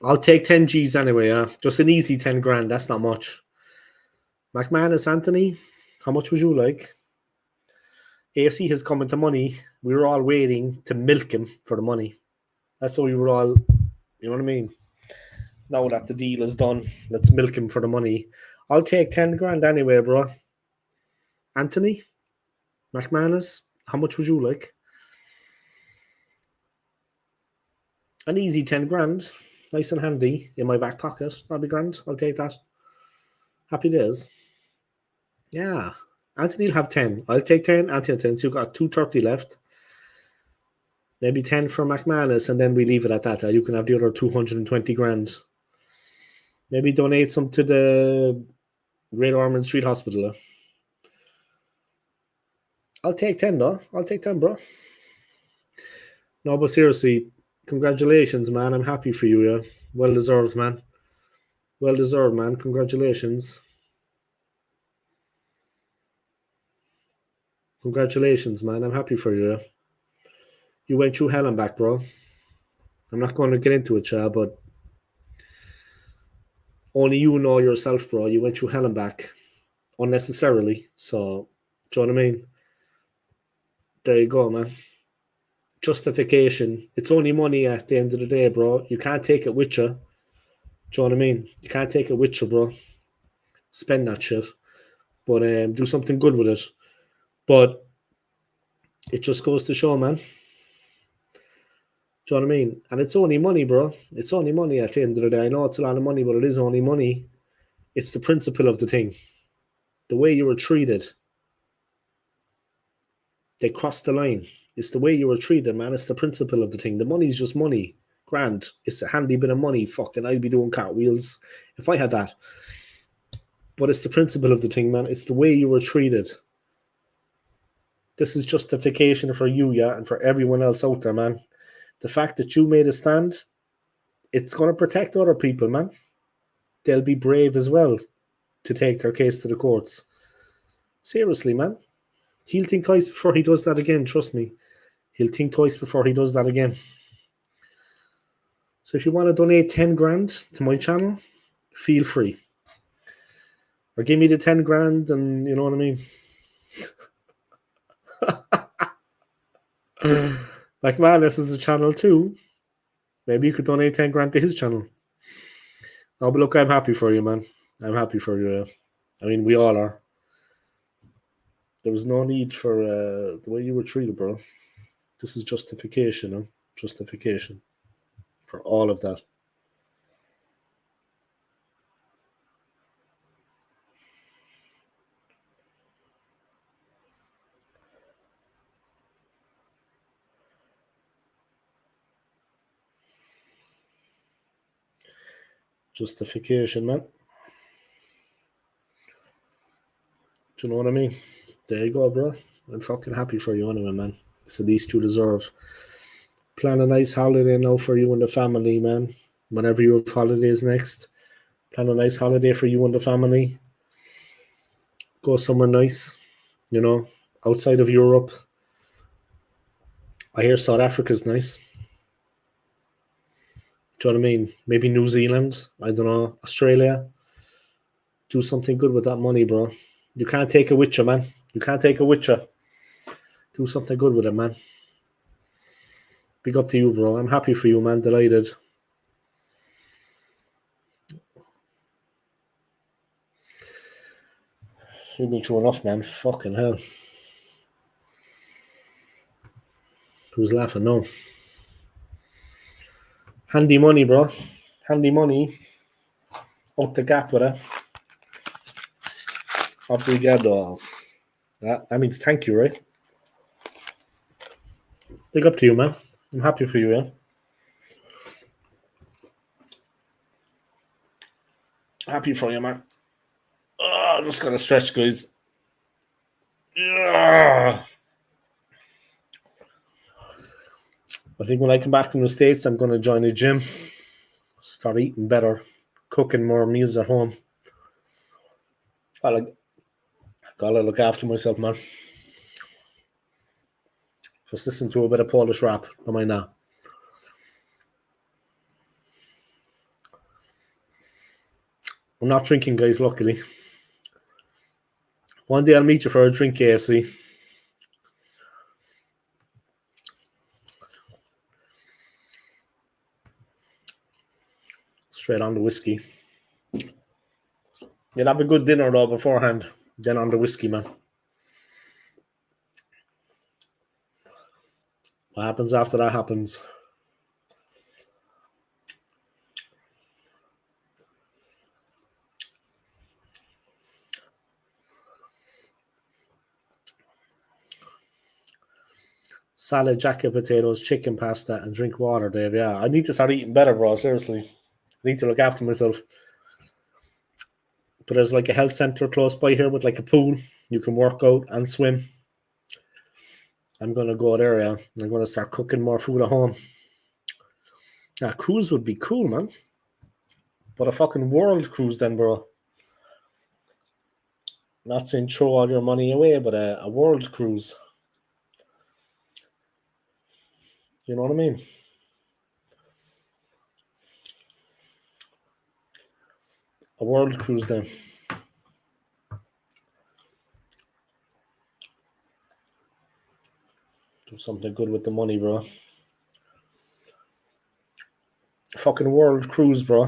I'll take 10 G's anyway, yeah? Just an easy 10 grand. That's not much. McManus, Anthony? How much would you like? AFC has come into money. We were all waiting to milk him for the money. That's what we were all, you know what I mean? Now that the deal is done, let's milk him for the money. I'll take 10 grand anyway, bro. Anthony? McManus? How much would you like? An easy 10 grand. Nice and handy in my back pocket. That'll be grand. I'll take that. Happy days. Yeah. Anthony will have 10. I'll take 10. Anthony 10. So you've got 230 left. Maybe 10 for McManus, and then we leave it at that. You can have the other 220 grand. Maybe donate some to the Great Ormond Street Hospital. I'll take 10, though. I'll take 10, bro. No, but seriously, congratulations, man. I'm happy for you, yeah. Well deserved, man. Well deserved, man. Congratulations. Congratulations, man. I'm happy for you, yeah. You went through hell and back, bro. I'm not going to get into it, yeah, but only you know yourself, bro. You went through hell and back unnecessarily. So, do you know what I mean? There you go, man. Justification. It's only money at the end of the day, bro. You can't take it with you. Do you know what I mean? You can't take it with you, bro. Spend that shit. But do something good with it. But it just goes to show, man. Do you know what I mean? And it's only money, bro. It's only money at the end of the day. I know it's a lot of money, but it is only money. It's the principle of the thing. The way you were treated. They crossed the line. It's the way you were treated, man. It's the principle of the thing. The money's just money. Grand. It's a handy bit of money. Fucking, I'd be doing cartwheels if I had that. But it's the principle of the thing, man. It's the way you were treated. This is justification for you, yeah, and for everyone else out there, man. The fact that you made a stand, it's going to protect other people, man. They'll be brave as well to take their case to the courts. Seriously, man. He'll think twice before he does that again, trust me. He'll think twice before he does that again. So if you want to donate 10 grand to my channel, feel free. Or give me the 10 grand and you know what I mean? Like, man, this is a channel too. Maybe you could donate 10 grand to his channel. Oh, but look, I'm happy for you, man. I'm happy for you. I mean, we all are. There was no need for the way you were treated, bro. This is justification, huh? Justification for all of that. Justification, man. Do you know what I mean? There you go, bro. I'm fucking happy for you anyway, man. It's the least you deserve. Plan a nice holiday now for you and the family, man. Whenever you have holidays next, plan a nice holiday for you and the family. Go somewhere nice, you know, outside of Europe. I hear South Africa's nice. Do you know what I mean? Maybe New Zealand. I don't know. Australia. Do something good with that money, bro. You can't take it with you, man. You can't take it with you. Do something good with it, man. Big up to you, bro. I'm happy for you, man. Delighted. You've been through enough, man. Fucking hell. Who's laughing? No. Handy money, bro. Handy money. Up the gap with it. Obrigado. That means thank you, right? Big up to you, man. I'm happy for you, yeah? Happy for you, man. Oh, I'm just gonna stretch, guys. Yeah. I think when I come back from the States, I'm gonna join a gym. Start eating better. Cooking more meals at home. Gotta look after myself, man. Just listen to a bit of Polish rap. Am I not? I'm not drinking, guys, luckily. One day I'll meet you for a drink, KFC. Straight on the whiskey. You'll have a good dinner, though, beforehand. Then on the whiskey, man. What happens after that happens. Salad, jacket potatoes, chicken pasta, and drink water, Dave. Yeah, I need to start eating better, bro. Seriously. I need to look after myself. But there's like a health center close by here with like a pool. You can work out and swim. I'm going to go there, yeah. I'm going to start cooking more food at home. Yeah, cruise would be cool, man. But a fucking world cruise then, bro. Not saying throw all your money away, but a world cruise. You know what I mean? A world cruise then. Do something good with the money, bro. Fucking world cruise, bro.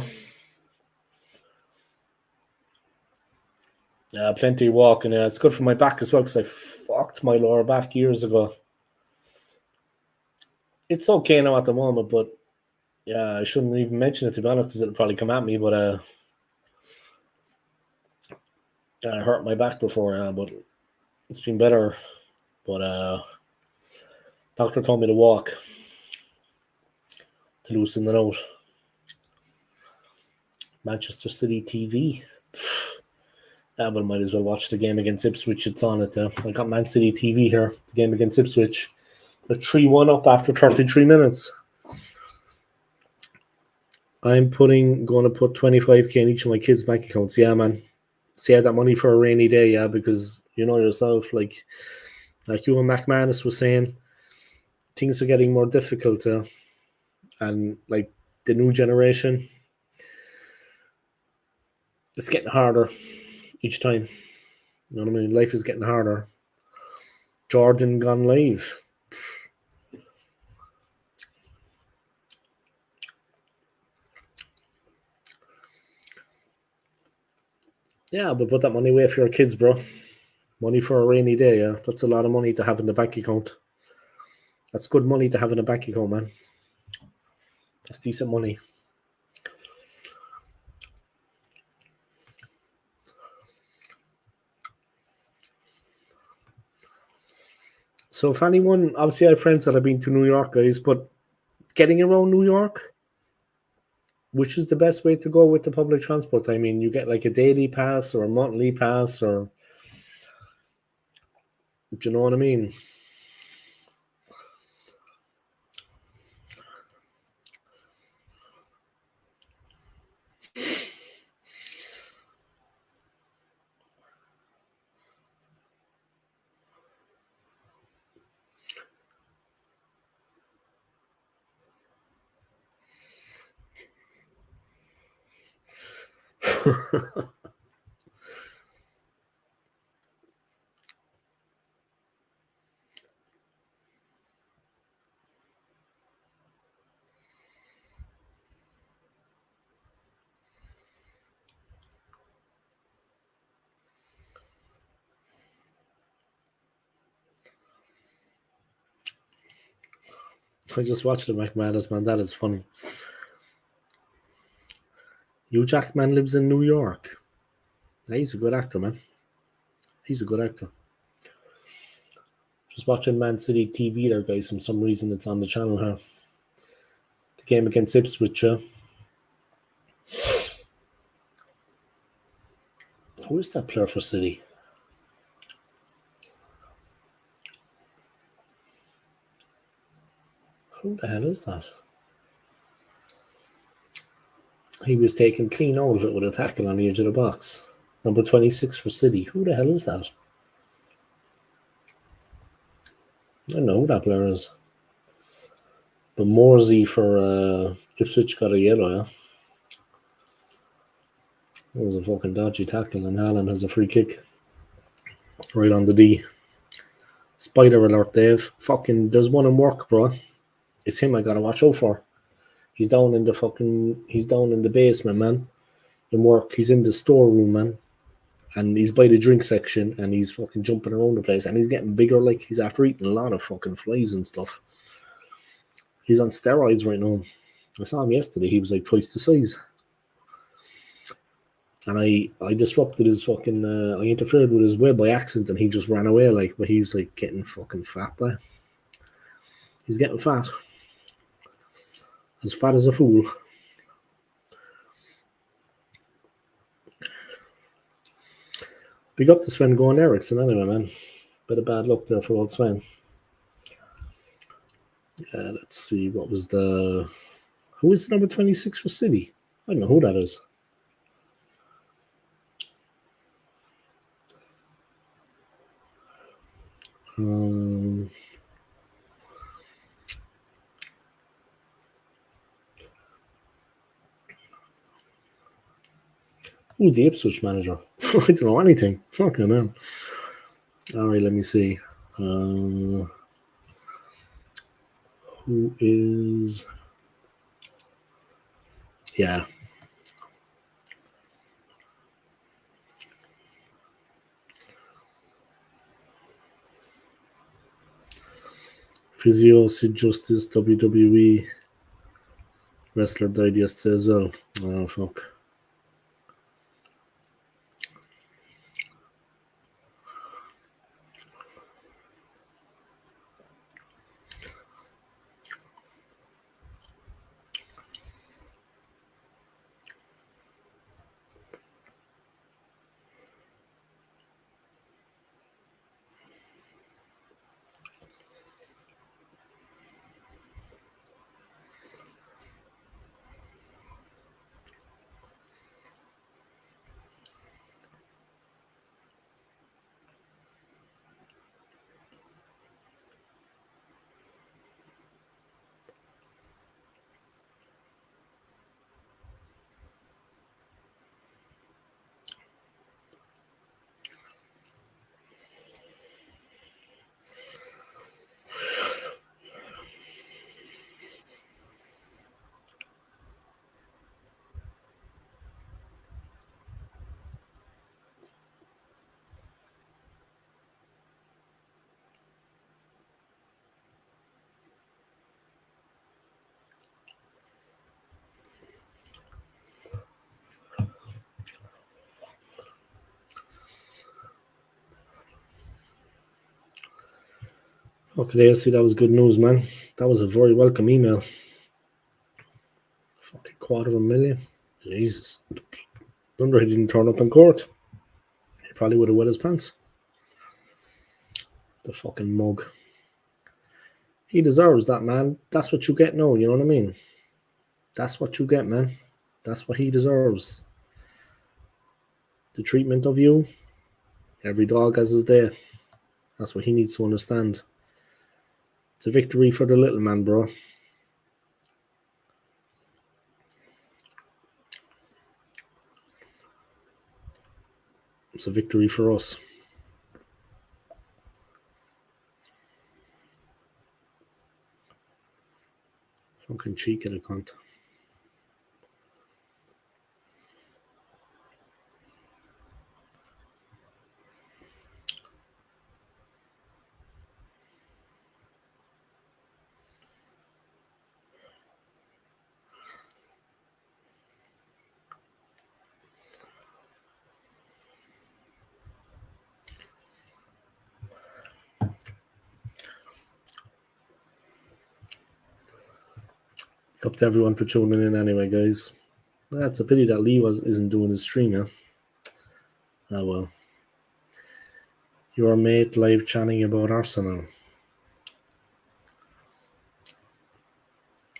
Yeah, plenty of walking. Yeah, it's good for my back as well because I fucked my lower back years ago. It's okay now at the moment, but yeah, I shouldn't even mention it to be honest because it'll probably come at me. But I hurt my back before, but it's been better. But doctor told me to walk to loosen it out. Manchester City TV. Yeah, but might as well watch the game against Ipswich. It's on it. I got Man City TV here. The game against Ipswich. They're 3-1 up after 33 minutes. I'm going to put 25k in each of my kids' bank accounts. Yeah, man. Save that money for a rainy day, yeah, because you know yourself, like you and McManus was saying, things are getting more difficult, and like the new generation, it's getting harder each time. You know what I mean? Life is getting harder. Jordan gone live. Yeah, but put that money away for your kids, bro. Money for a rainy day, yeah. That's a lot of money to have in the bank account. That's good money to have in a bank account, man. That's decent money. So if anyone, obviously I have friends that have been to New York, guys, but getting around New York, which is the best way to go with the public transport? I mean, you get like a daily pass or a monthly pass, or do you know what I mean? I just watched the McManus, man. That is funny. Hugh Jackman lives in New York. He's a good actor, man. He's a good actor. Just watching Man City TV there, guys. For some reason, it's on the channel here. The game against Ipswich. Who is that player for City? Who the hell is that? He was taken clean out of it with a tackle on the edge of the box. Number 26 for City. Who the hell is that? I don't know who that player is. But Morsey for Ipswich got a yellow, yeah? That was a fucking dodgy tackle, and Haaland has a free kick. Right on the D. Spider alert, Dave. Fucking, there's one in work, bro. It's him I gotta watch out for. He's down in the basement, man. In work. He's in the storeroom, man. And he's by the drink section, and he's fucking jumping around the place, and he's getting bigger, like he's after eating a lot of fucking flies and stuff. He's on steroids right now. I saw him yesterday. He was like twice the size. And I disrupted his fucking, I interfered with his web by accident, and he just ran away, like, but he's like getting fucking fat, boy. He's getting fat. As fat as a fool. Big up to Sven Goran Eriksson anyway, man. Bit of bad luck there for old Sven. Let's see, what was the... Who is the number 26 for City? I don't know who that is. Who's the Ipswich manager? I don't know anything. Fucking hell. Alright, let me see. Who is... Yeah. Physio, Sid Justice, WWE. Wrestler died yesterday as well. Oh, fuck. Okay, see, that was good news, man. That was a very welcome email. Fucking $250,000. Jesus. Wonder he didn't turn up in court. He probably would have wet his pants. The fucking mug. He deserves that, man. That's what you get now, you know what I mean? That's what you get, man. That's what he deserves. The treatment of you. Every dog has his day. That's what he needs to understand. It's a victory for the little man, bro. It's a victory for us. Fucking cheek of the cunt. Up to everyone for tuning in anyway, guys. That's a pity that Lee isn't doing his stream, yeah. Oh well. Your mate live chatting about Arsenal.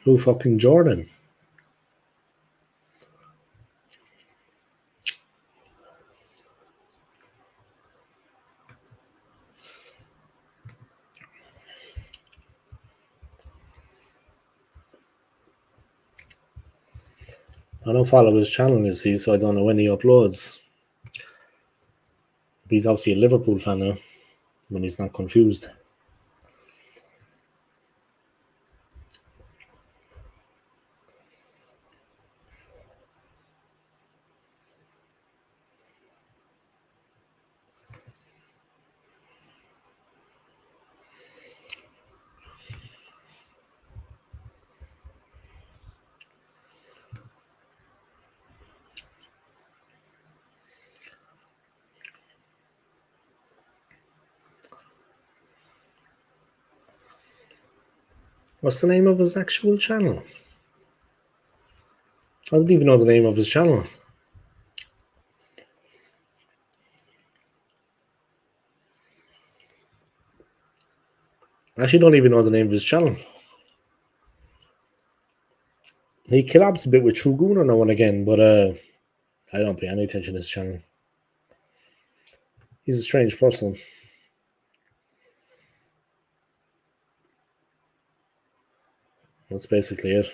Who fucking Jordan? I don't follow his channel, you see, so I don't know when he uploads. He's obviously a Liverpool fan now, when he's not confused. What's the name of his actual channel? I don't even know the name of his channel. I actually don't even know the name of his channel. He collabs a bit with True Gooner now and again, but I don't pay any attention to his channel. He's a strange person. That's basically it.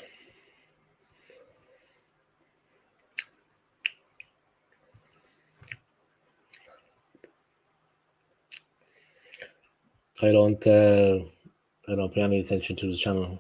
I don't pay any attention to his channel.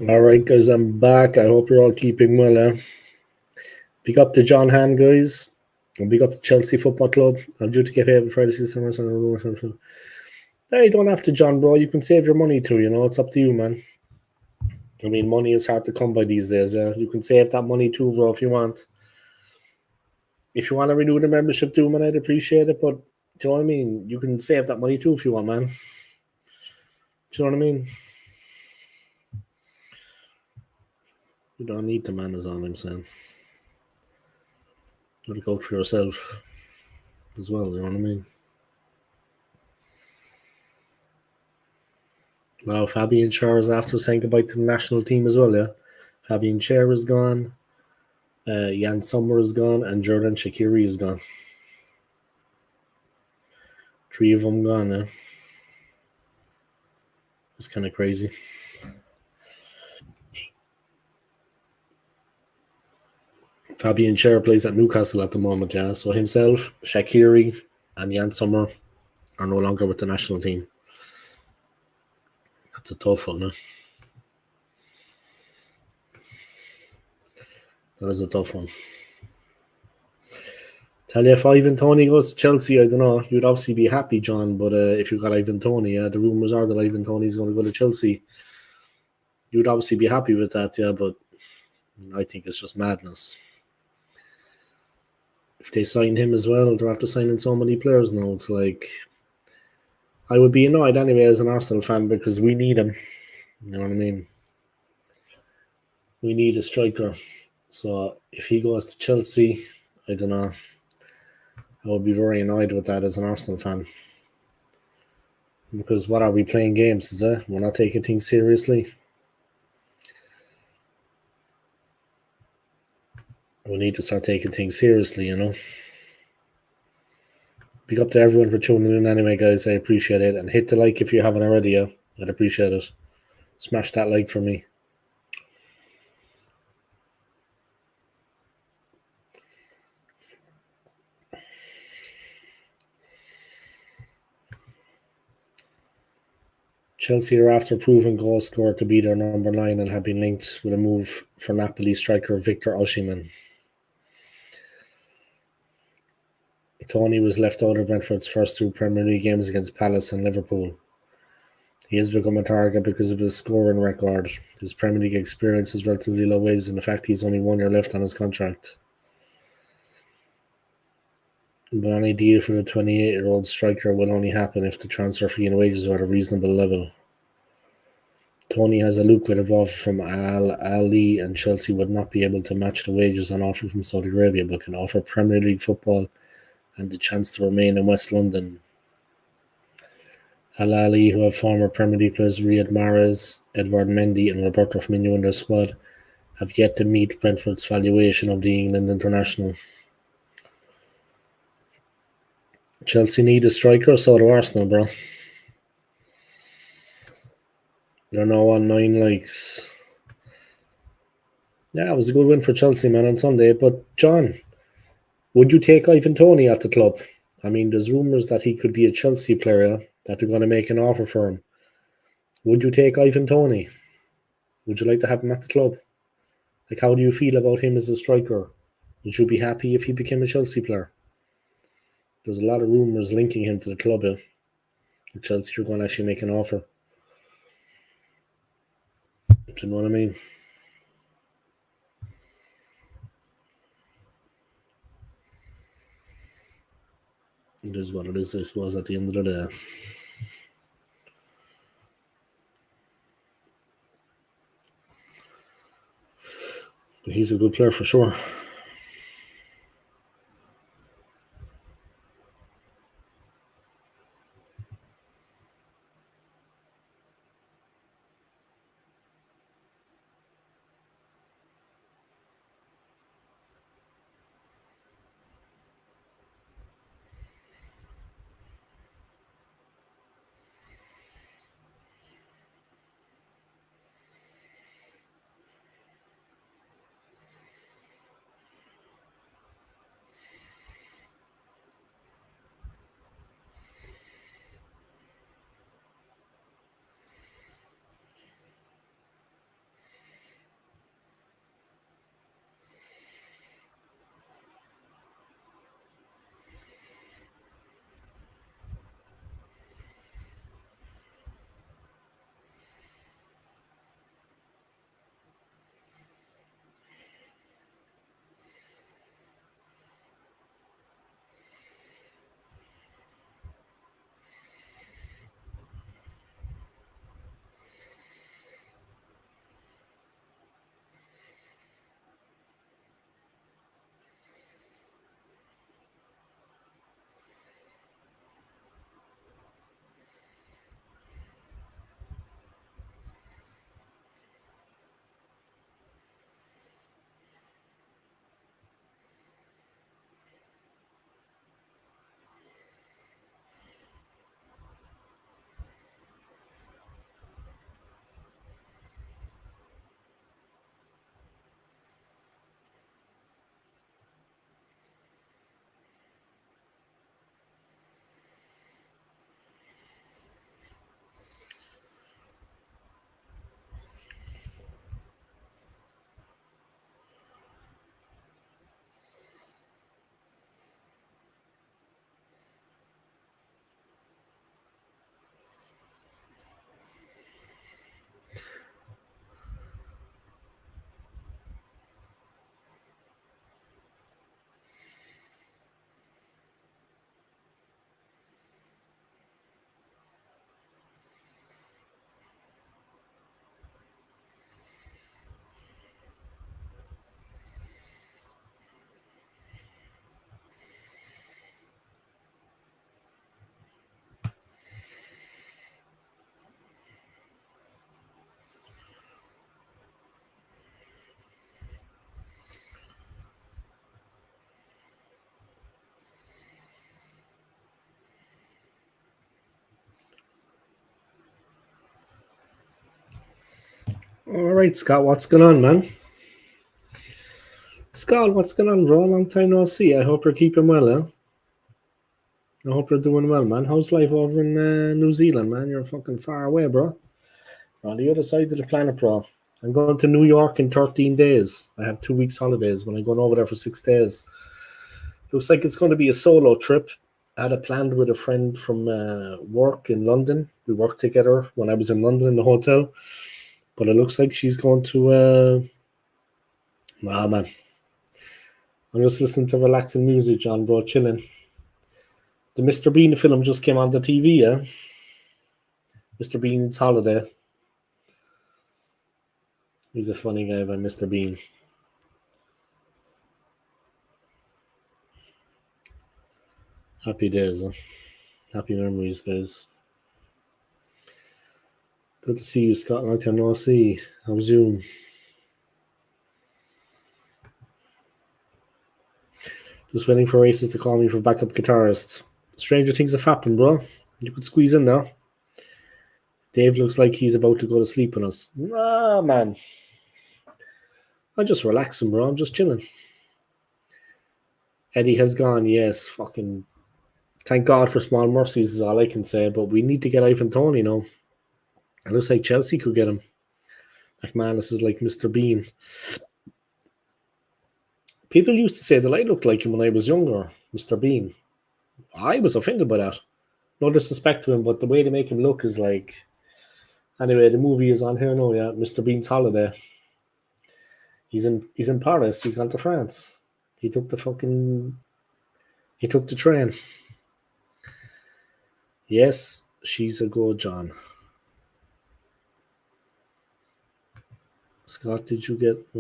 All right, guys, I'm back. I hope you're all keeping well. Big up to John Han, guys. And big up to Chelsea Football Club. I'm due to get paid Friday, summer. Hey, you don't have to, John, bro. You can save your money too. It's up to you, man. I mean, money is hard to come by these days. You can save that money too, bro, if you want. If you want to renew the membership too, man, I'd appreciate it. But do you know what I mean? You can save that money too if you want, man. Do you know what I mean? You don't need the man, is all I'm saying. Look out for yourself as well, you know what I mean? Wow, Fabian Schär is after saying goodbye to the national team as well, yeah? Fabian Schär is gone, Jan Sommer is gone, and Jordan Shaqiri is gone. 3 of them gone, yeah? It's kind of crazy. Fabian Schär plays at Newcastle at the moment, yeah? So himself, Shaqiri, and Jan Sommer are no longer with the national team. That's a tough one, huh? That is a tough one. Tell you, if Ivan Toney goes to Chelsea, I don't know. You'd obviously be happy, John, but if you got Ivan Toney, the rumours are that Ivan Toney's going to go to Chelsea. You'd obviously be happy with that, yeah, but I think it's just madness. If they sign him as well, they're after signing so many players now. It's like, I would be annoyed anyway as an Arsenal fan because we need him. You know what I mean? We need a striker. So if he goes to Chelsea, I don't know. I would be very annoyed with that as an Arsenal fan. Because what are we playing games, is it? We're not taking things seriously. We need to start taking things seriously, Big up to everyone for tuning in anyway, guys. I appreciate it. And hit the like if you haven't already, yeah. I'd appreciate it. Smash that like for me. Chelsea are after proven goal scorer to be their number 9 and have been linked with a move for Napoli striker Victor Osimhen. Tony was left out of Brentford's first 2 Premier League games against Palace and Liverpool. He has become a target because of his scoring record. His Premier League experience is relatively low wages, and the fact he's only 1 year left on his contract. But any deal for the 28-year-old striker will only happen if the transfer fee and wages are at a reasonable level. Tony has a lucrative offer from Al Ali, and Chelsea would not be able to match the wages on offer from Saudi Arabia, but can offer Premier League football and the chance to remain in West London. Al Ali, who have former Premier League players Riyad Mahrez, Edouard Mendy, and Roberto Firmino in their squad, have yet to meet Brentford's valuation of the England international. Chelsea need a striker, so do Arsenal, bro. You're now on 9 likes. Yeah, it was a good win for Chelsea, man, on Sunday. But, John, would you take Ivan Toney at the club? I mean, there's rumours that he could be a Chelsea player, that they're going to make an offer for him. Would you take Ivan Toney? Would you like to have him at the club? Like, how do you feel about him as a striker? Would you be happy if he became a Chelsea player? There's a lot of rumours linking him to the club. Chelsea are going to actually make an offer. Do you know what I mean? It is what it is, I suppose, at the end of the day. But he's a good player for sure. All right, Scott, what's going on, man? Scott, what's going on, bro? Long time no see. I hope you're keeping well, huh? I hope you're doing well, man. How's life over in New Zealand, man? You're fucking far away, bro. You're on the other side of the planet, bro. I'm going to New York in 13 days. I have 2 weeks holidays when I'm going over there for 6 days. Looks like it's going to be a solo trip. I had it planned with a friend from work in London. We worked together when I was in London in the hotel. But it looks like she's going to... Nah, man. I'm just listening to relaxing music, John, bro, chilling. The Mr. Bean film just came on the TV, yeah? Mr. Bean's Holiday. He's a funny guy by Mr. Bean. Happy days, huh? Happy memories, guys. Good to see you, Scott. Long time no see. How's you? Just waiting for Aces to call me for backup guitarist. Stranger things have happened, bro. You could squeeze in now. Dave looks like he's about to go to sleep on us. Nah, man. I'm just relaxing, bro. I'm just chilling. Eddie has gone, yes. Fucking thank God for small mercies is all I can say. But we need to get Ivan Toney, you know. It looks like Chelsea could get him. McManus is like Mr. Bean. People used to say that I looked like him when I was younger, Mr. Bean. I was offended by that. No disrespect to him, but the way they make him look is like... Anyway, the movie is on here now, yeah. Mr. Bean's Holiday. He's in Paris. He's gone to France. He took the train. Yes, she's a go, John. Scott, did you get...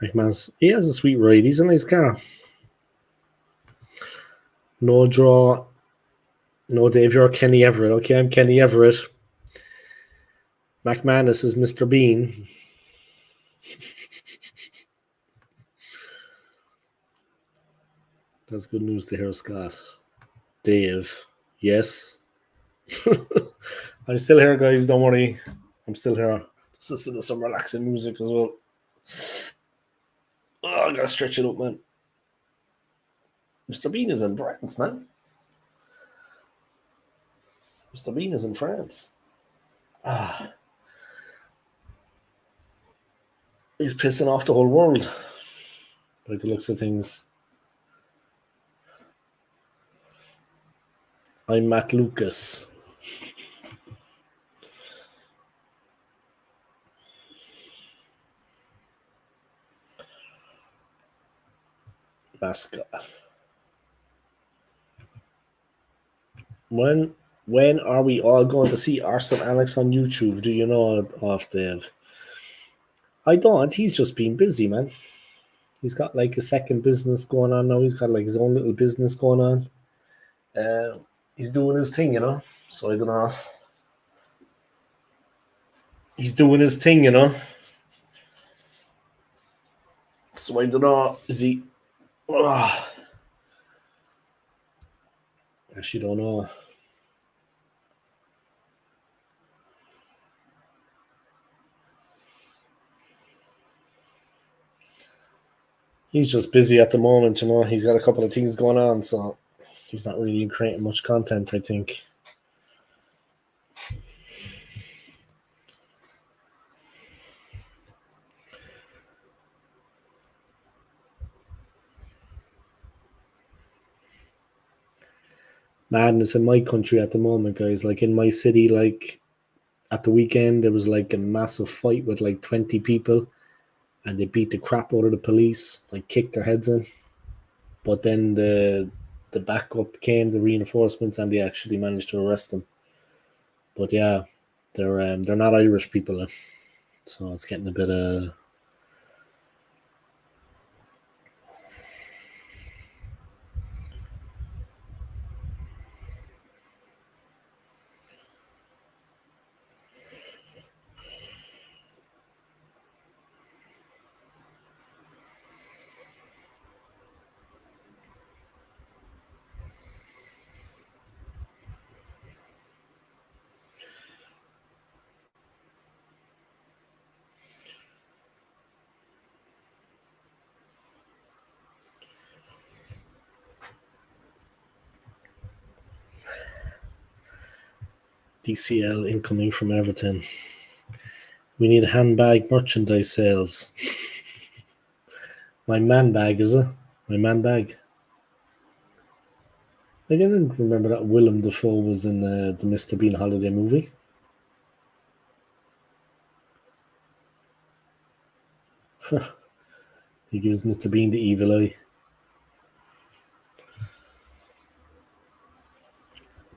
McManus, he has a sweet ride. He's a nice car. No draw. No, Dave, you're Kenny Everett. Okay, I'm Kenny Everett. McManus is Mr. Bean. That's good news to hear, Scott. Dave, yes. I'm still here, guys. Don't worry. I'm still here. Just listen to some relaxing music as well. Oh, I gotta stretch it up, man. Mr. Bean is in France, man. Mr. Bean is in France. He's pissing off the whole world by the looks of things. I'm Matt Lucas. Mascot. When are we all going to see Arson Alex on YouTube? Do you know off Dave? I don't. He's just been busy, man. He's got like a second business going on now. He's got like his own little business going on. He's doing his thing, you know. So I don't know. He's doing his thing, you know. So I don't know. Is he? Oh. Actually, don't know. He's just busy at the moment, you know. He's got a couple of things going on, so he's not really creating much content, I think. Madness in my country at the moment, guys. Like in my city, like at the weekend, there was like a massive fight with like 20 people, and they beat the crap out of the police, like kicked their heads in. But then the backup came, the reinforcements, and they actually managed to arrest them. But yeah, they're not Irish people, so it's getting a bit DCL incoming from Everton. We need handbag merchandise sales. My man bag, is it? My man bag. I didn't remember that Willem Dafoe was in the Mr. Bean holiday movie. He gives Mr. Bean the evil eye.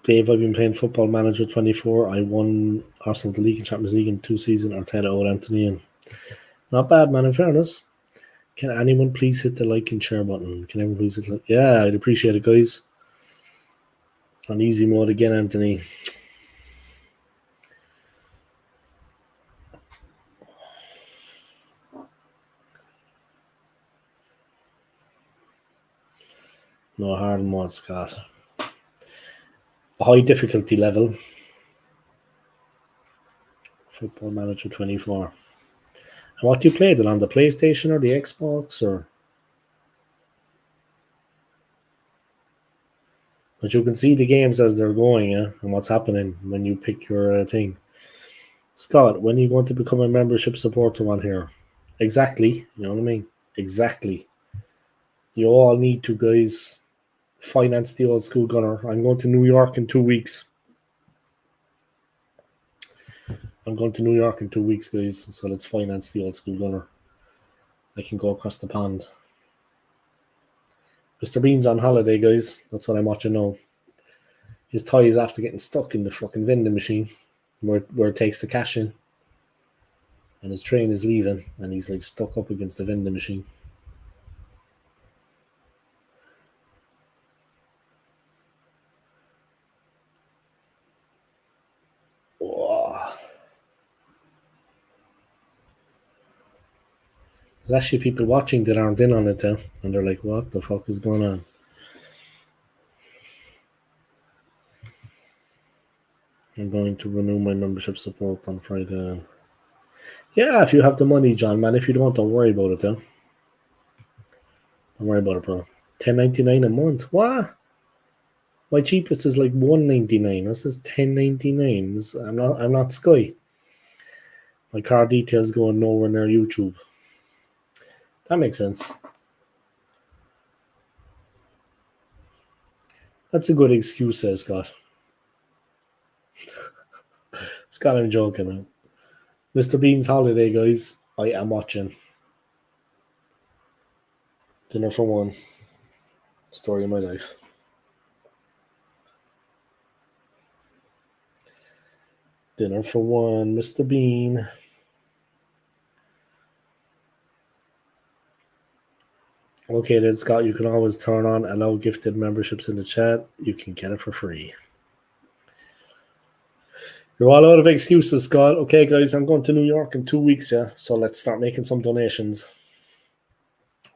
Dave, I've been playing Football Manager 24. I won Arsenal the League and Champions League in 2 seasons. Arteta old Anthony. And not bad, man, in fairness. Can anyone please hit the like and share button? Can anyone please hit the like? Yeah, I'd appreciate it, guys. On easy mode again, Anthony. No hard mode, Scott. A high difficulty level. Football Manager 24. And what do you play? It on the PlayStation or the Xbox or? But you can see the games as they're going, yeah, and what's happening when you pick your thing. Scott, when are you going to become a membership supporter on here? Exactly. You know what I mean? Exactly. You all need to, guys, finance the old school gunner. I'm going to New York in 2 weeks. Guys, so let's finance the old school gunner. I can go across the pond. Mr. Bean's on holiday, guys. That's what I'm watching now. His tie is after getting stuck in the fucking vending machine where it takes the cash in. And his train is leaving and he's like stuck up against the vending machine. Oh. There's actually people watching that aren't in on it though. And they're like, what the fuck is going on? I'm going to renew my membership support on Friday. Yeah, if you have the money, John, man. If you don't worry about it, though. Don't worry about it, bro. $10.99 a month. What? My cheapest is like $1.99. This is $10.99. I'm not Sky. My card details going nowhere near YouTube. That makes sense. That's a good excuse, says Scott. Scott, I'm joking, man. Mr. Bean's holiday, guys. I am watching. Dinner for one. Story of my life. Dinner for one, Mr. Bean. Okay, then, Scott, you can always turn on allow gifted memberships in the chat. You can get it for free. You're all out of excuses, Scott. Okay, guys, I'm going to New York in 2 weeks, yeah? So let's start making some donations.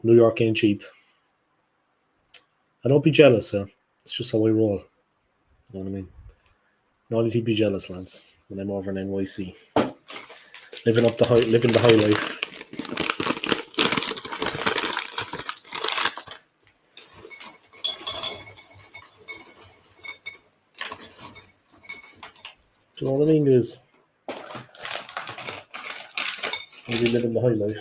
New York ain't cheap. I don't be jealous, yeah? It's just how I roll. You know what I mean? No need to be jealous, lads, when I'm over in NYC. Living the high life. Do you know what I mean, guys? I'll be living the high life.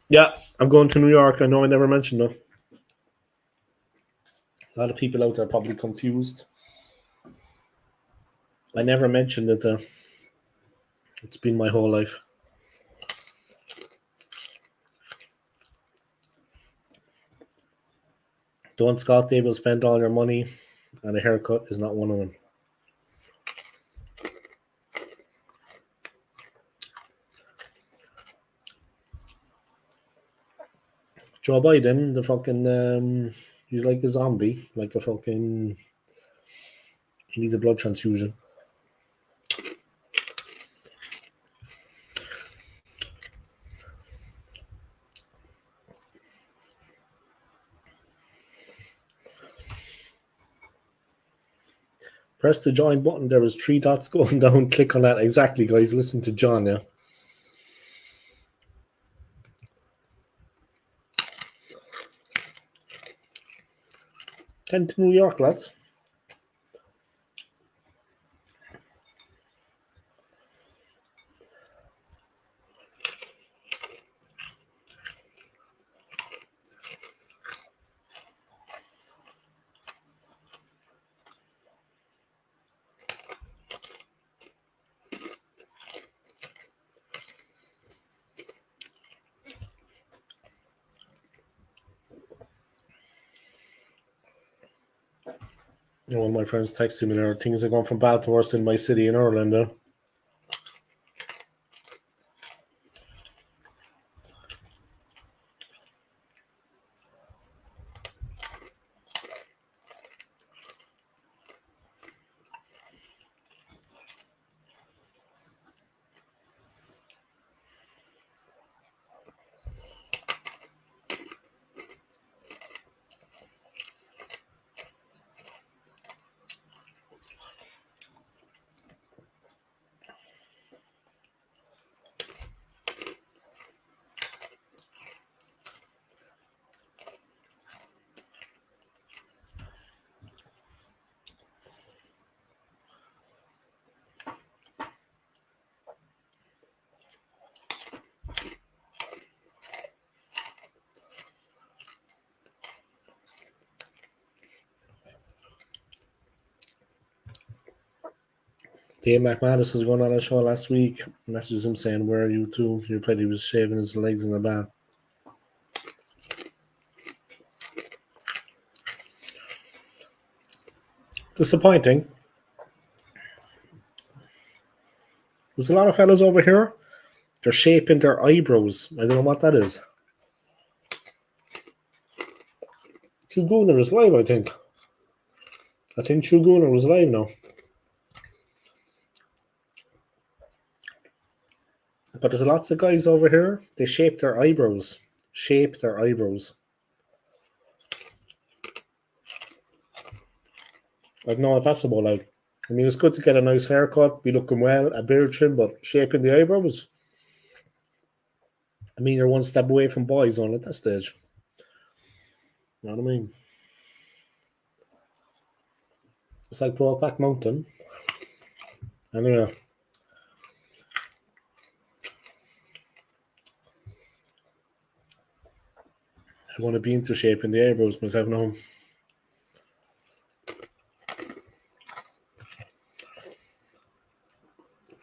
Yeah, I'm going to New York. I know I never mentioned that. A lot of people out there are probably confused. I never mentioned it. It's been my whole life. Don't Scott Dave spend all your money, and a haircut is not one of them. Joe Biden, the fucking, he's like a zombie, like a fucking, he needs a blood transfusion. Press the join button. There was 3 dots going down. Click on that. Exactly, guys. Listen to John now. 10 to New York, lads. One of my friends texted me there. Things are going from bad to worse in my city in Ireland. Dave McManus was going on a show last week. Messaged him saying, "Where are you two?" He replied he was shaving his legs in the bath. Disappointing. There's a lot of fellas over here. They're shaping their eyebrows. I don't know what that is. Chugooner is live, I think. I think Chugooner was live now. But there's lots of guys over here. They shape their eyebrows. Shape their eyebrows. I don't know what that's about. Like, I mean, it's good to get a nice haircut, be looking well, a beard trim, but shaping the eyebrows. I mean, you're one step away from boys on at that stage. You know what I mean? It's like Brokeback Mountain. Anyway. I want to be into shaping the eyebrows myself now.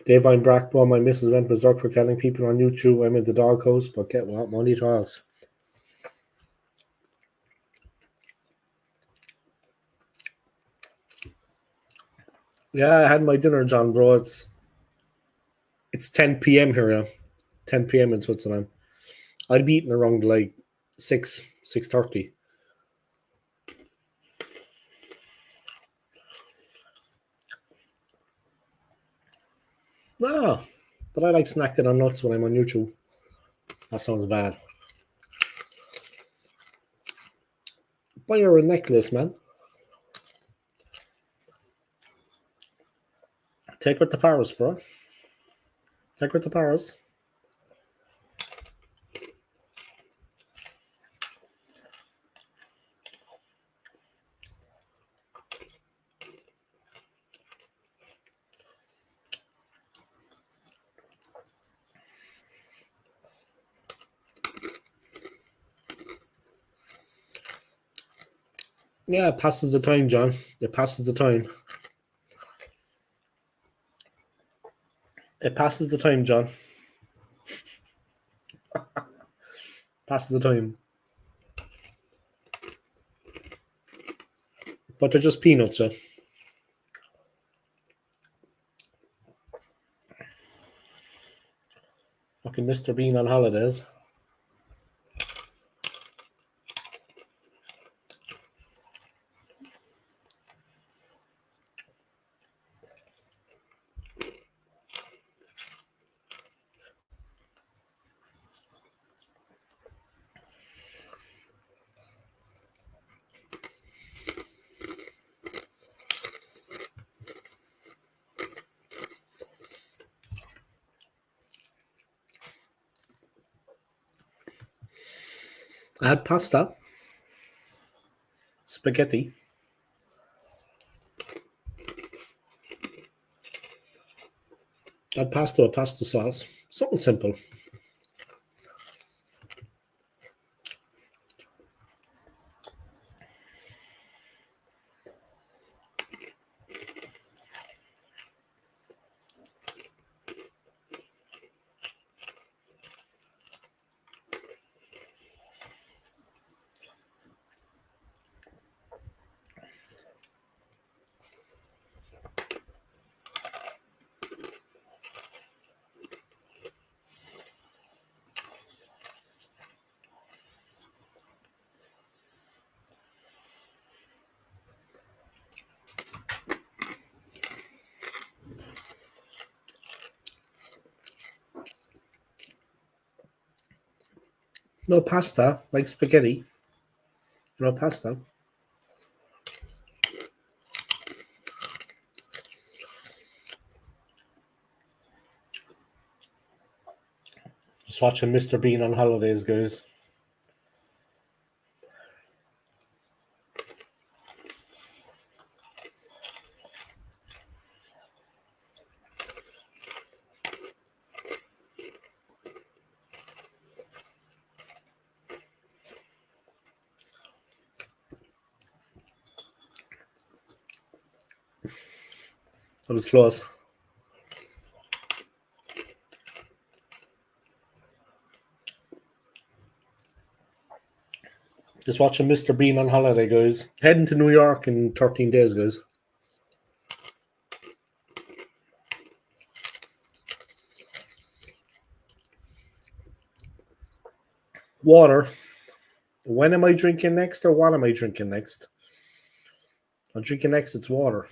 Davine Brackbaugh, my missus went berserk for telling people on YouTube I'm in the doghouse, but get what? Money talks. Yeah, I had my dinner, John, bro. It's 10 p.m. here, yeah. 10 p.m. in Switzerland. I'd be eating around like 6:30. No, but I like snacking on nuts when I'm on YouTube. That sounds bad. Buy her a necklace, man. Take her to Paris, bro. Take her to Paris. Yeah, it passes the time, John. It passes the time. It passes the time, John. Passes the time. But they're just peanuts, yeah. Fucking Mr. Bean on holidays. I had pasta, spaghetti, I had pasta with pasta sauce. Something simple. No pasta, like spaghetti. No pasta. Just watching Mr. Bean on holidays, guys. That was close. Just watching Mr. Bean on holiday, guys. Heading to New York in 13 days, guys. Water. When am I drinking next, or what am I drinking next? I'm drinking next, it's water.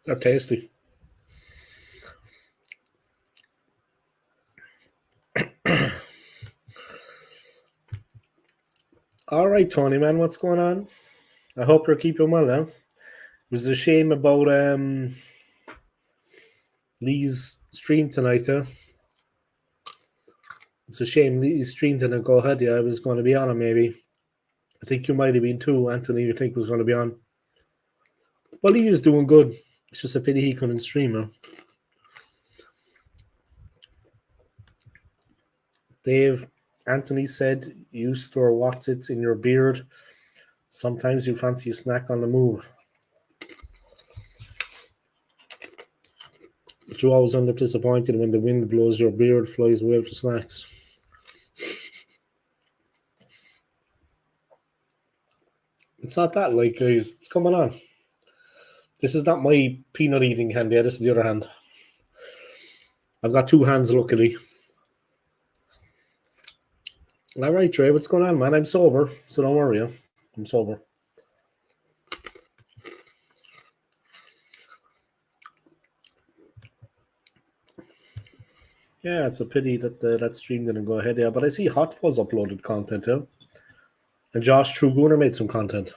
They're tasty. All right, Tony, man, what's going on? I hope you're keeping well now. It was a shame about Lee's stream tonight, huh? It's a shame Lee's stream didn't go ahead. Yeah, I was going to be on it, maybe. I think you might have been too, Anthony. You think was going to be on. Well, he is doing good. It's just a pity he couldn't stream, huh? Dave, Anthony said you store Wotsits in your beard. Sometimes you fancy a snack on the move. But you always end up disappointed when the wind blows your beard flies away with the snacks. It's not that, like, guys. It's coming on. This is not my peanut eating hand, yeah. This is the other hand. I've got two hands, luckily. All right, Trey, what's going on, man? I'm sober, so don't worry. I'm sober. Yeah, it's a pity that that stream didn't go ahead, yeah. But I see Hot Fuzz uploaded content, yeah. And Josh Truegunner made some content.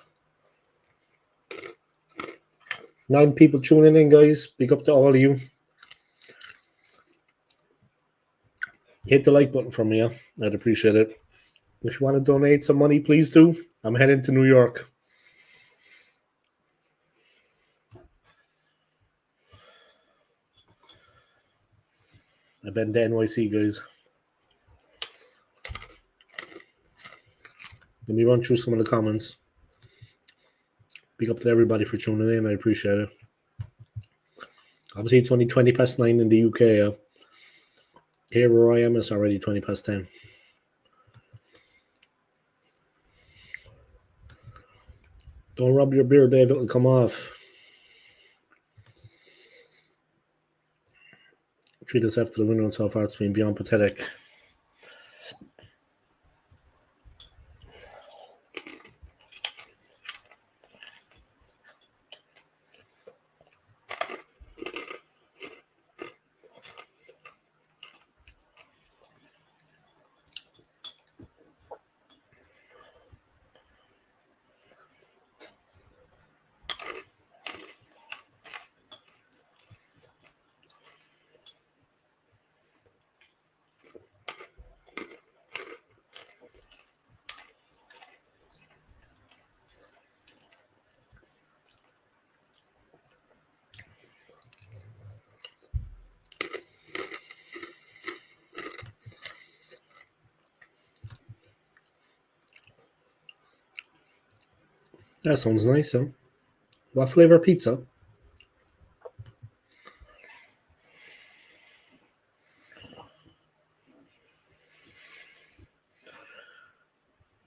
9 people tuning in, guys. Big up to all of you. Hit the like button for me, yeah? I'd appreciate it. If you want to donate some money, please do. I'm heading to New York. I've been to NYC, guys. Let me run through some of the comments. Big up to everybody for tuning in. I appreciate it. Obviously, it's only 20 past 9 in the UK. Here where I am, it's already 20 past 10. Don't rub your beard, Dave. It'll come off. Treat us after the window so far. It's been beyond pathetic. That sounds nice, huh? What flavor pizza?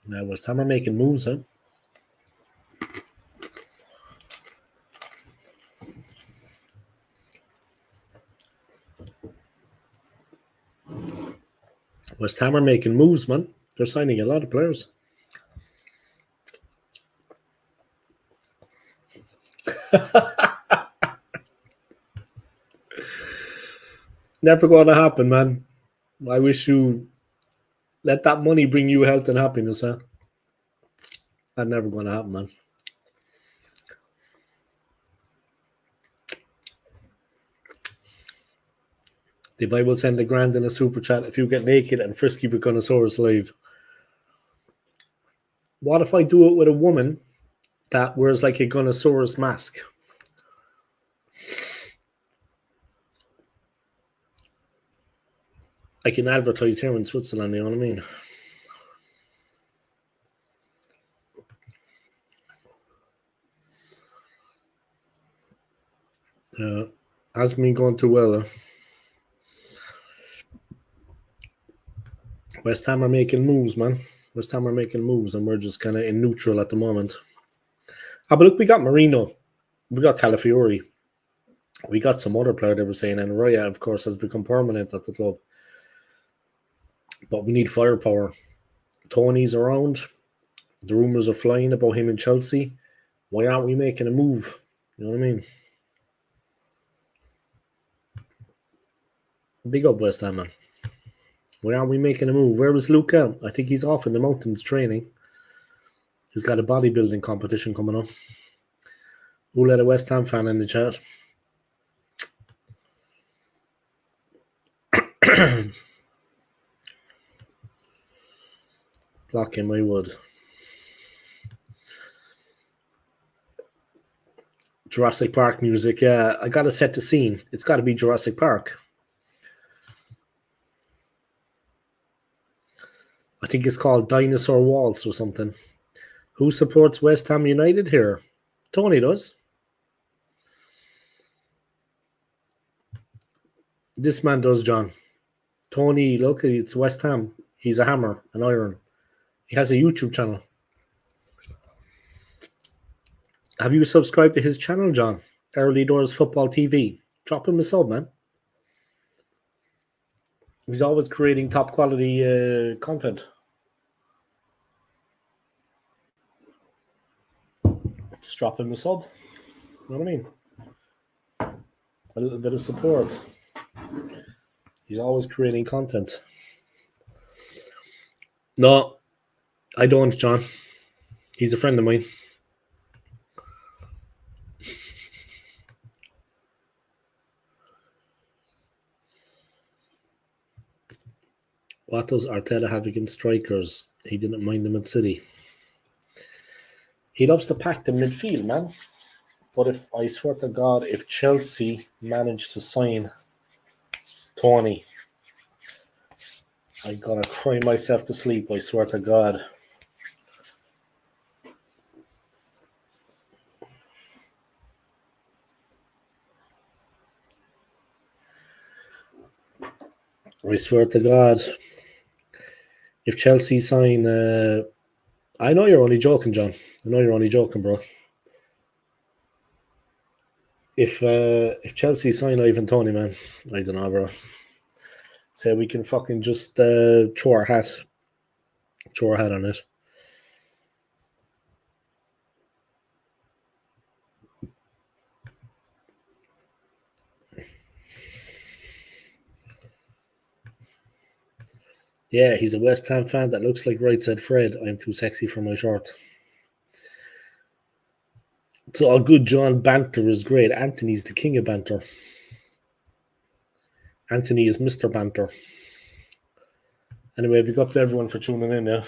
Now, West Ham are making moves, huh? West Ham are making moves, man. They're signing a lot of players. Never going to happen, man. I wish you let that money bring you health and happiness, huh? That's never going to happen, man. The Bible send a grand in a super chat if you get naked and frisky Buconosaurus live. What if I do it with a woman that wears like a Gunnosaurus mask? I can advertise here in Switzerland, you know what I mean? Hasn't been going too well. West Ham are making moves, man. West Ham are making moves, and we're just kind of in neutral at the moment. But look, we got Marino. We got Calafiori. We got some other player they were saying, and Raya, of course, has become permanent at the club. But we need firepower. Tony's around. The rumours are flying about him in Chelsea. Why aren't we making a move? You know what I mean? Big up West Ham, man. Why aren't we making a move? Where is Luca? I think he's off in the mountains training. He's got a bodybuilding competition coming up. Who let a West Ham fan in the chat? Block him, I would. Jurassic Park music, yeah. I gotta set the scene. It's gotta be Jurassic Park. I think it's called Dinosaur Waltz or something. Who supports West Ham United here? Tony does. This man does, John. Tony, look, it's West Ham. He's a hammer, an iron. He has a YouTube channel. Have you subscribed to his channel, John? Early Doors Football TV. Drop him a sub, man. He's always creating top quality content. Just drop him a sub. You know what I mean? A little bit of support. He's always creating content. No, I don't, John. He's a friend of mine. What does Arteta have against strikers? He didn't mind them at City. He loves to pack the midfield, man. But if I swear to God, if Chelsea managed to sign Tony, I'm gonna cry myself to sleep. I swear to God. I swear to God. If Chelsea sign, I know you're only joking, John. I know you're only joking, bro. If Chelsea sign Ivan Tony, man, I don't know, bro. Say we can fucking just throw our hat on it. Yeah, he's a West Ham fan that looks like Right Said Fred. I'm too sexy for my short. It's all good, John. Banter is great. Anthony's the king of banter. Anthony is Mr. Banter. Anyway, big up to everyone for tuning in, yeah.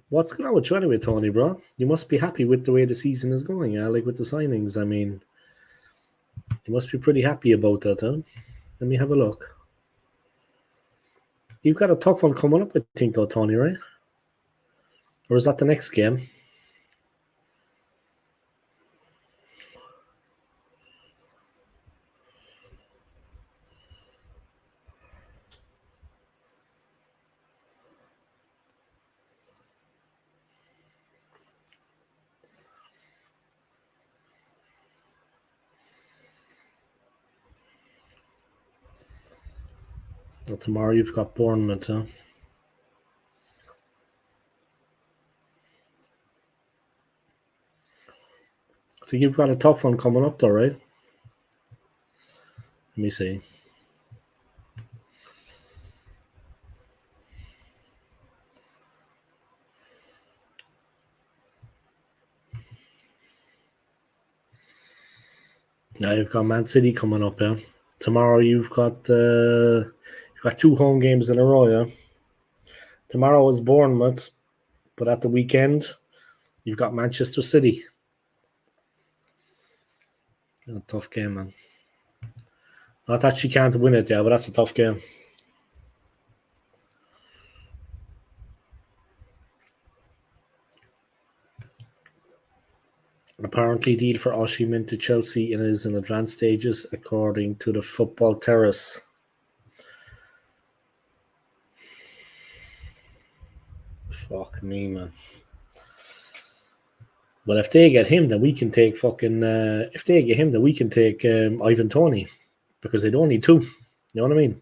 What's going on with you anyway, Tony, bro? You must be happy with the way the season is going, yeah? Like with the signings, I mean, you must be pretty happy about that, huh? Let me have a look. You've got a tough one coming up, I think, though, Tony, right? Or is that the next game? Well, tomorrow you've got Bournemouth, huh? I think you've got a tough one coming up, though, right? Let me see. Now you've got Man City coming up, yeah. Tomorrow you've got two home games in a row, yeah. Tomorrow is Bournemouth, but at the weekend you've got Manchester City. A tough game, man. Not that she can't win it, yeah, but that's a tough game. Apparently, deal for Osimhen to Chelsea is in advanced stages, according to the Football Terrace. Fuck me, man. Well, if they get him, then we can take fucking. If they get him, then we can take Ivan Toney, because they don't need two. You know what I mean?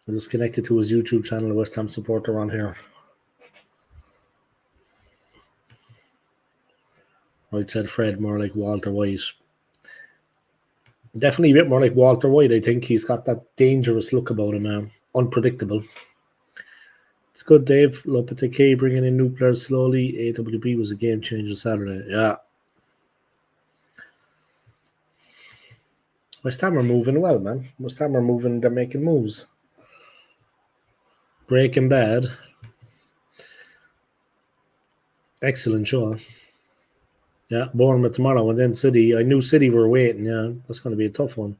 I'm just connected to his YouTube channel, a West Ham supporter on here. Right said Fred, more like Walter White. Definitely a bit more like Walter White. I think he's got that dangerous look about him now. Unpredictable. It's good, Dave. Lopetegui bringing in new players slowly. AWB was a game changer Saturday. Yeah. West Ham are moving well, man. West Ham are moving. They're making moves. Breaking Bad. Excellent show. Yeah, Bournemouth tomorrow and then City. I knew City were waiting. Yeah, that's going to be a tough one.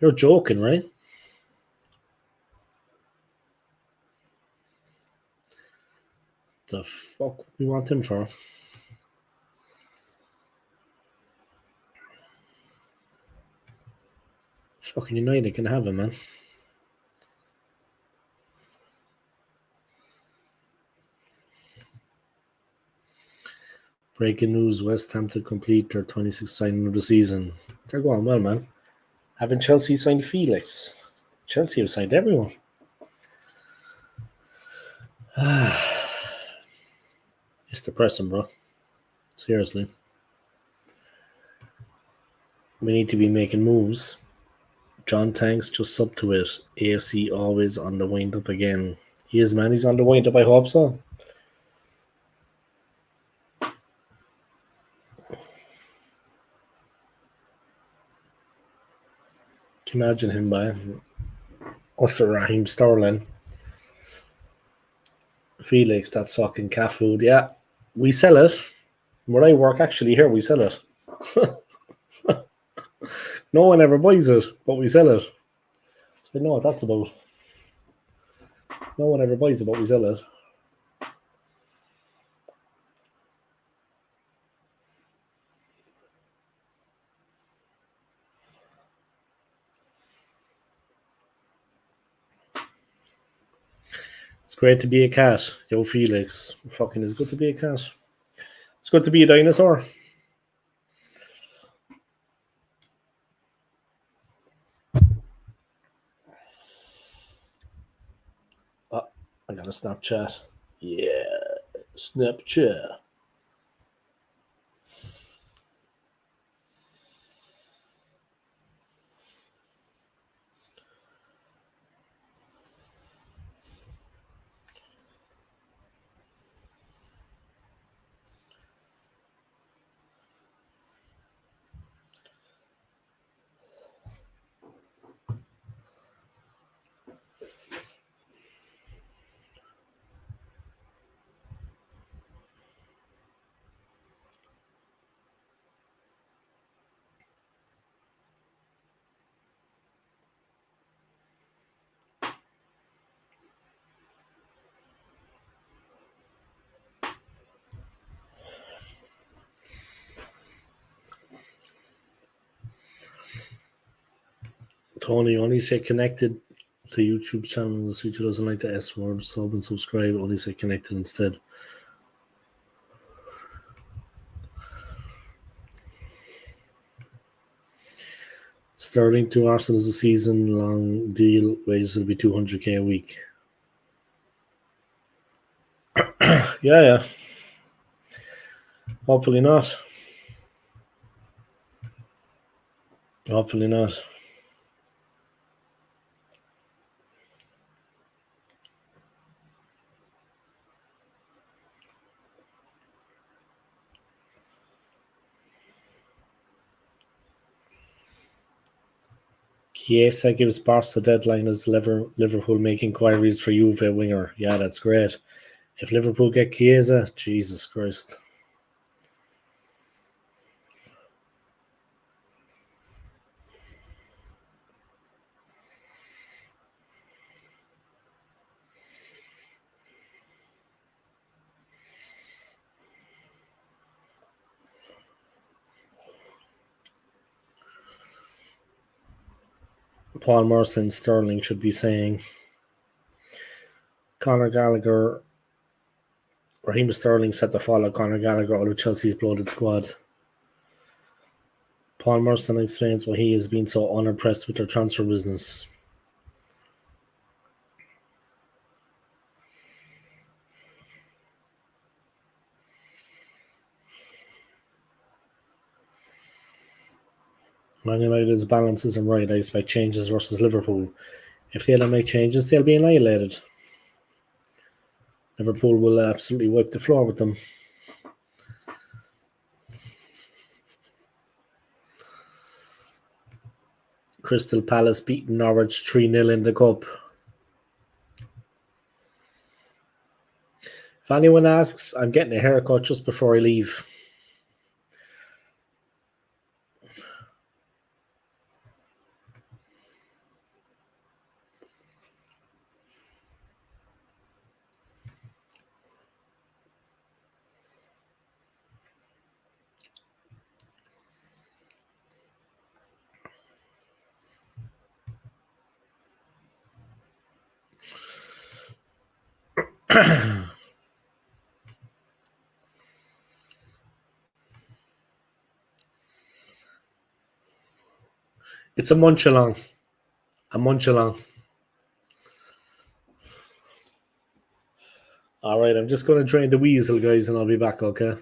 You're joking, right? The fuck we want him for? Fucking United can have him, man. Breaking news: West Ham to complete their 26th signing of the season. They're going well, man. Haven't Chelsea signed Felix? Chelsea have signed everyone. It's depressing, bro. Seriously. We need to be making moves. John Tanks just sub to it. AFC always on the wind up again. He is, man. He's on the wind up. I hope so. Can you imagine him by us or Raheem Sterling, Felix? That's fucking cat food. Yeah, we sell it. Where I work, actually, here we sell it. No one ever buys it, but we sell it. So I know what that's about. No one ever buys it, but we sell it. It's great to be a cat. Yo, Felix. Fucking it's good to be a cat. It's good to be a dinosaur. Oh, I got a Snapchat. Yeah, Snapchat. Tony, only say connected to YouTube channels. Who doesn't like the S word, sub and subscribe. Only say connected instead. Sterling to Arsenal is a season-long deal. Wages will be 200k a week. Yeah. Hopefully not. Hopefully not. Chiesa gives Barca deadline as Liverpool make inquiries for Juve winger. Yeah, that's great. If Liverpool get Chiesa, Jesus Christ. Paul Merson Sterling should be saying Conor Gallagher, Raheem Sterling set to follow Conor Gallagher out of Chelsea's bloated squad. Paul Merson explains why he has been so unimpressed with their transfer business. Man United's balance isn't right. I expect changes versus Liverpool. If they don't make changes, they'll be annihilated. Liverpool will absolutely wipe the floor with them. Crystal Palace beating Norwich 3-0 in the Cup. If anyone asks, I'm getting a haircut just before I leave. It's a munch along. A munch along. Alright, I'm just going to drain the weasel, guys, and I'll be back, okay?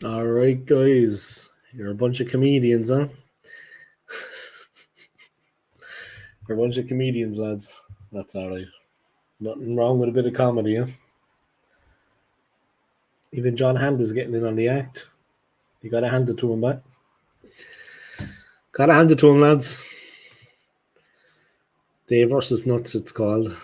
All right, guys. You're a bunch of comedians, huh? You're a bunch of comedians, lads. That's all right. Nothing wrong with a bit of comedy, huh? Even John Hand is getting in on the act. You gotta hand it to him, but gotta hand it to him, lads. Dave versus Nuts, it's called.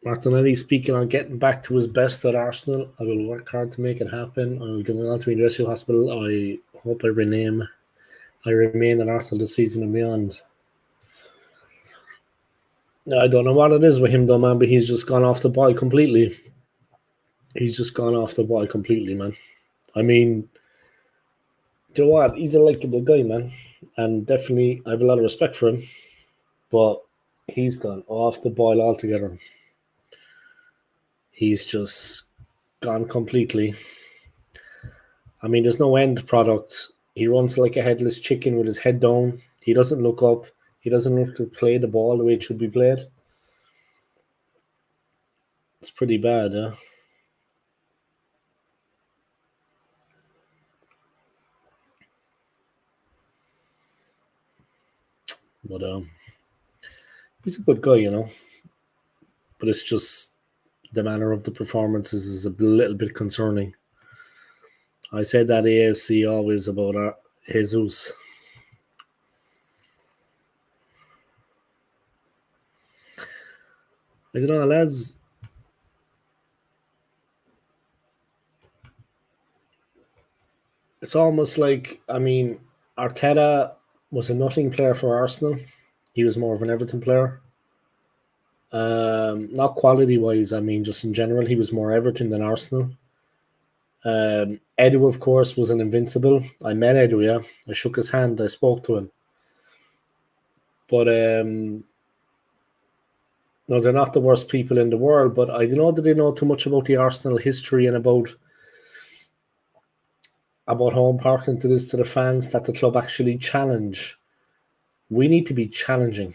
Martinelli speaking on getting back to his best at Arsenal. I will work hard to make it happen. I will give it on to University Hospital. I hope I remain at Arsenal this season and beyond. I don't know what it is with him though, man, but he's just gone off the ball completely. He's just gone off the ball completely, man. I mean, do you know what? He's a likable guy, man. And definitely I have a lot of respect for him. But he's gone off the ball altogether. He's just gone completely. I mean, there's no end product. He runs like a headless chicken with his head down. He doesn't look up. He doesn't look to play the ball the way it should be played. It's pretty bad, huh? But he's a good guy, you know. But it's just the manner of the performances is a little bit concerning. I said that AFC always about Jesus. I don't know, lads. It's almost like, I mean, Arteta was a nothing player for Arsenal. He was more of an Everton player. Not quality wise, I mean, just in general, he was more Everton than Arsenal. Edu, of course, was an invincible. I met Edu, yeah. I shook his hand, I spoke to him. But no, they're not the worst people in the world. But I don't know that they know too much about the Arsenal history and about how important it is to the fans that the club actually challenge. We need to be challenging.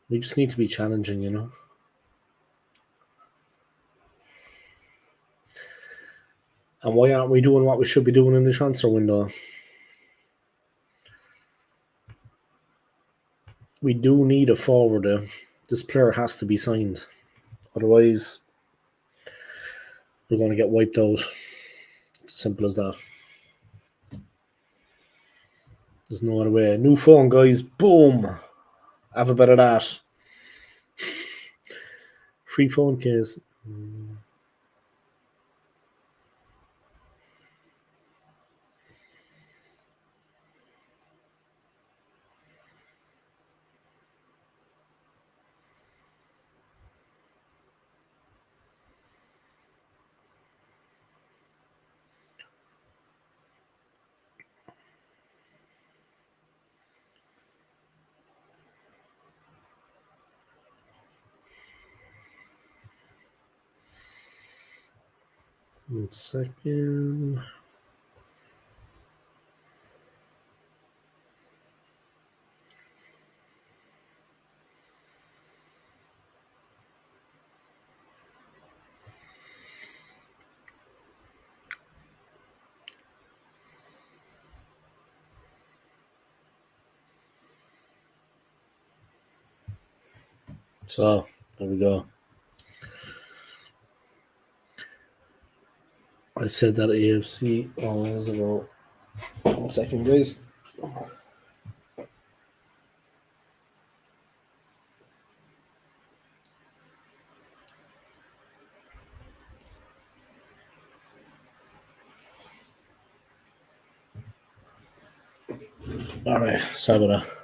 We just need to be challenging, you know. And why aren't we doing what we should be doing in the transfer window? We do need a forward. This player has to be signed. Otherwise, we're going to get wiped out. It's simple as that. There's no other way. New phone, guys. Boom. Have a bit of that. Free phone case. One second. So, there we go. I said that AFC. Oh, was about 1 second, guys. All right, sorry about that.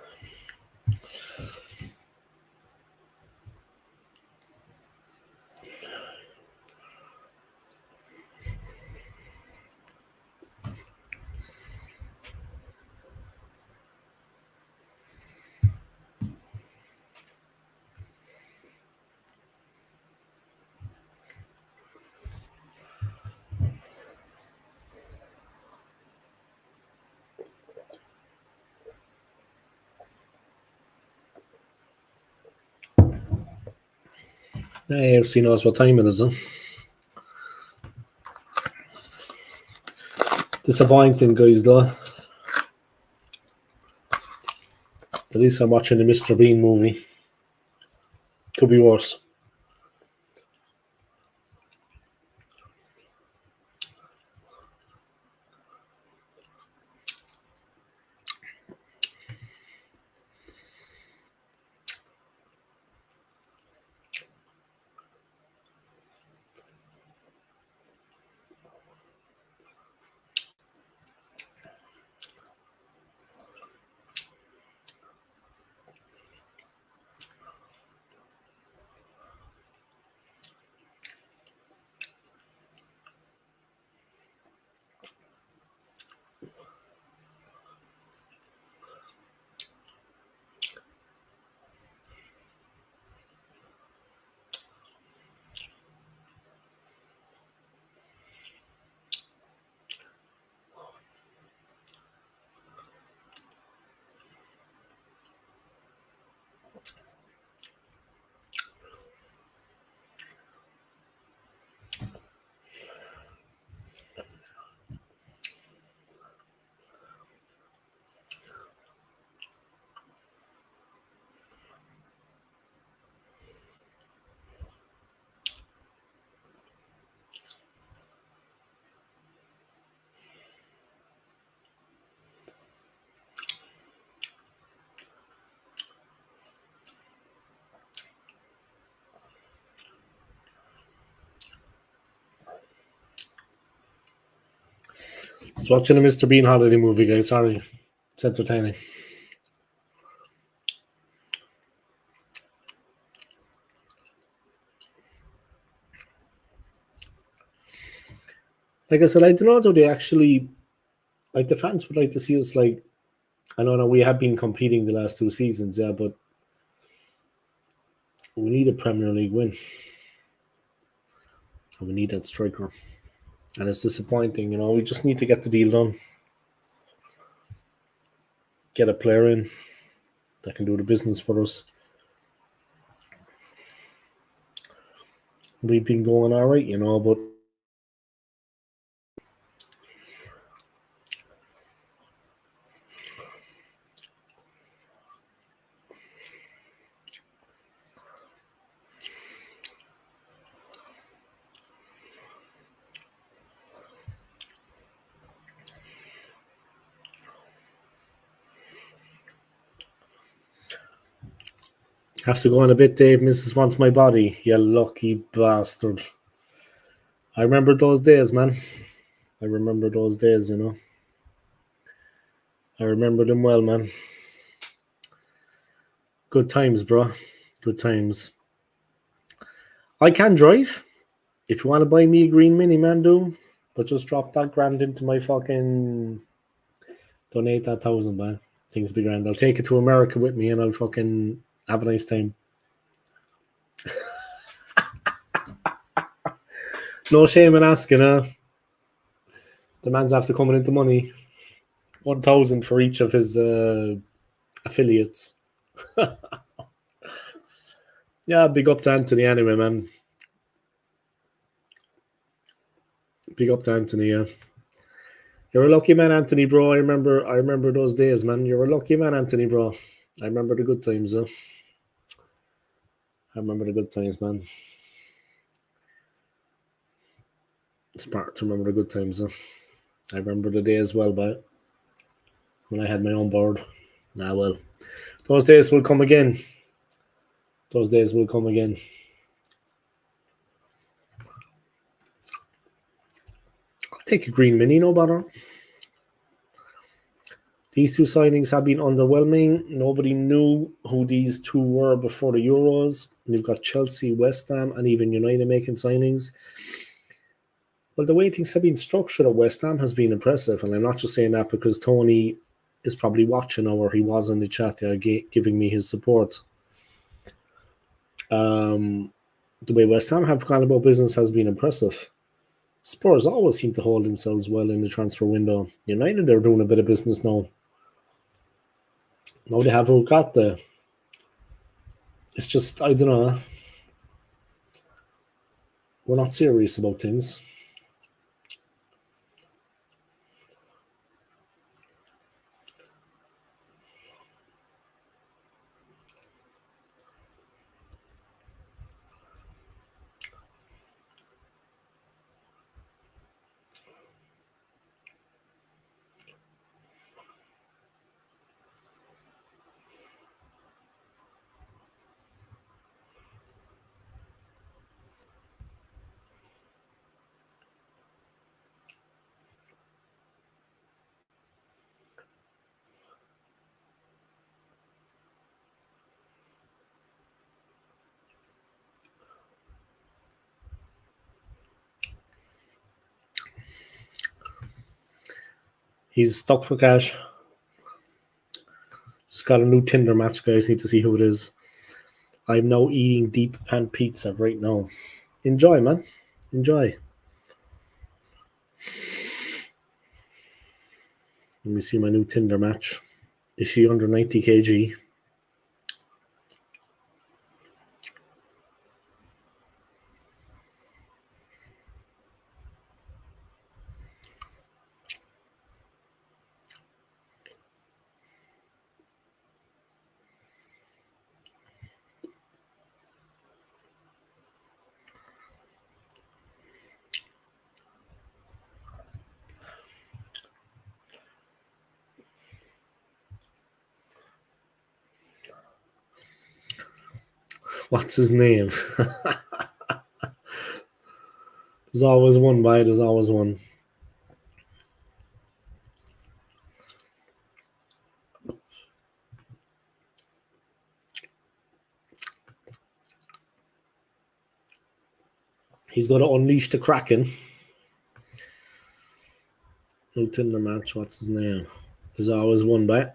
AFC knows what time it is, huh? Disappointing, guys, though. At least I'm watching the Mr. Bean movie. Could be worse. I was watching a Mr. Bean holiday movie, guys. Sorry. It's entertaining. Like I said, I don't know how they actually, like, the fans would like to see us, like, I know we have been competing the last 2 seasons, yeah, but we need a Premier League win. And we need that striker. And it's disappointing, we just need to get the deal done. Get a player in that can do the business for us. We've been going all right, but have to go on a bit, Dave. Mrs. wants my body. You lucky bastard. I remember those days, man. I remember those days, I remember them well, man. Good times, bro. Good times. I can drive. If you want to buy me a green Mini, man, do. But just drop that grand into my fucking... Donate that 1,000, man. Things be grand. I'll take it to America with me and I'll fucking have a nice time. No shame in asking, huh? The man's after coming into money. 1,000 for each of his affiliates. Yeah, big up to Anthony anyway, man. Big up to Anthony, yeah. You're a lucky man, Anthony, bro. I remember those days, man. You're a lucky man, Anthony, bro. I remember the good times, huh? I remember the good times, man. It's part to remember the good times, huh? I remember the day as well, but when I had my own board. Well. Those days will come again. Those days will come again. I'll take a green Mini, no bother. These 2 signings have been underwhelming. Nobody knew who these 2 were before the Euros. You've got Chelsea, West Ham, and even United making signings. Well, the way things have been structured at West Ham has been impressive, and I'm not just saying that because Tony is probably watching, or he was in the chat giving me his support. The way West Ham have gone about business has been impressive. Spurs always seem to hold themselves well in the transfer window. United, they're doing a bit of business now. Now they have got the... It's just, I don't know. We're not serious about things. He's stuck for cash. Just got a new Tinder match, guys. Need to see who it is. I'm now eating deep pan pizza right now. Enjoy, man. Enjoy. Let me see my new Tinder match. Is she under 90 kg? What's his name? There's always one, boy. There's always one. He's going to unleash the Kraken. New Tinder match. What's his name? There's always one, boy.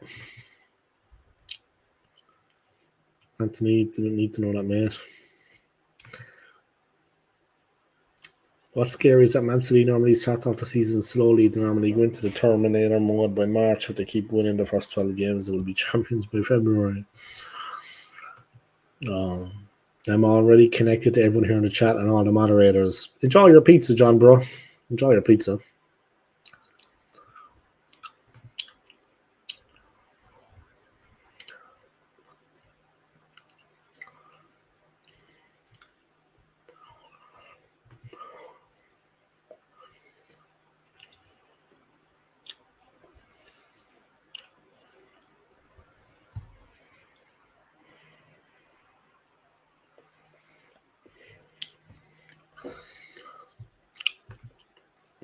Anthony didn't need to know that, mate. What's scary is that Man City normally start off the season slowly. They normally go into the Terminator mode by March. If they keep winning the first 12 games, they will be champions by February. I'm already connected to everyone here in the chat and all the moderators. Enjoy your pizza, John, bro. Enjoy your pizza.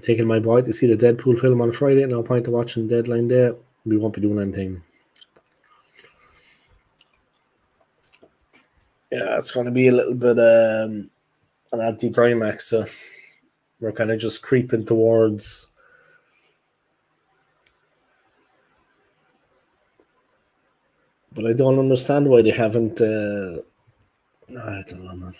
Taking my boy to see the Deadpool film on Friday. No point to watching Deadline Day. We won't be doing anything. Yeah, it's going to be a little bit an anti-climax. So we're kind of just creeping towards. But I don't understand why they haven't. I don't know, man.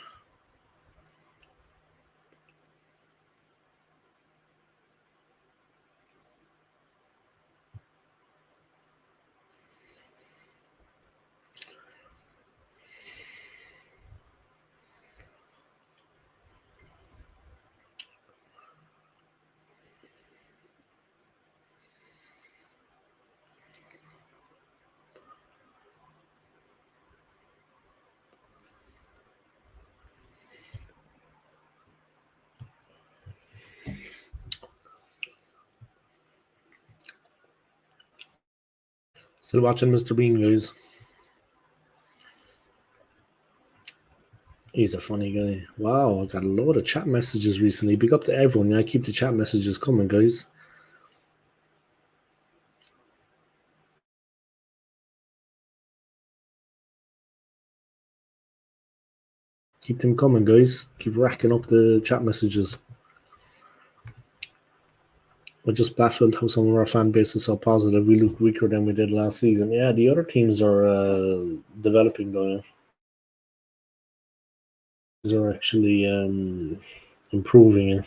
Still watching Mr. Bean, guys. He's a funny guy. Wow, I got a load of chat messages recently. Big up to everyone. Yeah, keep the chat messages coming, guys. Keep them coming, guys. Keep racking up the chat messages. We're just baffled how some of our fan base is so positive. We look weaker than we did last season. Yeah, the other teams are developing, though. They're actually improving.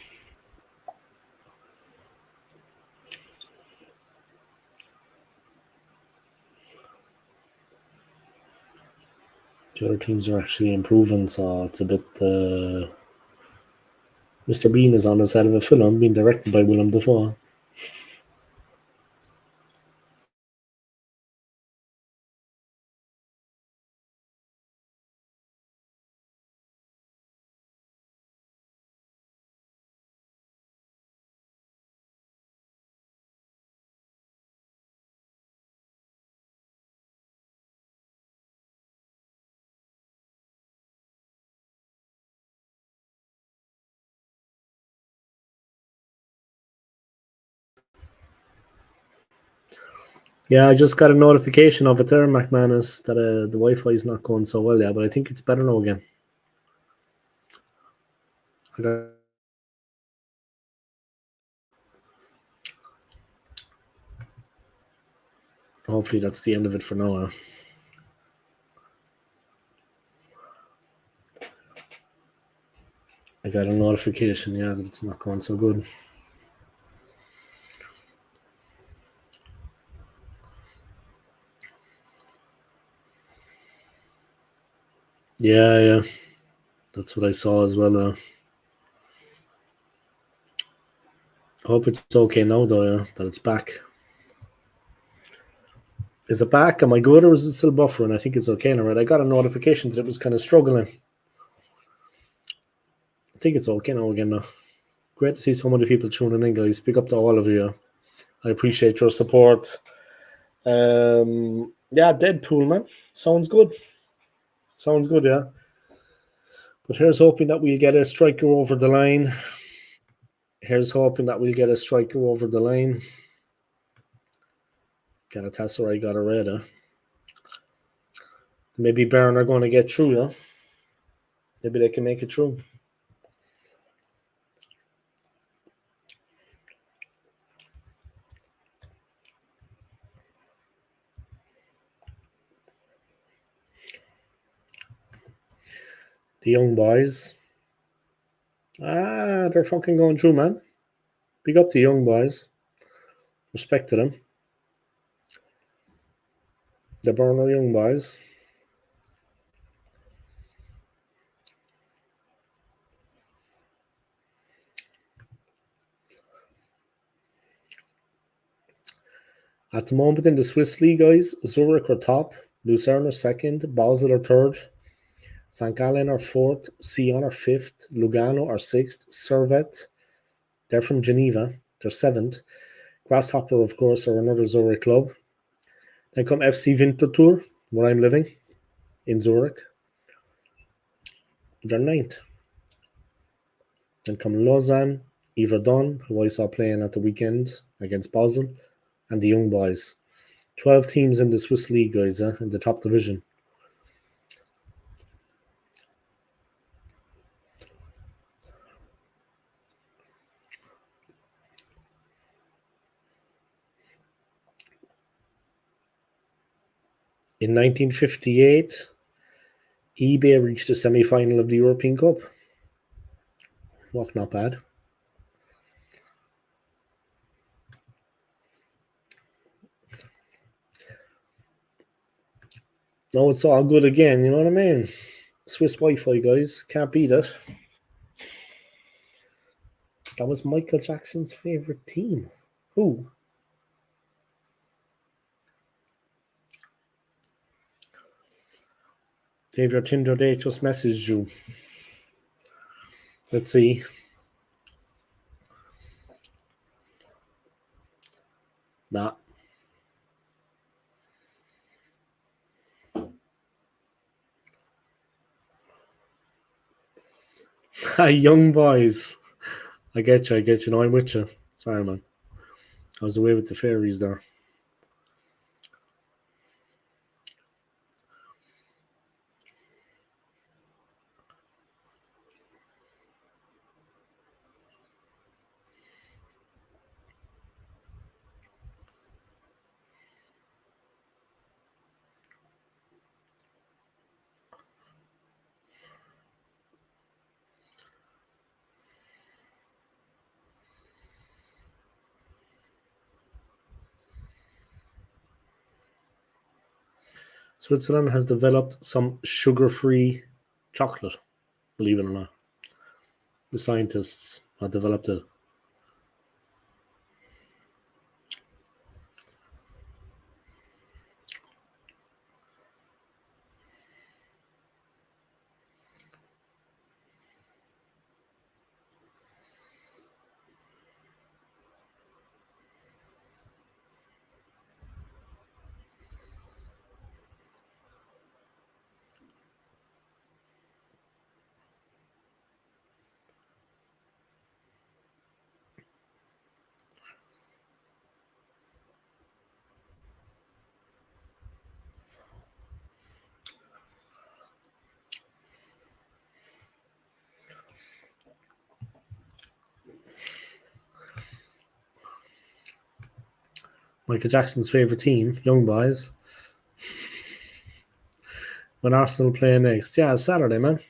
The other teams are actually improving, so it's a bit Mr. Bean is on the set of a film being directed by Willem Dafoe. Yeah, I just got a notification of it there, McManus, that the Wi-Fi is not going so well. Yeah, but I think it's better now again. Hopefully that's the end of it for now. I got a notification, yeah, that it's not going so good. Yeah, that's what I saw as well. I hope it's okay now, though, yeah, that it's back. Is it back? Am I good, or is it still buffering? I think it's okay now, right? I got a notification that it was kind of struggling. I think it's okay now again, though. Great to see so many people tuning in, guys. Big up to all of you. I appreciate your support. Yeah, Deadpool, man. Sounds good. Sounds good, yeah. But here's hoping that we'll get a striker over the line. Here's hoping that we'll get a striker over the line. Galatasaray got a red. Maybe Bayern are going to get through, yeah. Maybe they can make it through. The young boys. They're fucking going through, man. Big up the young boys. Respect to them. The Burner young boys. At the moment in the Swiss league, guys, Zurich are top, Lucerne are second, Basel are third, St. Gallen are fourth, Sion are fifth, Lugano are sixth, Servette, they're from Geneva, they're seventh. Grasshopper, of course, are another Zurich club. Then come FC Winterthur, where I'm living, in Zurich. They're ninth. Then come Lausanne, Yverdon, who I saw playing at the weekend against Basel, and the Young Boys. 12 teams in the Swiss league, guys, in the top division. In 1958, eBay reached the semi-final of the European Cup. Walk not bad. No, it's all good again, you know what I mean? Swiss Wi-Fi, guys. Can't beat it. That was Michael Jackson's favourite team. Who? Dave, your Tinder date just messaged you. Let's see. Nah. Young boys. I get you. No, I'm with you. Sorry, man. I was away with the fairies there. Switzerland has developed some sugar-free chocolate, believe it or not. The scientists have developed it. Michael Jackson's favourite team, Young Boys. When Arsenal play next. Yeah, it's Saturday, man.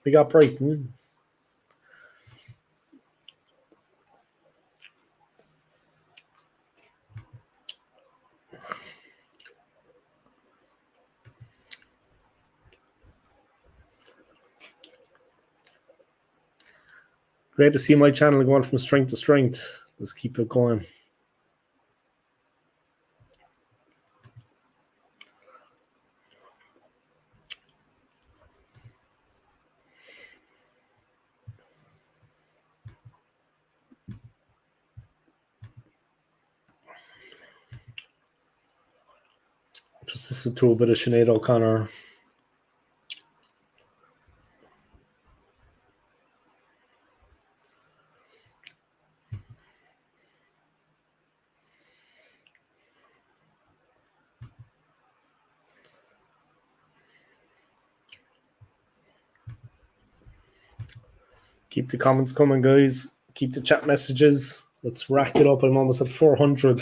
We got Brighton. Great to see my channel going from strength to strength. Let's keep it going. Just listen to a bit of Sinead O'Connor. Keep the comments coming, guys. Keep the chat messages. Let's rack it up. I'm almost at 400.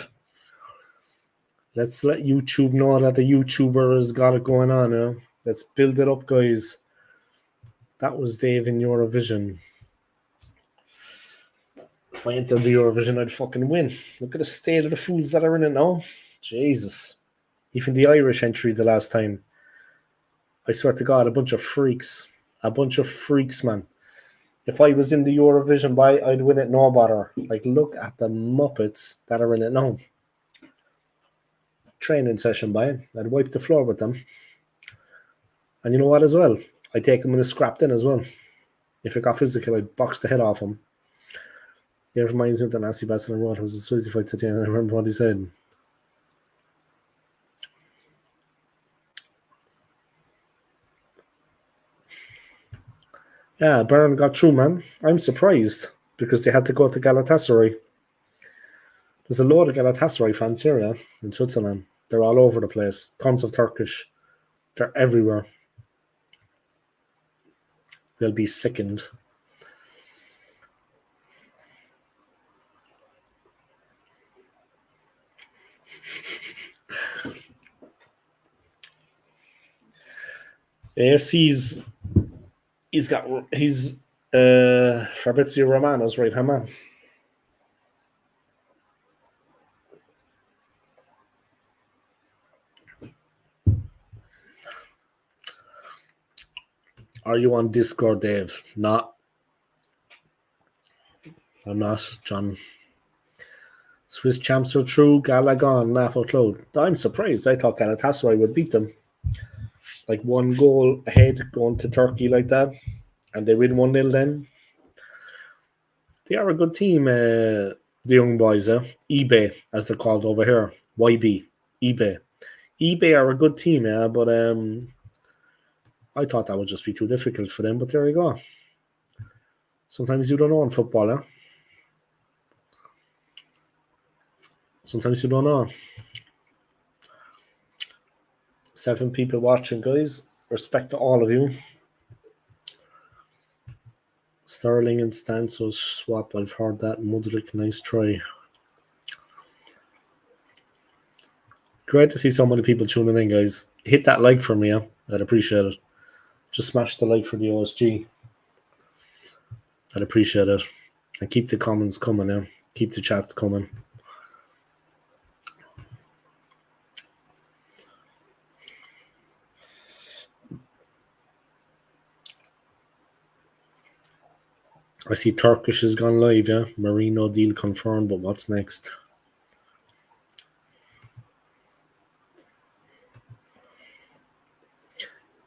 Let's let YouTube know that the YouTuber has got it going on. Let's build it up, guys. That was Dave in Eurovision. If I entered the Eurovision, I'd fucking win. Look at the state of the fools that are in it now. Jesus. Even the Irish entry the last time. I swear to God, a bunch of freaks. A bunch of freaks, man. If I was in the Eurovision, I'd win it no bother. Like, look at the Muppets that are in it now. Training session, I'd wipe the floor with them. And you know what as well? I'd take them in a scrapped in as well. If it got physical, I'd box the head off him. It reminds me of the Nancy Bassett and Rod, who was a Swizzy fight today, and I remember what he said. Yeah, Bayern got through, man. I'm surprised because they had to go to Galatasaray. There's a load of Galatasaray fans here, yeah, in Switzerland. They're all over the place. Tons of Turkish. They're everywhere. They'll be sickened. AFC's he's Fabrizio Romano's right hand man. Are you on Discord, Dave? Not. I'm not, John. Swiss champs are true. Galagon, laugh out loud. I'm surprised. I thought Galatasaray would beat them. Like 1 goal ahead going to Turkey like that. And they win 1-0 then. They are a good team, the Young Boys. eBay, as they're called over here. YB. eBay. eBay are a good team, yeah, but I thought that would just be too difficult for them. But there you go. Sometimes you don't know in football, eh? Sometimes you don't know. 7 people watching, guys. Respect to all of you. Sterling and Stanso swap. I've heard that. Mudryk, nice try. Great to see so many people tuning in, guys. Hit that like for me, yeah? I'd appreciate it. Just smash the like for the OSG. I'd appreciate it. And keep the comments coming, yeah? Keep the chats coming. I see Turkish has gone live, yeah. Marino deal confirmed, but what's next?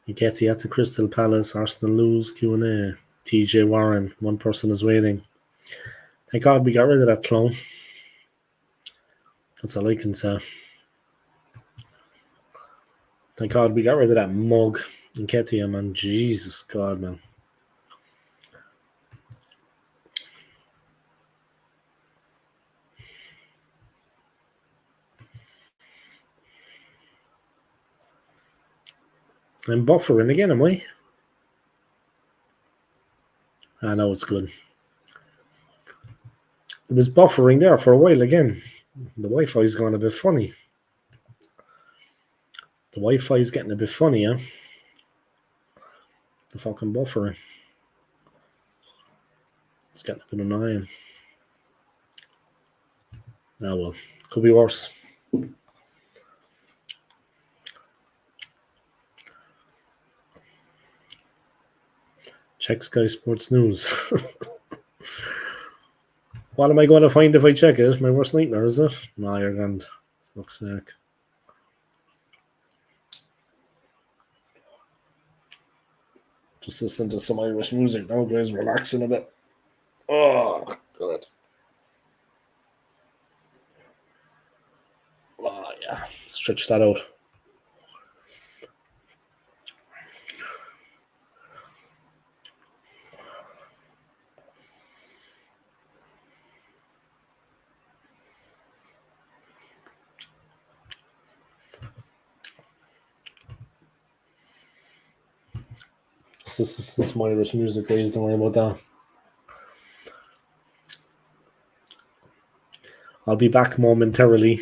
Nketiah at the Crystal Palace, Arsenal lose, Q&A. TJ Warren, one person is waiting. Thank God we got rid of that clone. That's all I can say. Thank God we got rid of that mug. Nketiah, man. Jesus God, man. I'm buffering again, am I? I know it's good. It was buffering there for a while again. The Wi-Fi's gone a bit funny. The Wi-Fi's getting a bit funny, yeah? The fucking buffering. It's getting a bit annoying. Oh well. Could be worse. Check Sky Sports News. What am I going to find if I check it? My worst nightmare, is it? No, you're grand. Fuck's sake. Just listen to some Irish music now, guys. Relaxing a bit. Oh, God. Oh, yeah. Stretch that out. This is some Irish music, guys. Don't worry about that. I'll be back momentarily.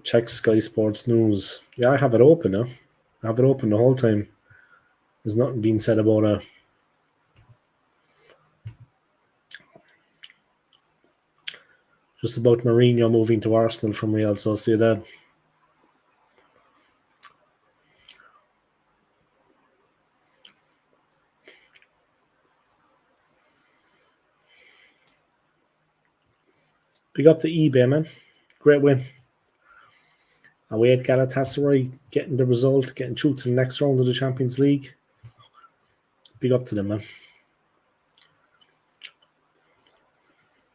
Check Sky Sports News. Yeah, I have it open now. I have it open the whole time. There's nothing being said about it. Just about Mourinho moving to Arsenal from Real Sociedad. Big up to eBay, man. Great win. Away at Galatasaray, getting the result, getting through to the next round of the Champions League. Big up to them, man.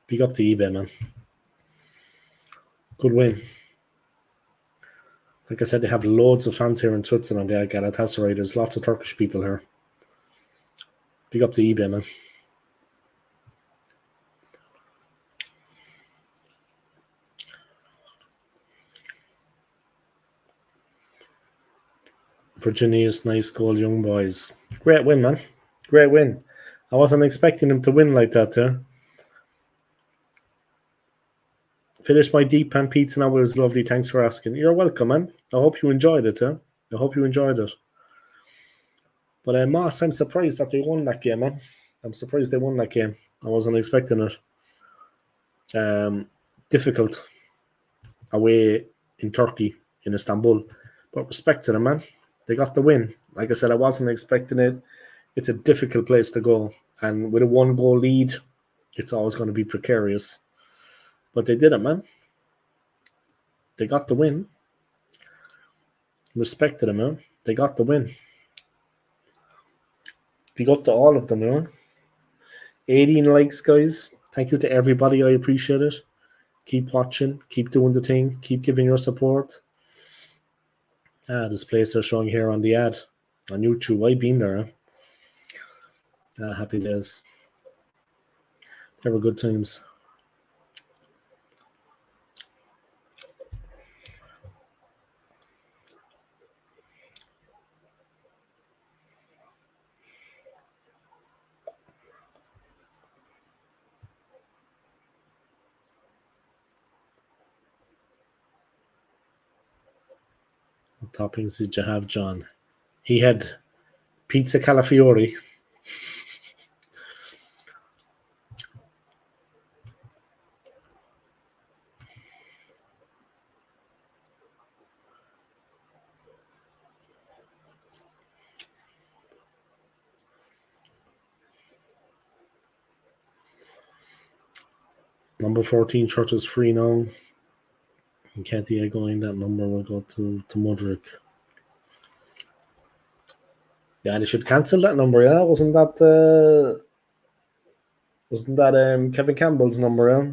Big up to eBay, man. Good win. Like I said, they have loads of fans here in Switzerland. They Galatasaray. There's lots of Turkish people here. Big up to eBay, man. Virginia's nice goal, young boys. Great win, man. Great win. I wasn't expecting them to win like that, Finished my deep pan pizza now. It was lovely. Thanks for asking. You're welcome, man. I hope you enjoyed it, I hope you enjoyed it. But Moss, I'm surprised that they won that game, man. I'm surprised they won that game. I wasn't expecting it. Difficult away in Turkey, in Istanbul. But respect to them, man. They got the win. Like I said, I wasn't expecting it. It's a difficult place to go. And with a 1-goal lead, it's always going to be precarious. But they did it, man. They got the win. Respect to them, man. They got the win. Big up to all of them, 18 likes, guys. Thank you to everybody. I appreciate it. Keep watching. Keep doing the thing. Keep giving your support. This place they're showing here on the ad on YouTube. I've been there. Happy days. They were good times. What toppings did you have, John? He had pizza calafiori. Number 14 shirt is free now. And Katie going, that number will go to Mudrick. Yeah, they should cancel that number, yeah? Wasn't that Kevin Campbell's number, yeah?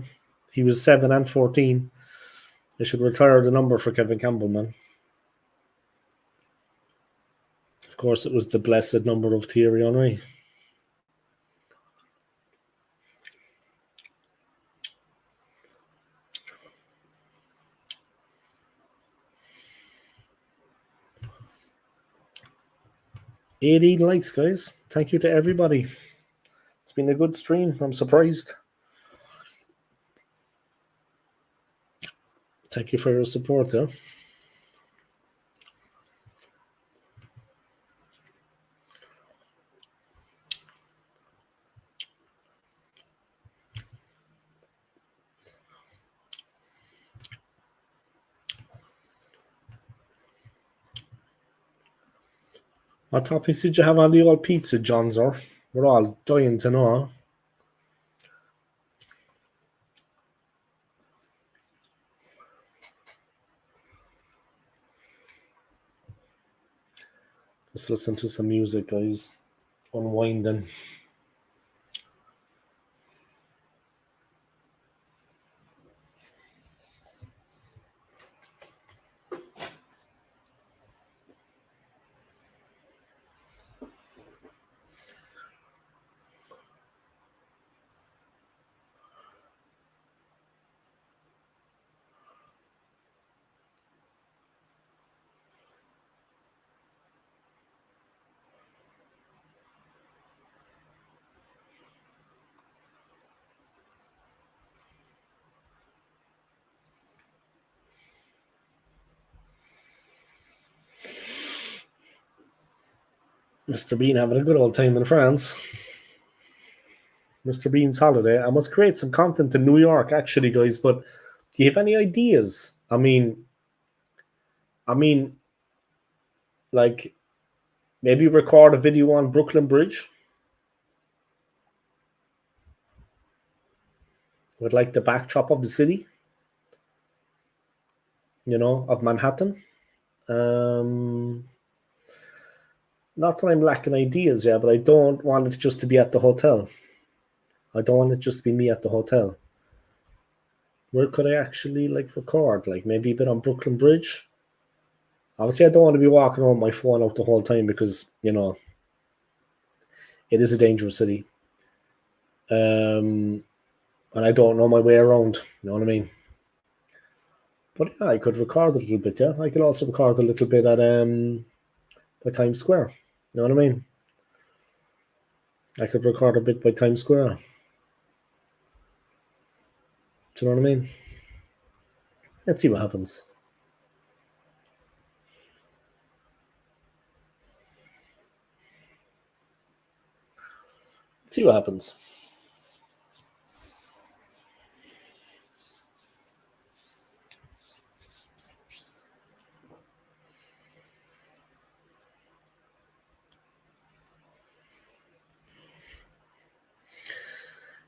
He was 7 and 14. They should retire the number for Kevin Campbell, man. Of course, it was the blessed number of Thierry Henry. $18 likes, guys. Thank you to everybody. It's been a good stream. I'm surprised. Thank you for your support, yeah? What toppings did you have on the old pizza, Johns? Or we're all dying to know. Just listen to some music, guys. Unwinding. Mr. Bean having a good old time in France. Mr. Bean's holiday. I must create some content in New York, actually, guys. But do you have any ideas? I mean, like maybe record a video on Brooklyn Bridge with like the backdrop of the city, of Manhattan. Not that I'm lacking ideas, yeah, but I don't want it just to be at the hotel. I don't want it just to be me at the hotel. Where could I actually record? Like maybe a bit on Brooklyn Bridge. Obviously, I don't want to be walking around my phone out the whole time because it is a dangerous city. And I don't know my way around. You know what I mean? But yeah, I could record a little bit. Yeah, I could also record a little bit at Times Square. You know what I mean? I could record a bit by Times Square. Do you know what I mean? Let's see what happens. Let's see what happens.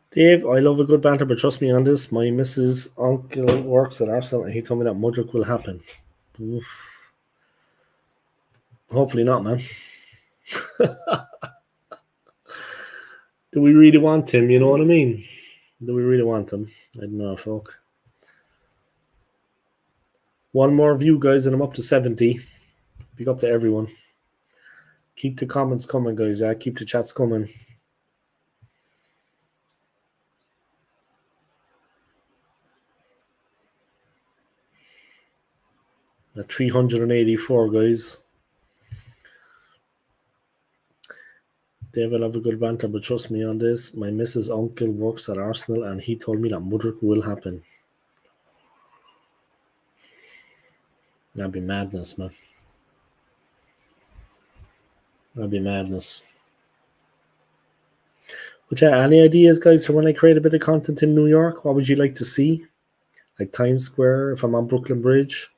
Dave, I love a good banter, but trust me on this. My missus' uncle works at Arsenal, and he told me that Mudrick will happen. Oof. Hopefully not, man. Do we really want him? You know what I mean? Do we really want him? I don't know, folk. One more view, guys, and I'm up to 70. Big up to everyone. Keep the comments coming, guys. Yeah, keep the chats coming. At 384, guys. Dave, I'll have a good banter, but trust me on this. My missus' uncle works at Arsenal, and he told me that Mudrick will happen. That'd be madness, man. That'd be madness. But yeah, any ideas, guys, for when I create a bit of content in New York? What would you like to see? Like Times Square, if I'm on Brooklyn Bridge,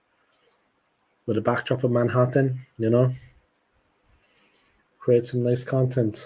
with a backdrop of Manhattan, Create some nice content.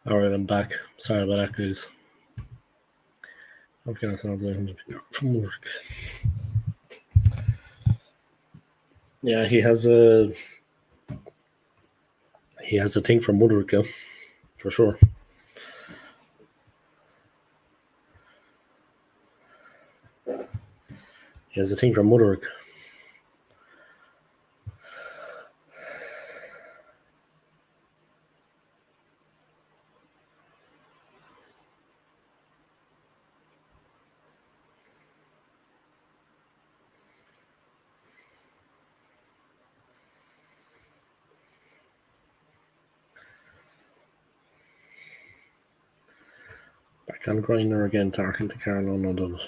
Alright, I'm back. Sorry about that, guys. I'm getting from work. Yeah, he has a thing from Woodwork, yeah, for sure. He has a thing from Woodwork. Back on grinder again, talking to Carlo, no doubt.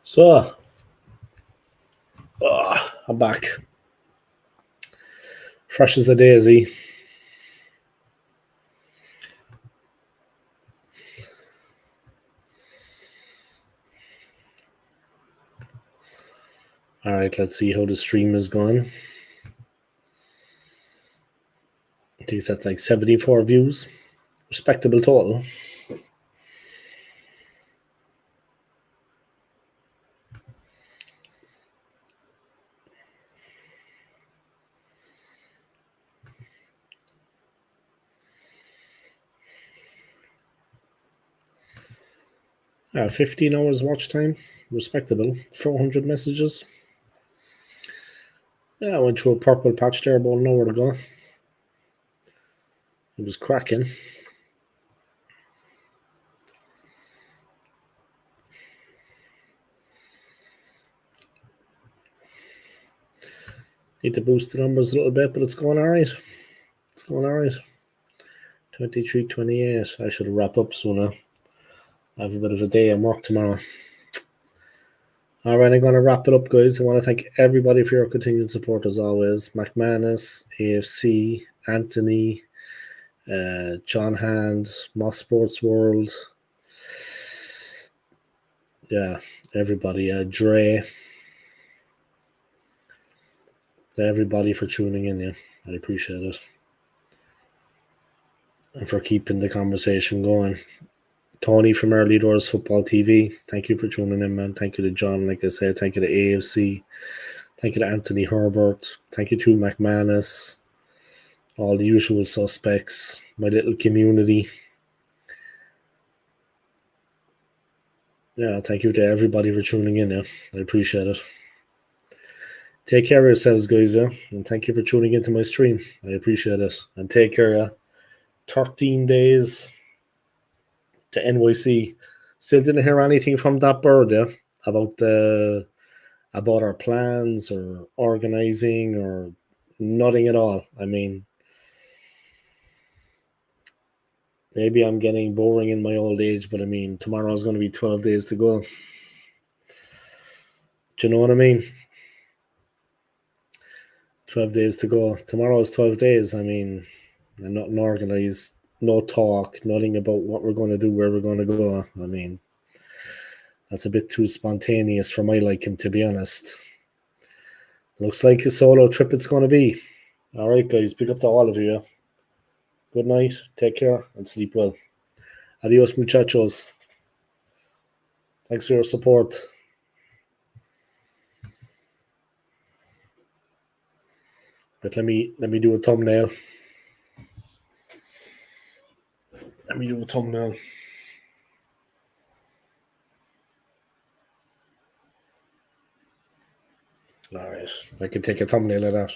So, I'm back. Fresh as a daisy. Alright, let's see how the stream is going. I think that's like 74 views. Respectable total. Yeah, 15 hours watch time. Respectable. 400 messages. Yeah, I went through a purple patch there about an hour ago. It was cracking. Need to boost the numbers a little bit, but it's going alright. It's going alright. 23, 28. I should wrap up sooner. I have a bit of a day at work tomorrow. Alright, I'm going to wrap it up, guys. I want to thank everybody for your continued support as always. McManus, AFC, Anthony, John Hand, Moss Sports World. Yeah, everybody. Dre. Everybody for tuning in, yeah. I appreciate it. And for keeping the conversation going. Tony from Early Doors Football TV, thank you for tuning in, man. Thank you to John, like I said. Thank you to AFC. Thank you to Anthony Herbert. Thank you to McManus. All the usual suspects. My little community. Yeah, thank you to everybody for tuning in, yeah. I appreciate it. Take care of yourselves, guys, yeah. And thank you for tuning into my stream. I appreciate it. And take care, yeah. 13 days to NYC. Still didn't hear anything from that bird, yeah, about our plans or organizing or nothing at all. I mean, maybe I'm getting boring in my old age, but I mean, tomorrow's going to be 12 days to go. Do you know what I mean? 12 days to go. Tomorrow is 12 days. I mean, I'm nothing organized, no talk, nothing about what we're going to do, where we're going to go. I mean, that's a bit too spontaneous for my liking, to be honest. Looks like a solo trip it's going to be. All right, guys, big up to all of you. Good night, take care, and sleep well. Adios, muchachos. Thanks for your support. But let me do a thumbnail. Let me do a thumbnail. All right, I can take a thumbnail of that.